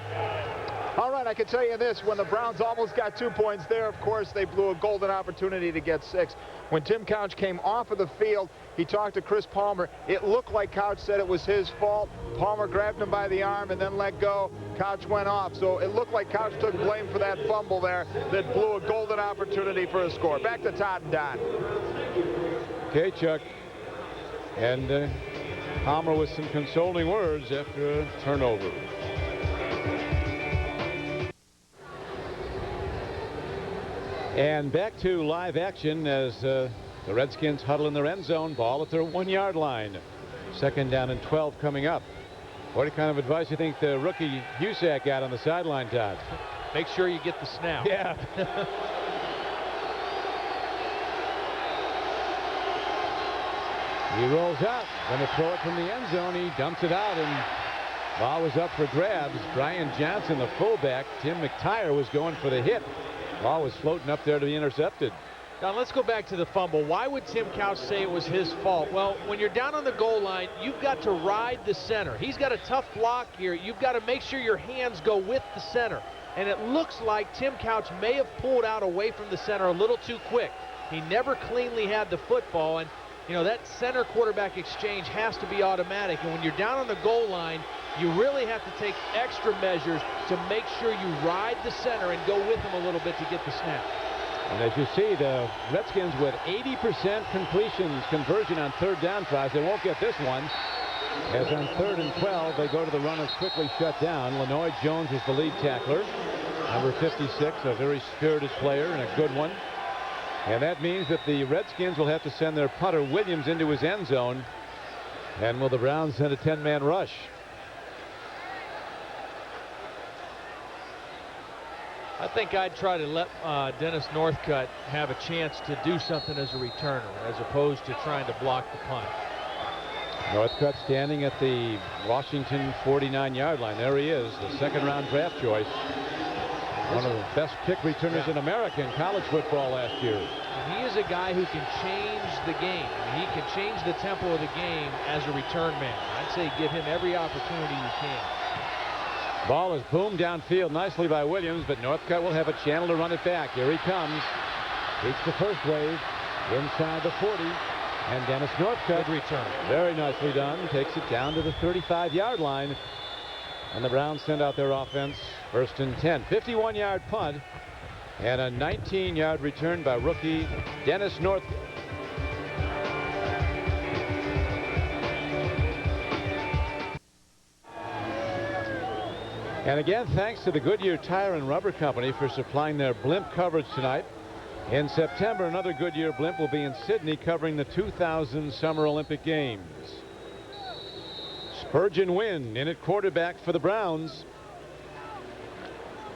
All right, I can tell you this. When the Browns almost got 2 points there, of course, they blew a golden opportunity to get 6. When Tim Couch came off of the field, he talked to Chris Palmer. It looked like Couch said it was his fault. Palmer grabbed him by the arm and then let go. Couch went off. So it looked like Couch took blame for that fumble there that blew a golden opportunity for a score. Back to Todd and Don. Okay, Chuck. And Palmer with some consoling words after a turnover. And back to live action as the Redskins huddle in their end zone. Ball at their 1-yard line. 2nd down and 12 coming up. What kind of advice do you think the rookie Husak got on the sideline, Todd? Make sure you get the snap. Yeah. He rolls out. Going to throw it from the end zone. He dumps it out, and ball was up for grabs. Brian Johnson, the fullback. Tim McTire was going for the hit. Ball was floating up there to be intercepted. Now let's go back to the fumble. Why would Tim Couch say it was his fault? Well, when you're down on the goal line, you've got to ride the center. He's got a tough block here. You've got to make sure your hands go with the center. And it looks like Tim Couch may have pulled out away from the center a little too quick. He never cleanly had the football, and you know that center quarterback exchange has to be automatic. And when you're down on the goal line, you really have to take extra measures to make sure you ride the center and go with him a little bit to get the snap. And as you see, the Redskins with 80% conversion on 3rd down tries. They won't get this one. As on 3rd and 12, they go to the run and quickly shut down. Lenoy Jones is the lead tackler. Number 56, a very spirited player and a good one. And that means that the Redskins will have to send their punter Williams into his end zone. And will the Browns send a 10-man rush? I think I'd try to let Dennis Northcutt have a chance to do something as a returner as opposed to trying to block the punt. Northcutt standing at the Washington 49-yard line. There he is, the 2nd-round draft choice. One of the best kick returners in America in college football last year. He is a guy who can change the game. He can change the tempo of the game as a return man. I'd say give him every opportunity you can. Ball is boomed downfield nicely by Williams, but Northcutt will have a channel to run it back. Here he comes. Beats the first wave inside the 40. And Dennis Northcutt, good return. Very nicely done. Takes it down to the 35-yard line. And the Browns send out their offense. 1st and 10. 51-yard punt. And a 19-yard return by rookie Dennis Northcutt. And again, thanks to the Goodyear Tire and Rubber Company for supplying their blimp coverage tonight. In September, another Goodyear blimp will be in Sydney covering the 2000 Summer Olympic Games. Spurgeon Wynn in at quarterback for the Browns.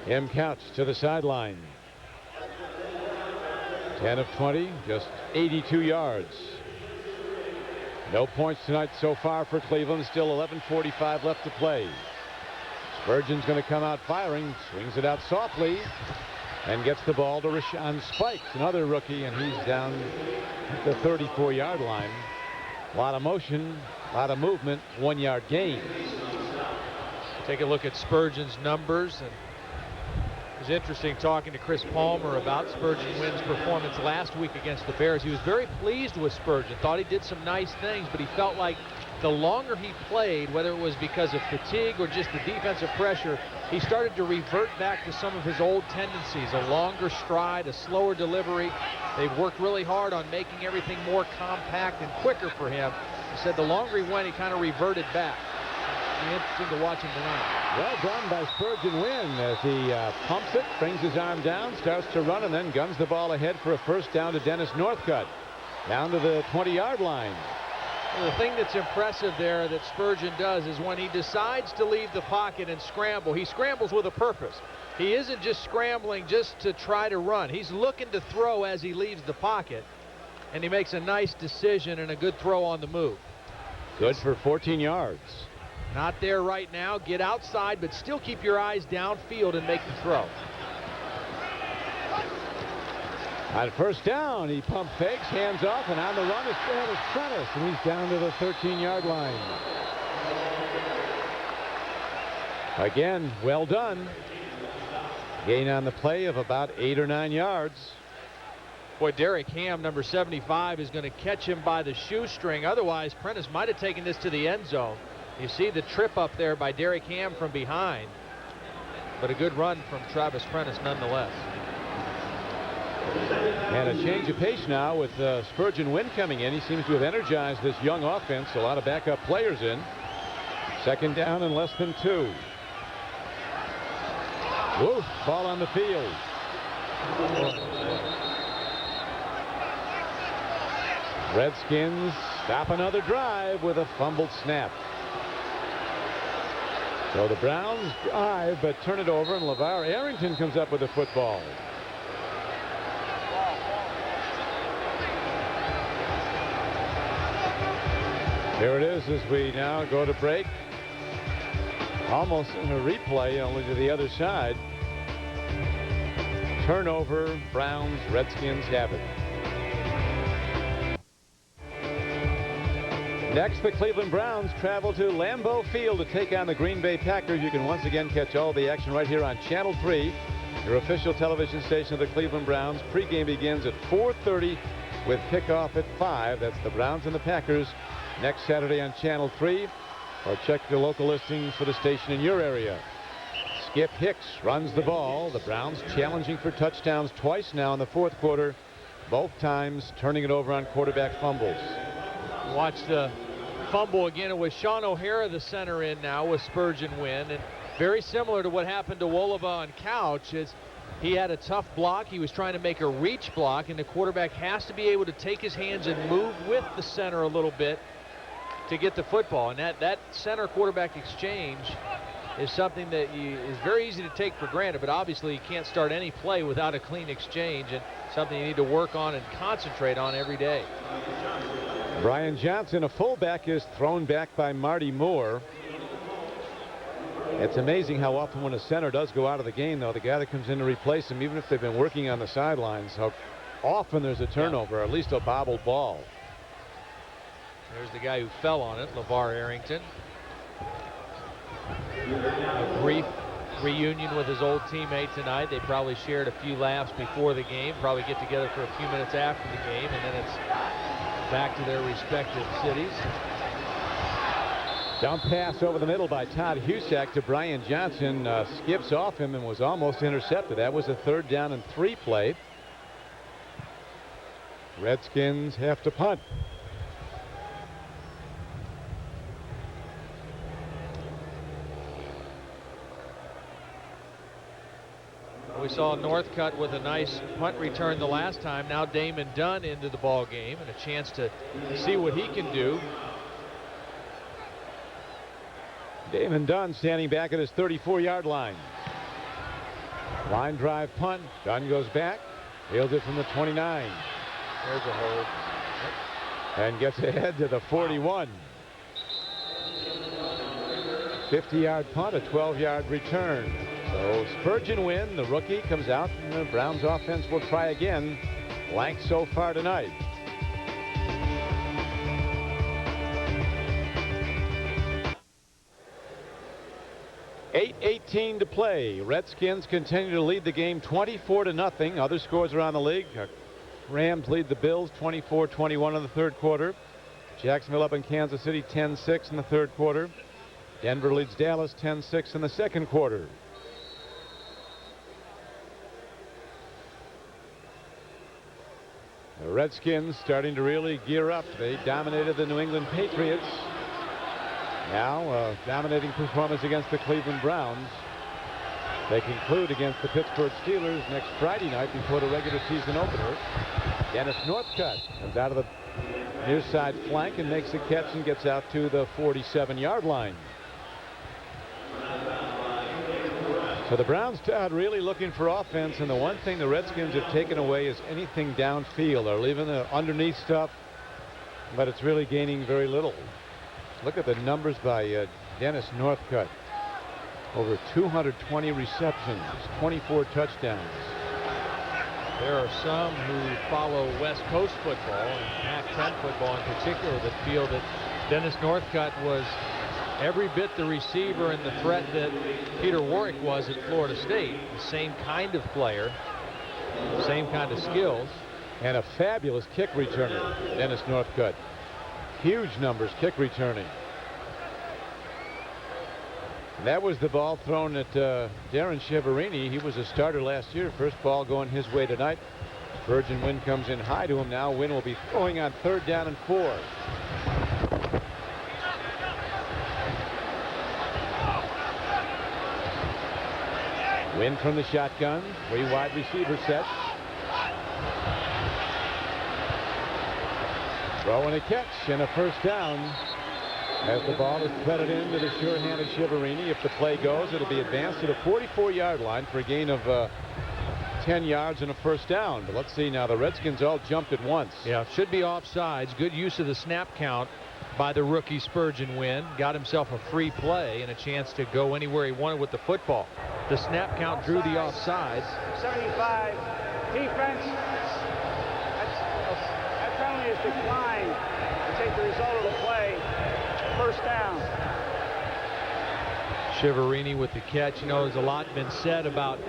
M. Couch to the sideline. 10 of 20, just 82 yards. No points tonight so far for Cleveland. Still 11:45 left to play. Spurgeon's going to come out firing, swings it out softly, and gets the ball to Rashawn Spikes, another rookie, and he's down at the 34-yard line. A lot of motion, a lot of movement, 1-yard gain. Take a look at Spurgeon's numbers, and it was interesting talking to Chris Palmer about Spurgeon Wynn's performance last week against the Bears. He was very pleased with Spurgeon, thought he did some nice things, but he felt like the longer he played, whether it was because of fatigue or just the defensive pressure, he started to revert back to some of his old tendencies, a longer stride, a slower delivery. They've worked really hard on making everything more compact and quicker for him. He said the longer he went, he kind of reverted back. It'll be interesting to watch him tonight. Well done by Spurgeon Wynn as he pumps it, brings his arm down, starts to run, and then guns the ball ahead for a 1st down to Dennis Northcutt. Down to the 20-yard line. Well, the thing that's impressive there that Spurgeon does is when he decides to leave the pocket and scramble, he scrambles with a purpose. He isn't just scrambling just to try to run. He's looking to throw as he leaves the pocket, and he makes a nice decision and a good throw on the move. Good for 14 yards. Not there right now. Get outside, but still keep your eyes downfield and make the throw. On 1st down, he pump fakes, hands off, and on the run is Prentice, and he's down to the 13-yard line. Again, well done. Gain on the play of about 8 or 9 yards. Boy, Derek Ham, number 75, is going to catch him by the shoestring. Otherwise, Prentice might have taken this to the end zone. You see the trip up there by Derek Ham from behind. But a good run from Travis Prentice nonetheless. And a change of pace now with Spurgeon Wynn coming in. He seems to have energized this young offense. A lot of backup players in. Second down and less than 2. Woof, ball on the field. Redskins stop another drive with a fumbled snap. So the Browns drive but turn it over, and LeVar Arrington comes up with the football. Here it is as we now go to break. Almost in a replay, only to the other side. Turnover, Browns, Redskins have it. Next, the Cleveland Browns travel to Lambeau Field to take on the Green Bay Packers. You can once again catch all the action right here on Channel 3, your official television station of the Cleveland Browns. Pregame begins at 4:30 with kickoff at 5. That's the Browns and the Packers next Saturday on Channel 3. Or check the local listings for the station in your area. Skip Hicks runs the ball. The Browns challenging for touchdowns twice now in the fourth quarter. Both times turning it over on quarterback fumbles. Watch the fumble again. It was Sean O'Hara, the center in now with Spurgeon Wynn. And very similar to what happened to Wolova on Couch is he had a tough block. He was trying to make a reach block, and the quarterback has to be able to take his hands and move with the center a little bit to get the football. And that center quarterback exchange is something that is very easy to take for granted, but obviously you can't start any play without a clean exchange, and something you need to work on and concentrate on every day. Brian Johnson, a fullback, is thrown back by Marty Moore. It's amazing how often when a center does go out of the game, though, the guy that comes in to replace him, even if they've been working on the sidelines, how often there's a turnover, or at least a bobbled ball. There's the guy who fell on it, LeVar Arrington. A brief reunion with his old teammate tonight. They probably shared a few laughs before the game, probably get together for a few minutes after the game, and then it's back to their respective cities. Dump pass over the middle by Todd Husak to Brian Johnson. Skips off him and was almost intercepted. That was a 3rd down and 3 play. Redskins have to punt. We saw Northcutt with a nice punt return the last time. Now Damon Dunn into the ball game and a chance to see what he can do. Damon Dunn standing back at his 34-yard line. Line drive punt. Dunn goes back. Fields it from the 29. There's a hold. And gets ahead to the 41. 50-yard punt, a 12-yard return. So Spurgeon Wynn, the rookie, comes out, and the Browns offense will try again. Blank so far tonight. .8:18 to play. Redskins continue to lead the game 24-0. Other scores around the league. Rams lead the Bills 24-21 in the third quarter. Jacksonville up in Kansas City 10-6 in the third quarter. Denver leads Dallas 10-6 in the second quarter. The Redskins starting to really gear up. They dominated the New England Patriots. Now a dominating performance against the Cleveland Browns. They conclude against the Pittsburgh Steelers next Friday night before the regular season opener. Dennis Northcutt comes out of the near side flank and makes a catch and gets out to the 47-yard line. So the Browns, Todd, really looking for offense, and the one thing the Redskins have taken away is anything downfield. They're leaving the underneath stuff, but it's really gaining very little. Look at the numbers by Dennis Northcutt. Over 220 receptions, 24 touchdowns. There are some who follow West Coast football and Pac-10 football in particular that feel that Dennis Northcutt was every bit the receiver and the threat that Peter Warrick was at Florida State. The same kind of player, same kind of skills. And a fabulous kick returner, Dennis Northcutt. Huge numbers kick returning. And that was the ball thrown at Darren Chiaverini. He was a starter last year. First ball going his way tonight. Spurgeon Wynn comes in high to him now. Wynn will be throwing on 3rd down and 4. Wynn from the shotgun. 3 wide receiver set. Throw and a catch and a first down. As the ball is threaded into the sure-handed Chiaverini. If the play goes, it'll be advanced to the 44-yard line for a gain of 10 yards and a first down. But let's see now. The Redskins all jumped at once. Yeah, should be offsides. Good use of the snap count by the rookie Spurgeon Wynn. Got himself a free play and a chance to go anywhere he wanted with the football. The snap count drew the offsides. 75. Defense. That penalty is declined to take the result of the play. First down. Chiaverini with the catch. You know, there's a lot been said about,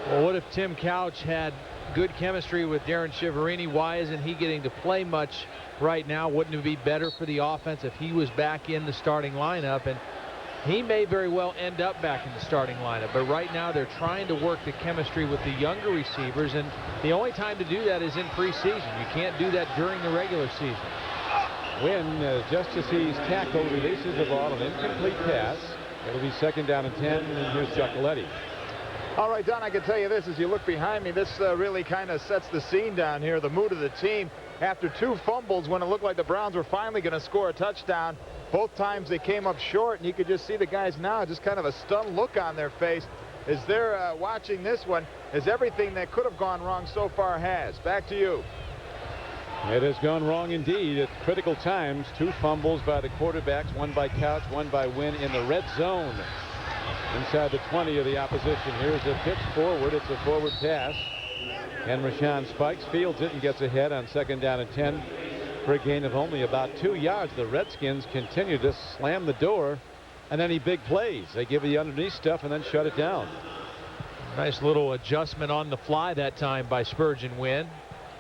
well, what if Tim Couch had good chemistry with Darren Chiaverini? Why isn't he getting to play much right now? Wouldn't it be better for the offense if he was back in the starting lineup? And he may very well end up back in the starting lineup, but right now they're trying to work the chemistry with the younger receivers, and the only time to do that is in preseason. You can't do that during the regular season. Wynn, just as he's tackled, releases the ball, an incomplete pass. It'll be 2nd down and 10, and here's Chuck Coletti. All right, Don, I can tell you this as you look behind me. This really kind of sets the scene down here, the mood of the team. After 2 fumbles, when it looked like the Browns were finally going to score a touchdown, both times they came up short, and you could just see the guys now, just kind of a stunned look on their face as they're watching this one, as everything that could have gone wrong so far has. Back to you. It has gone wrong indeed at critical times. 2 fumbles by the quarterbacks, one by Couch, one by Wynn in the red zone inside the 20 of the opposition. Here's a pitch forward. It's a forward pass, and Rashawn spikes, fields it, and gets ahead on 2nd down and 10 for a gain of only about 2 yards. The Redskins continue to slam the door on any big plays. They give you the underneath stuff and then shut it down. Nice little adjustment on the fly that time by Spurgeon Wynn.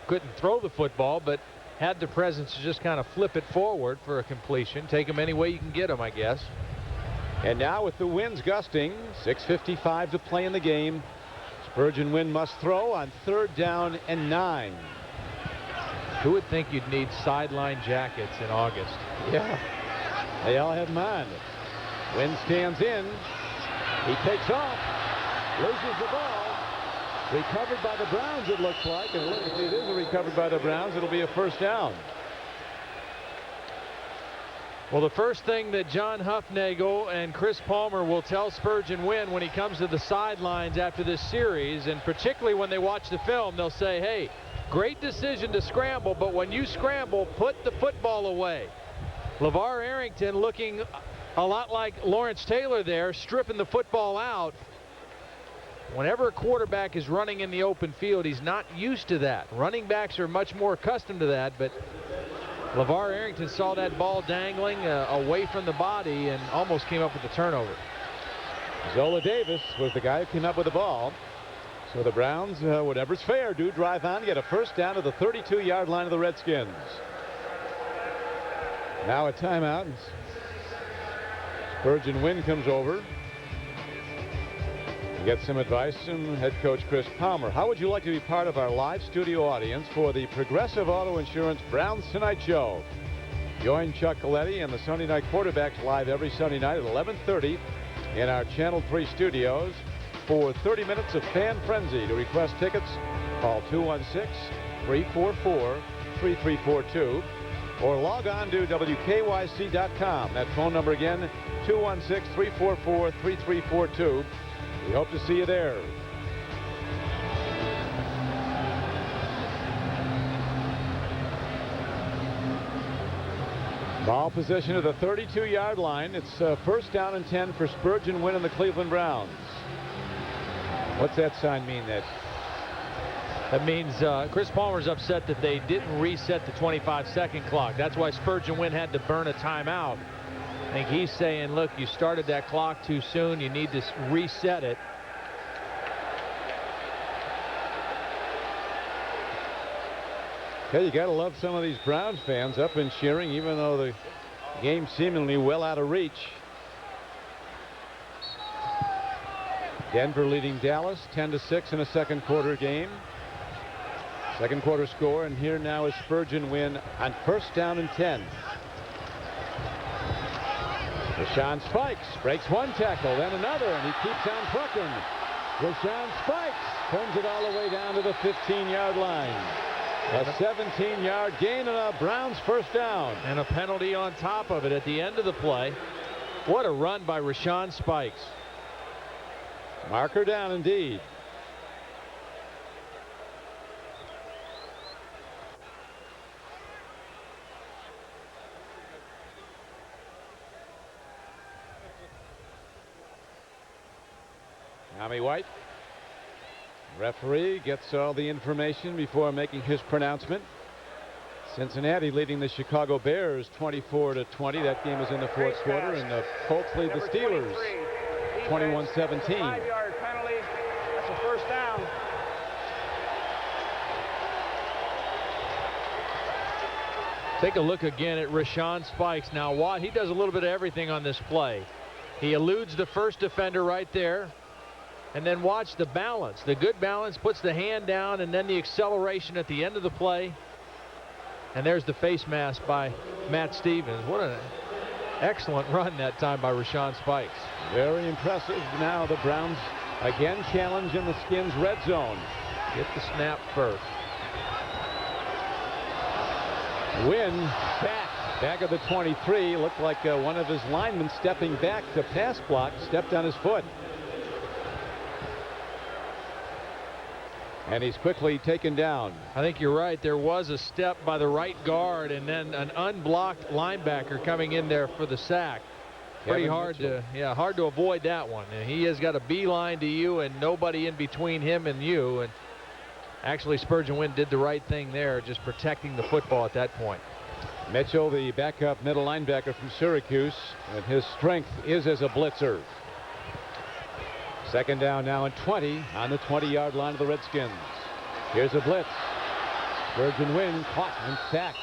Couldn't throw the football, but had the presence to just kind of flip it forward for a completion. Take them any way you can get them, I guess. And now with the winds gusting, 6:55 to play in the game, Spurgeon Wynn must throw on 3rd down and 9. Who would think you'd need sideline jackets in August? Yeah, they all have them on. Wynn stands in. He takes off, loses the ball. Recovered by the Browns, it looks like. And look, if it is recovered by the Browns, it'll be a first down. Well, the first thing that John Huffnagel and Chris Palmer will tell Spurgeon Wynn when he comes to the sidelines after this series, and particularly when they watch the film, they'll say, hey, great decision to scramble, but when you scramble, put the football away. LeVar Arrington looking a lot like Lawrence Taylor there, stripping the football out. Whenever a quarterback is running in the open field, he's not used to that. Running backs are much more accustomed to that, but LeVar Arrington saw that ball dangling away from the body and almost came up with the turnover. Zola Davis was the guy who came up with the ball. So the Browns, whatever's fair, do drive on, get a first down to the 32-yard line of the Redskins. Now a timeout. Spurgeon Wynn comes over. Get some advice from head coach Chris Palmer. How would you like to be part of our live studio audience for the Progressive Auto Insurance Browns Tonight Show? Join Chuck Coletti and the Sunday Night Quarterbacks live every Sunday night at 11:30 in our Channel 3 studios for 30 minutes of fan frenzy. To request tickets, call 216-344-3342 or log on to WKYC.com. That phone number again, 216-344-3342. We hope to see you there. Ball position at the 32-yard line. It's first down and 10 for Spurgeon Wynn and the Cleveland Browns. What's that sign mean? That means Chris Palmer's upset that they didn't reset the 25-second clock. That's why Spurgeon Wynn had to burn a timeout. think he's saying, look, you started that clock too soon. You need to reset it. Okay, you got to love some of these Browns fans up and cheering, even though the game seemingly well out of reach. Denver leading Dallas 10-6 in a second quarter game. Second quarter score, and here now is Spurgeon Wynn on first down and 10. Rashawn Spikes breaks one tackle, then another, and he keeps on trucking. Rashawn Spikes turns it all the way down to the 15-yard line. A 17-yard gain and a Browns first down. And a penalty on top of it at the end of the play. What a run by Rashawn Spikes. Marker down indeed. Tommy White, referee, gets all the information before making his pronouncement. Cincinnati leading the Chicago Bears 24-20. That game is in the fourth quarter, and the Colts lead the Steelers 21-17. 5-yard penalty. That's a first down. Take a look again at Rashawn Spikes. Now, he does a little bit of everything on this play. He eludes the first defender right there. And then watch the balance. The good balance, puts the hand down, and then the acceleration at the end of the play. And there's the face mask by Matt Stevens. What an excellent run that time by Rashawn Spikes. Very impressive. Now the Browns again challenge in the Skins red zone. Get the snap first. Wynn sacked back of the 23. Looked like one of his linemen stepping back to pass block stepped on his foot. And he's quickly taken down. I think you're right. There was a step by the right guard and then an unblocked linebacker coming in there for the sack. Pretty hard to avoid that one. And he has got a beeline to you and nobody in between him and you. And actually Spurgeon Wynn did the right thing there, just protecting the football at that point. Mitchell, the backup middle linebacker from Syracuse, and his strength is as a blitzer. Second down now and 20 on the 20-yard line of the Redskins. Here's a blitz. Spurgeon Wynn caught and sacked.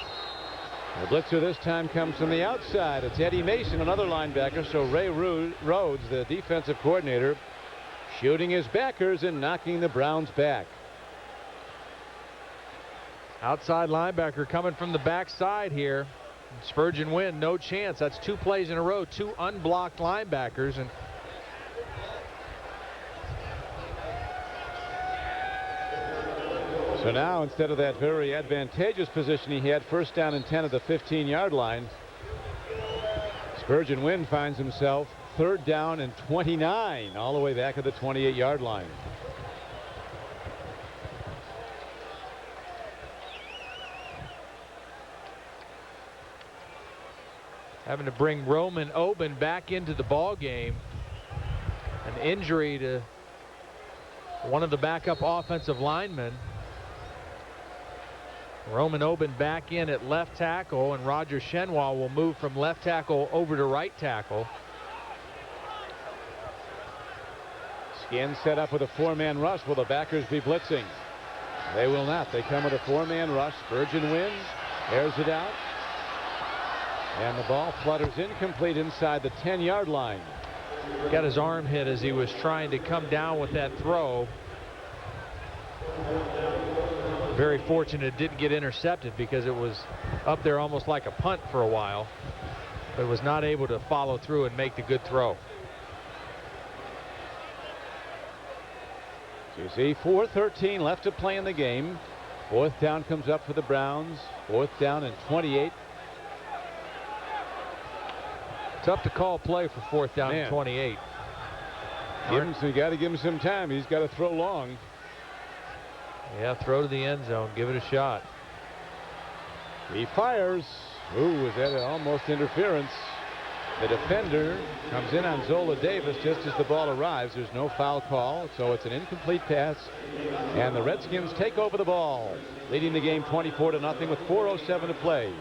The blitzer this time comes from the outside. It's Eddie Mason, another linebacker. So Ray Rhodes, the defensive coordinator, shooting his backers and knocking the Browns back. Outside linebacker coming from the backside here. Spurgeon Wynn, no chance. That's two plays in a row, two unblocked linebackers. And so now, instead of that very advantageous position he had, first down and 10 at the 15-yard line, Spurgeon Wynn finds himself third down and 29, all the way back at the 28-yard line. having to bring Roman Oben back into the ball game. An injury to one of the backup offensive linemen. Roman Oben back in at left tackle, and Roger Shenwall will move from left tackle over to right tackle. Skins set up with a four-man rush. Will the backers be blitzing? They will not. They come with a four-man rush. Spurgeon wins, airs it out, and the ball flutters incomplete inside the 10-yard line. Got his arm hit as he was trying to come down with that throw. Very fortunate it didn't get intercepted, because it was up there almost like a punt for a while, but was not able to follow through and make the good throw. So you see 4:13 left to play in the game. Fourth down comes up for the Browns. Fourth down and 28. Tough to call play for fourth down and 28. You got to give him some time. He's got to throw long. Yeah, throw to the end zone. Give it a shot. He fires. Ooh, was that almost interference? The defender comes in on Zola Davis just as the ball arrives. There's no foul call, so it's an incomplete pass. And the Redskins take over the ball, leading the game 24-0 with 4:07 to play.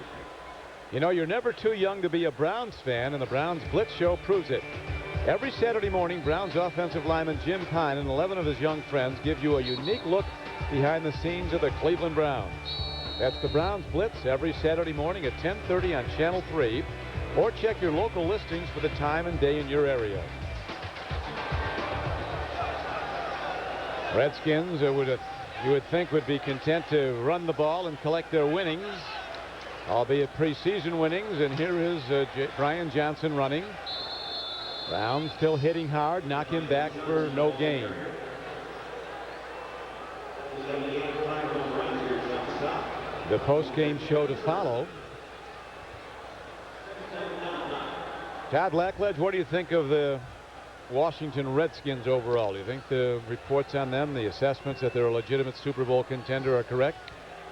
You know, you're never too young to be a Browns fan, and the Browns Blitz Show proves it. Every Saturday morning, Browns offensive lineman Jim Pine and 11 of his young friends give you a unique look behind the scenes of the Cleveland Browns. That's the Browns Blitz every Saturday morning at 10:30 on Channel 3, or check your local listings for the time and day in your area. Redskins you would think would be content to run the ball and collect their winnings, albeit preseason winnings, and here is Brian Johnson running. Brown still hitting hard, knock him back for no gain. The post-game show to follow. Todd Blackledge, what do you think of the Washington Redskins overall? Do you think the reports on them, the assessments that they're a legitimate Super Bowl contender are correct?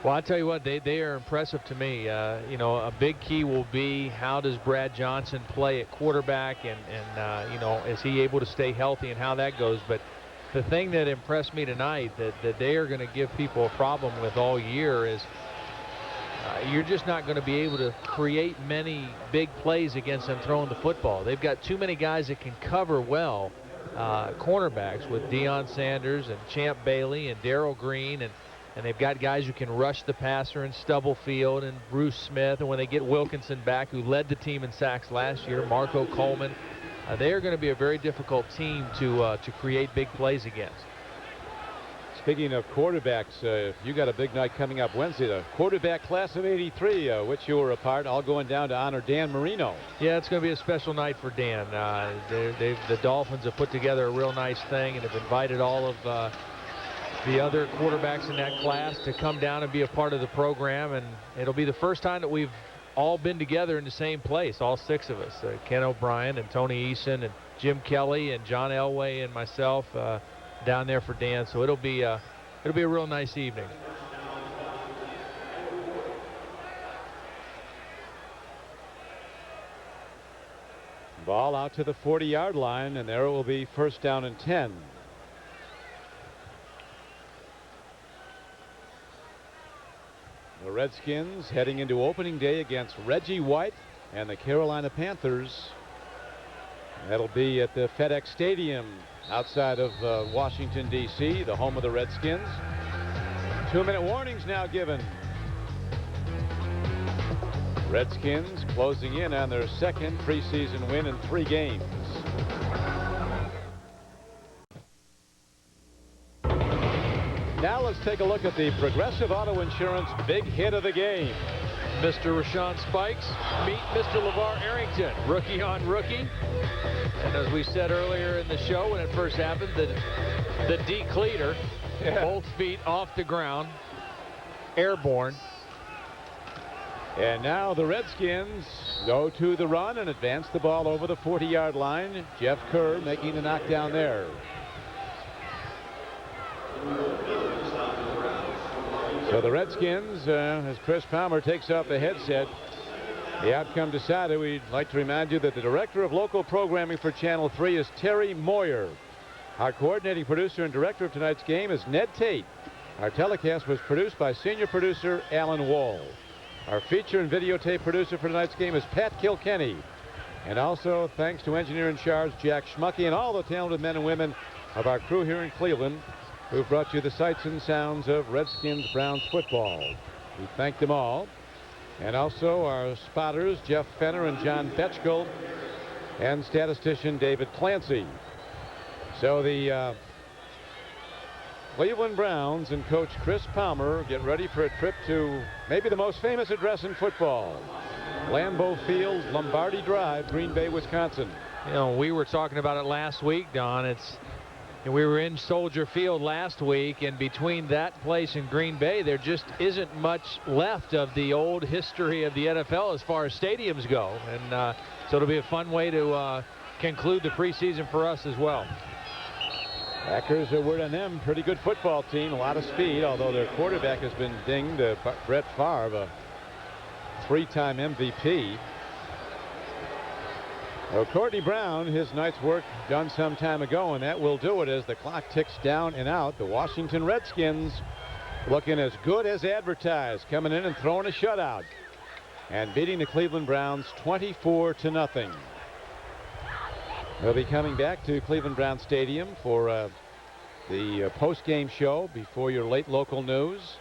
Well, I tell you what, they are impressive to me. You know, a big key will be how does Brad Johnson play at quarterback, and you know, is he able to stay healthy and how that goes. But the thing that impressed me tonight that they are going to give people a problem with all year is you're just not going to be able to create many big plays against them throwing the football. They've got too many guys that can cover well, cornerbacks with Deion Sanders and Champ Bailey and Darrell Green, and they've got guys who can rush the passer in Stubblefield and Bruce Smith, and when they get Wilkinson back, who led the team in sacks last year, Marco Coleman, they are going to be a very difficult team to create big plays against. Speaking of quarterbacks, you got a big night coming up Wednesday. The quarterback class of '83, which you were a part, all going down to honor Dan Marino. Yeah, it's going to be a special night for Dan. The Dolphins have put together a real nice thing and have invited all of the other quarterbacks in that class to come down and be a part of the program, and it'll be the first time that we've all been together in the same place, all 6 of us, Ken O'Brien and Tony Eason and Jim Kelly and John Elway and myself down there for Dan. So it'll be a real nice evening. Ball out to the 40-yard line, and there it will be first down and 10. The Redskins heading into opening day against Reggie White and the Carolina Panthers. That'll be at the FedEx Stadium outside of Washington, D.C., the home of the Redskins. 2-minute warnings now given. Redskins closing in on their second preseason win in 3 games. Now let's take a look at the Progressive Auto Insurance big hit of the game. Mr. Rashawn Spikes, meet Mr. LeVar Arrington, rookie on rookie. And as we said earlier in the show when it first happened, the decleater, both feet off the ground, airborne. And now the Redskins go to the run and advance the ball over the 40-yard line. Jeff Kerr making the knockdown there. So the Redskins, as Chris Palmer takes off the headset, the outcome decided. We'd like to remind you that the director of local programming for Channel 3 is Terry Moyer. Our coordinating producer and director of tonight's game is Ned Tate. Our telecast was produced by senior producer Alan Wall. Our feature and videotape producer for tonight's game is Pat Kilkenny. And also thanks to engineer in charge Jack Schmucky and all the talented men and women of our crew here in Cleveland who brought you the sights and sounds of Redskins Browns football. We thank them all. And also our spotters Jeff Fenner and John Betchkel and statistician David Clancy. So the Cleveland Browns and coach Chris Palmer get ready for a trip to maybe the most famous address in football, Lambeau Field, Lombardi Drive, Green Bay, Wisconsin. You know, we were talking about it last week, Don. We were in Soldier Field last week, and between that place and Green Bay, there just isn't much left of the old history of the NFL as far as stadiums go. And so it'll be a fun way to conclude the preseason for us as well. Packers, a word on them, pretty good football team, a lot of speed, although their quarterback has been dinged. Brett Favre, a 3-time MVP. Well, Courtney Brown, his night's work done some time ago, and that will do it as the clock ticks down and out. The Washington Redskins looking as good as advertised, coming in and throwing a shutout. and beating the Cleveland Browns 24-0. We'll be coming back to Cleveland Browns Stadium for the post-game show before your late local news.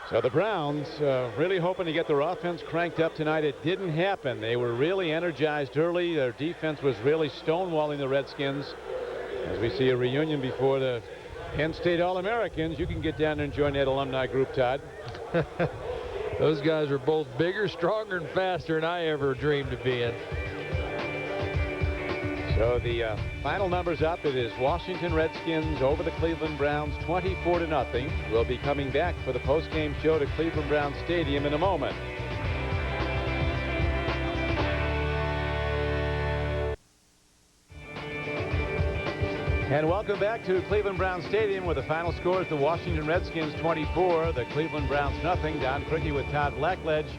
So the Browns really hoping to get their offense cranked up tonight. It didn't happen. They were really energized early. Their defense was really stonewalling the Redskins. As we see a reunion before the Penn State All-Americans, you can get down there and join that alumni group, Todd. Those guys are both bigger, stronger, and faster than I ever dreamed of being. So the final numbers up. It is Washington Redskins over the Cleveland Browns 24-0. We'll be coming back for the post-game show to Cleveland Browns Stadium in a moment. And welcome back to Cleveland Browns Stadium, where the final score is the Washington Redskins 24, the Cleveland Browns 0. Don Criqui with Todd Blackledge.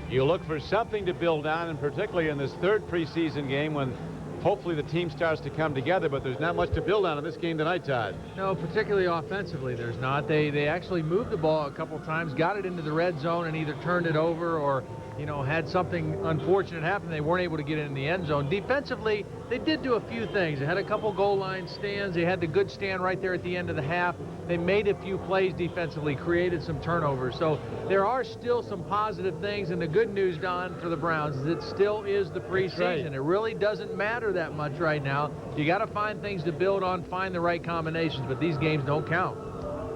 You look for something to build on, and particularly in this third preseason game when hopefully the team starts to come together, but there's not much to build on in this game tonight, Todd. No, particularly offensively, there's not. They actually moved the ball a couple times, got it into the red zone, and either turned it over or, you know, had something unfortunate happen. They weren't able to get it in the end zone. Defensively, they did do a few things. They had a couple goal line stands. They had the good stand right there at the end of the half. They made a few plays defensively, created some turnovers. So there are still some positive things, and the good news, Don, for the Browns is it still is the preseason. Right. It really doesn't matter that much right now. You got to find things to build on, find the right combinations, but these games don't count.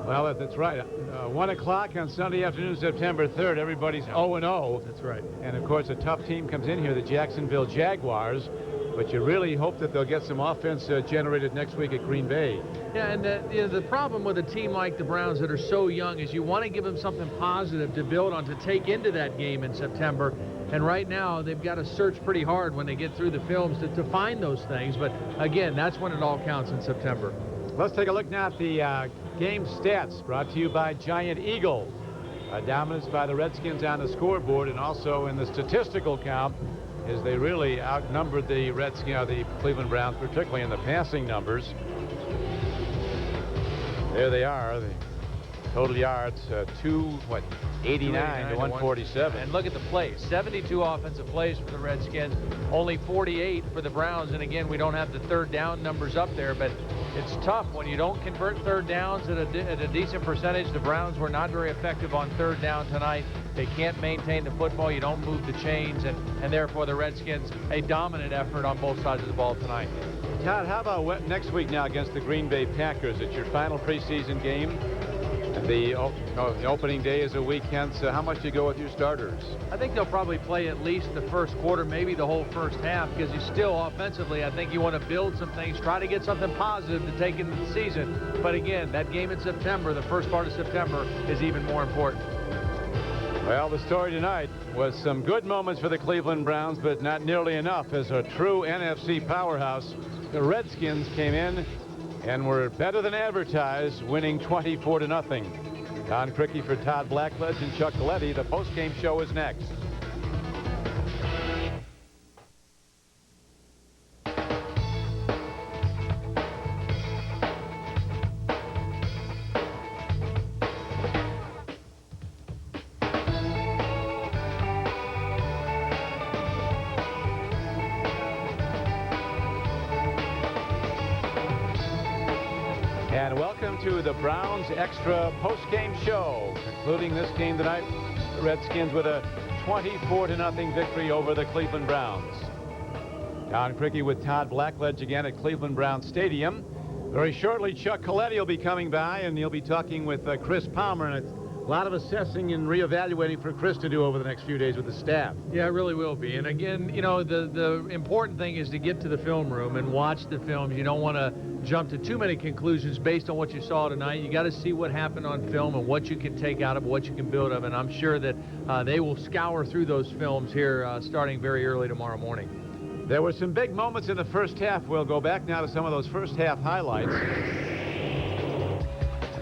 Well, that's right. 1 o'clock on Sunday afternoon, September 3rd. Everybody's 0-0. That's right. And, of course, a tough team comes in here, the Jacksonville Jaguars. But you really hope that they'll get some offense generated next week at Green Bay. Yeah, and the problem with a team like the Browns that are so young is you want to give them something positive to build on, to take into that game in September. And right now, they've got to search pretty hard when they get through the films to find those things. But, again, that's when it all counts in September. Let's take a look now at the game stats brought to you by Giant Eagle. Dominance by the Redskins on the scoreboard and also in the statistical count, as they really outnumbered the Redskins, the Cleveland Browns, particularly in the passing numbers. There they are, the total yards, 89 to 147. And look at the plays, 72 offensive plays for the Redskins, only 48 for the Browns. And again, we don't have the third down numbers up there, but it's tough when you don't convert third downs at a decent percentage. The Browns were not very effective on third down tonight. They can't maintain the football. You don't move the chains, and therefore the Redskins, a dominant effort on both sides of the ball tonight. Todd, how about next week now against the Green Bay Packers? It's your final preseason game. And the opening day is a weekend, so how much do you go with your starters? I think they'll probably play at least the first quarter, maybe the whole first half, because you still offensively, I think you want to build some things, try to get something positive to take into the season. But again, that game in September, the first part of September, is even more important. Well, the story tonight was some good moments for the Cleveland Browns, but not nearly enough as a true NFC powerhouse. The Redskins came in and were better than advertised, winning 24-0. Don Criqui for Todd Blackledge and Chuck Coletti. The postgame show is next. And welcome to the Browns Extra postgame show, concluding this game tonight. The Redskins with a 24-0 victory over the Cleveland Browns. Don Criqui with Todd Blackledge again at Cleveland Browns Stadium. Very shortly, Chuck Coletti will be coming by, and he'll be talking with Chris Palmer, and it's a lot of assessing and reevaluating for Chris to do over the next few days with the staff. Yeah, it really will be. And again, you know, the important thing is to get to the film room and watch the films. You don't want to jump to too many conclusions based on what you saw tonight. You got to see what happened on film and what you can take out of it, what you can build of. And I'm sure that they will scour through those films here starting very early tomorrow morning. There were some big moments in the first half. We'll go back now to some of those first half highlights.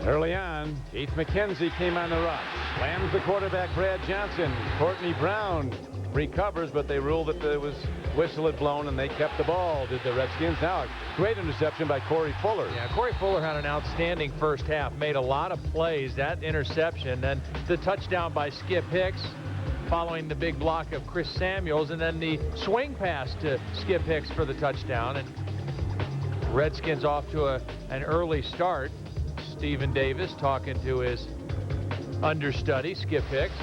Early on, Keith McKenzie came on the rush. Slams the quarterback, Brad Johnson. Courtney Brown recovers, but they ruled that there was whistle had blown, and they kept the ball, did the Redskins. Now a great interception by Corey Fuller. Yeah, Corey Fuller had an outstanding first half, made a lot of plays. That interception, then the touchdown by Skip Hicks. following the big block of Chris Samuels, and then the swing pass to Skip Hicks for the touchdown. And Redskins off to an early start. Stephen Davis talking to his understudy, Skip Hicks.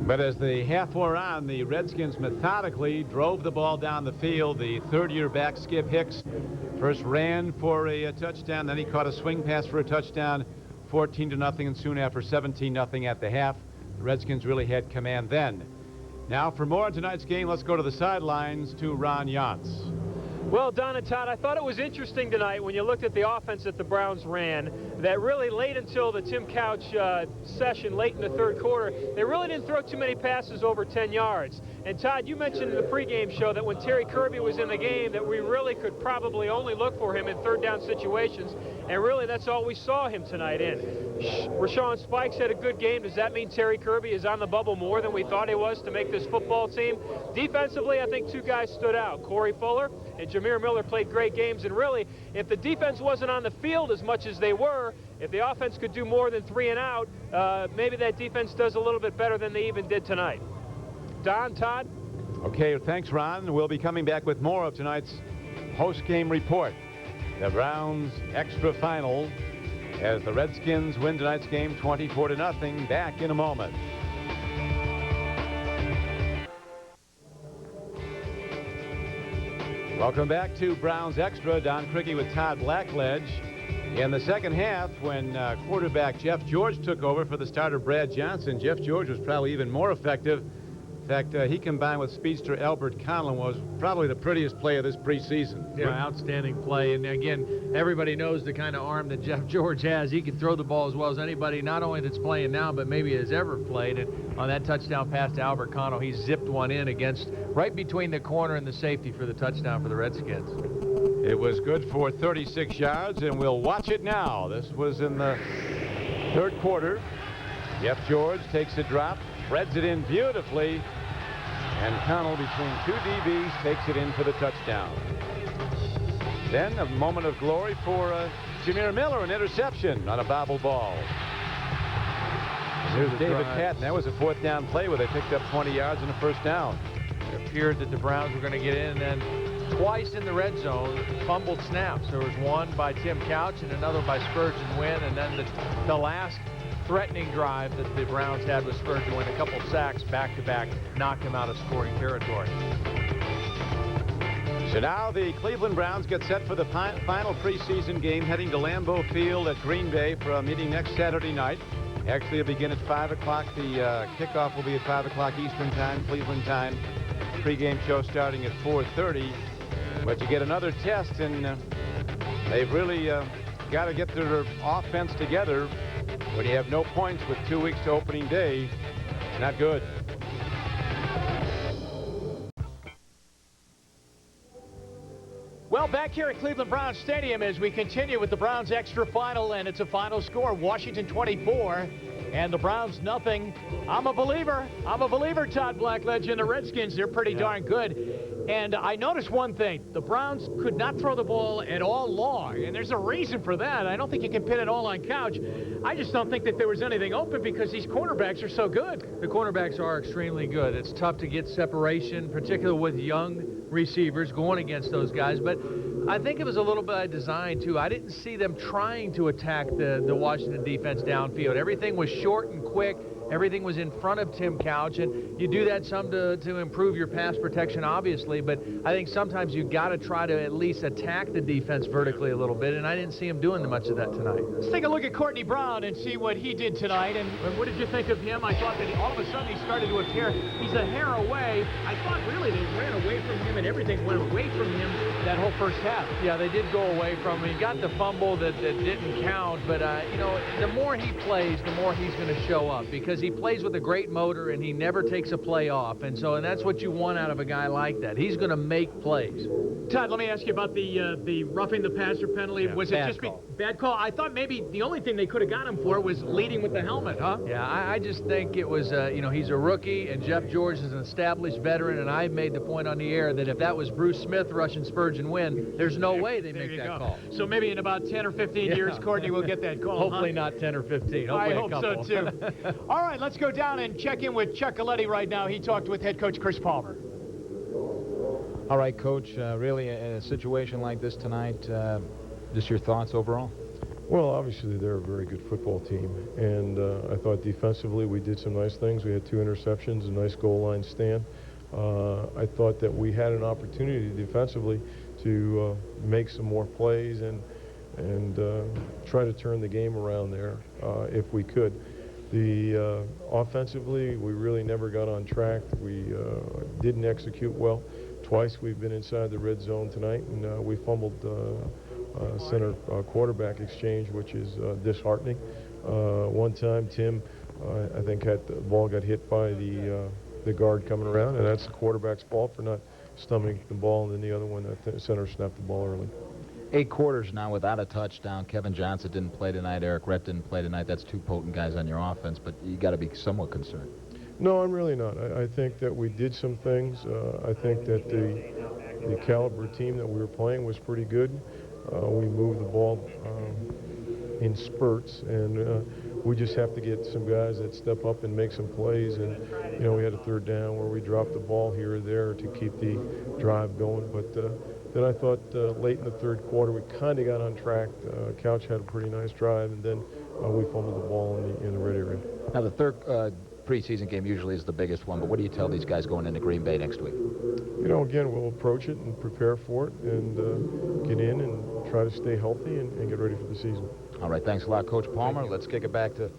But as the half wore on, the Redskins methodically drove the ball down the field. The third-year back, Skip Hicks, first ran for a touchdown, then he caught a swing pass for a touchdown, 14-0, and soon after 17-0 at the half. The Redskins really had command then. Now for more on tonight's game, let's go to the sidelines to Ron Yantz. Well, Don and Todd, I thought it was interesting tonight when you looked at the offense that the Browns ran, that really late until the Tim Couch session, late in the third quarter, they really didn't throw too many passes over 10 yards. And Todd, you mentioned in the pregame show that when Terry Kirby was in the game, that we really could probably only look for him in third down situations, and really that's all we saw him tonight in. Rashawn Spikes had a good game. Does that mean Terry Kirby is on the bubble more than we thought he was to make this football team? Defensively, I think two guys stood out. Corey Fuller and Jameer Miller played great games, and really, if the defense wasn't on the field as much as they were, if the offense could do more than 3 and out, maybe that defense does a little bit better than they even did tonight. Don, Todd? Okay, thanks, Ron. We'll be coming back with more of tonight's post-game report. The Browns extra final as the Redskins win tonight's game 24-0. Back in a moment. Welcome back to Browns Extra. Don Criqui with Todd Blackledge. In the second half, when quarterback Jeff George took over for the starter Brad Johnson, Jeff George was probably even more effective. In fact, he combined with speedster Albert Conlon was probably the prettiest play of this preseason. Yeah, outstanding play. And again, everybody knows the kind of arm that Jeff George has. He can throw the ball as well as anybody, not only that's playing now, but maybe has ever played. And on that touchdown pass to Albert Conlon, he zipped one in against right between the corner and the safety for the touchdown for the Redskins. It was good for 36 yards, and we'll watch it now. This was in the third quarter. Jeff George takes a drop, threads it in beautifully, and Connell between two DBs takes it in for the touchdown. Then a moment of glory for Jameer Miller, an interception on a bobble ball. Here's David Patton. That was a fourth down play where they picked up 20 yards and a first down. It appeared that the Browns were going to get in, and then twice in the red zone, fumbled snaps. There was one by Tim Couch and another by Spurgeon Wynn, and then the last threatening drive that the Browns had with Spurgeon Wynn, a couple sacks back-to-back, knocked him out of scoring territory. So now the Cleveland Browns get set for the final preseason game, heading to Lambeau Field at Green Bay for a meeting next Saturday night. Actually, it'll begin at 5 o'clock. The kickoff will be at 5 o'clock Eastern Time, Cleveland time. Pre-game show starting at 4:30. But you get another test, and they've really got to get their offense together. When you have no points with 2 weeks to opening day, it's not good. Well, back here at Cleveland Browns Stadium as we continue with the Browns extra final, and it's a final score, Washington 24 and the Browns nothing. I'm a believer, Todd Blackledge, and the Redskins, they're pretty darn good. And I noticed one thing. The Browns could not throw the ball at all long, and there's a reason for that. I don't think you can pin it all on Couch. I just don't think that there was anything open because these cornerbacks are so good. The cornerbacks are extremely good. It's tough to get separation, particularly with young receivers going against those guys. But I think it was a little bit by design, too. I didn't see them trying to attack the Washington defense downfield. Everything was short and quick. Everything was in front of Tim Couch, and you do that some to improve your pass protection, obviously, but I think sometimes you got to try to at least attack the defense vertically a little bit, and I didn't see him doing much of that tonight. Let's take a look at Courtney Brown and see what he did tonight, and what did you think of him? I thought that all of a sudden he started to appear. He's a hair away. I thought really they ran away from him, and everything went away from him that whole first half. Yeah, they did go away from him. He got the fumble that didn't count, but, you know, the more he plays, the more he's going to show up because he plays with a great motor and he never takes a play off. And that's what you want out of a guy like that. He's going to make plays. Todd, let me ask you about the roughing the passer penalty. Yeah, was it just bad call? I thought maybe the only thing they could have got him for was leading with the helmet, huh? Yeah, I just think it was, you know, he's a rookie and Jeff George is an established veteran, and I made the point on the air that if that was Bruce Smith rushing Spurgeon Spurgeon win, there's no way they make that call. So maybe in about 10 or 15 years, Courtney will get that call. Hopefully not 10 or 15. Hopefully I hope so, too. All right, let's go down and check in with Chuck Coletti right now. He talked with head coach Chris Palmer. All right, Coach, really in a situation like this tonight, just your thoughts overall? Well, obviously they're a very good football team, and I thought defensively we did some nice things. We had 2 interceptions, a nice goal line stand. I thought that we had an opportunity defensively to make some more plays and try to turn the game around there if we could. Offensively, we really never got on track. We didn't execute well. Twice we've been inside the red zone tonight, and we fumbled center quarterback exchange, which is disheartening. One time, Tim, I think the ball got hit by the guard coming around, and that's the quarterback's fault for not stomaching the ball, and then the other one, the center snapped the ball early. 8 quarters now without a touchdown. Kevin Johnson didn't play tonight. Eric Rett didn't play tonight. That's 2 potent guys on your offense, but you got to be somewhat concerned. No, I'm really not. I think that we did some things. I think that the caliber team that we were playing was pretty good. We moved the ball in spurts, and we just have to get some guys that step up and make some plays. And we had a 3rd down where we dropped the ball here or there to keep the drive going. But then I thought late in the 3rd quarter we kind of got on track. Couch had a pretty nice drive, and then we fumbled the ball in the red area. Now the 3rd preseason game usually is the biggest one, but what do you tell these guys going into Green Bay next week? Again, we'll approach it and prepare for it and get in and try to stay healthy and get ready for the season. All right, thanks a lot, Coach Palmer. Let's kick it back to...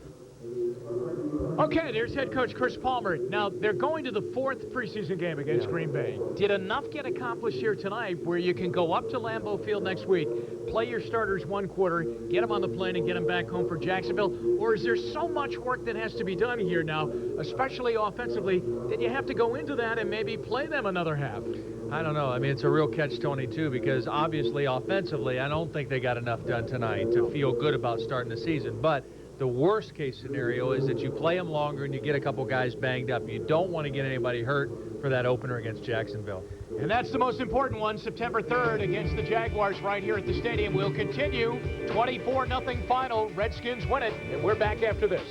Okay, there's head coach Chris Palmer. Now, they're going to the 4th preseason game against Green Bay. Did enough get accomplished here tonight where you can go up to Lambeau Field next week, play your starters 1 quarter, get them on the plane, and get them back home for Jacksonville? Or is there so much work that has to be done here now, especially offensively, that you have to go into that and maybe play them another half? I don't know. I mean, it's a real catch-22 because obviously offensively, I don't think they got enough done tonight to feel good about starting the season. But the worst case scenario is that you play them longer and you get a couple guys banged up. You don't want to get anybody hurt for that opener against Jacksonville. And that's the most important one, September 3rd against the Jaguars right here at the stadium. We'll continue. 24-0 final. Redskins win it, and we're back after this.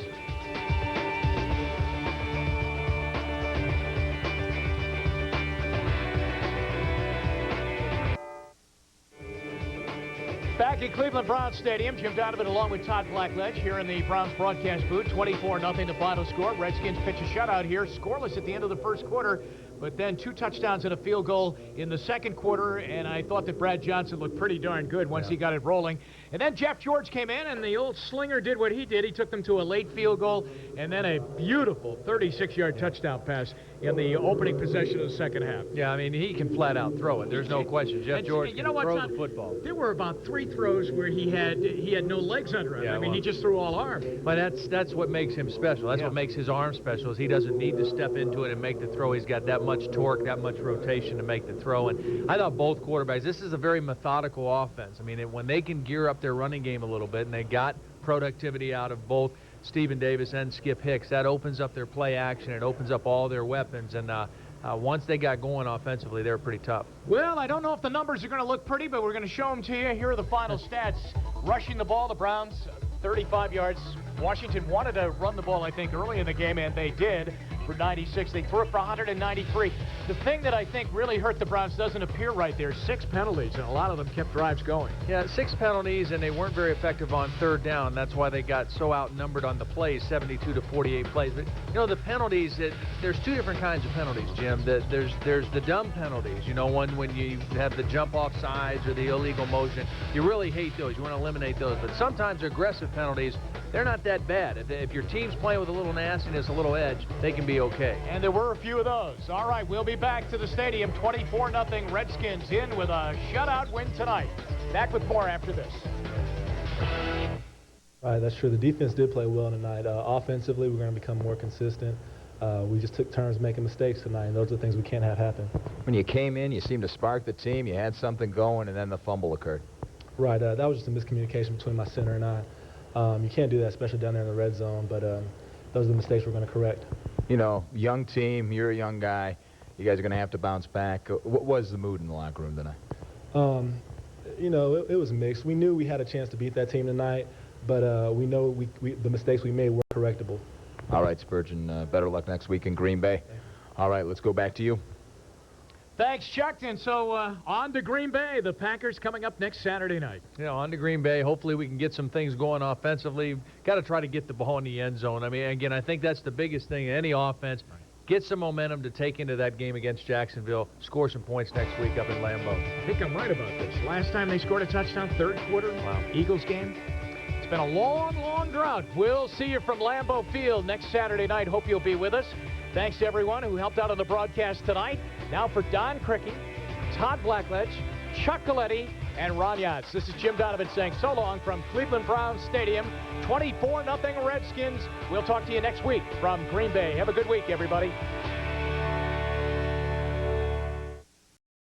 Back at Cleveland Browns Stadium, Jim Donovan along with Todd Blackledge here in the Browns broadcast booth. 24-0 the final score. Redskins pitch a shutout here, scoreless at the end of the 1st quarter, but then 2 touchdowns and a field goal in the 2nd quarter, and I thought that Brad Johnson looked pretty darn good once he got it rolling. And then Jeff George came in, and the old slinger did what he did. He took them to a late field goal, and then a beautiful 36-yard touchdown pass in the opening possession of the 2nd half. Yeah, I mean, he can flat out throw it. There's no question. Jeff George can throw the football. There were about 3 throws where he had no legs under him. Yeah, I mean, he just threw all arm. But that's what makes him special. That's what makes his arm special, is he doesn't need to step into it and make the throw. He's got that much torque, that much rotation to make the throw. And I thought both quarterbacks, this is a very methodical offense. I mean, when they can gear up their running game a little bit, and they got productivity out of both Stephen Davis and Skip Hicks, that opens up their play action. It opens up all their weapons. And once they got going offensively, they were pretty tough. Well, I don't know if the numbers are going to look pretty, but we're going to show them to you. Here are the final stats. Rushing the ball, the Browns, 35 yards. Washington wanted to run the ball, I think, early in the game, and they did. For 96. They threw it for 193. The thing that I think really hurt the Browns doesn't appear right there. 6 penalties, and a lot of them kept drives going. Yeah, 6 penalties, and they weren't very effective on 3rd down. That's why they got so outnumbered on the plays, 72 to 48 plays. But, the penalties, there's 2 different kinds of penalties, Jim. There's the dumb penalties, one when you have the jump off sides or the illegal motion. You really hate those. You want to eliminate those. But sometimes aggressive penalties, they're not that bad. If your team's playing with a little nastiness, a little edge, they can be okay. And there were a few of those. All right, we'll be back to the stadium. 24-0 Redskins in with a shutout win tonight. Back with more after this. All right, that's true. The defense did play well tonight. Offensively, we're going to become more consistent. We just took turns making mistakes tonight, and those are the things we can't have happen. When you came in, you seemed to spark the team. You had something going, and then the fumble occurred. Right, that was just a miscommunication between my center and I. You can't do that, especially down there in the red zone, but those are the mistakes we're going to correct. Young team, you're a young guy. You guys are going to have to bounce back. What was the mood in the locker room tonight? You know, it was mixed. We knew we had a chance to beat that team tonight, but we know the mistakes we made were correctable. All right, Spurgeon, better luck next week in Green Bay. All right, let's go back to you. Thanks, Chuck. And so on to Green Bay. The Packers coming up next Saturday night. You know, on to Green Bay. Hopefully we can get some things going offensively. Got to try to get the ball in the end zone. I mean, again, I think that's the biggest thing in any offense. Get some momentum to take into that game against Jacksonville. Score some points next week up in Lambeau. I think I'm right about this. Last time they scored a touchdown, third quarter, Eagles game. It's been a long, long drought. We'll see you from Lambeau Field next Saturday night. Hope you'll be with us. Thanks to everyone who helped out on the broadcast tonight. Now for Don Cricky, Todd Blackledge, Chuck Coletti, and Ron Yatz. This is Jim Donovan saying so long from Cleveland Browns Stadium. 24-0 Redskins. We'll talk to you next week from Green Bay. Have a good week, everybody.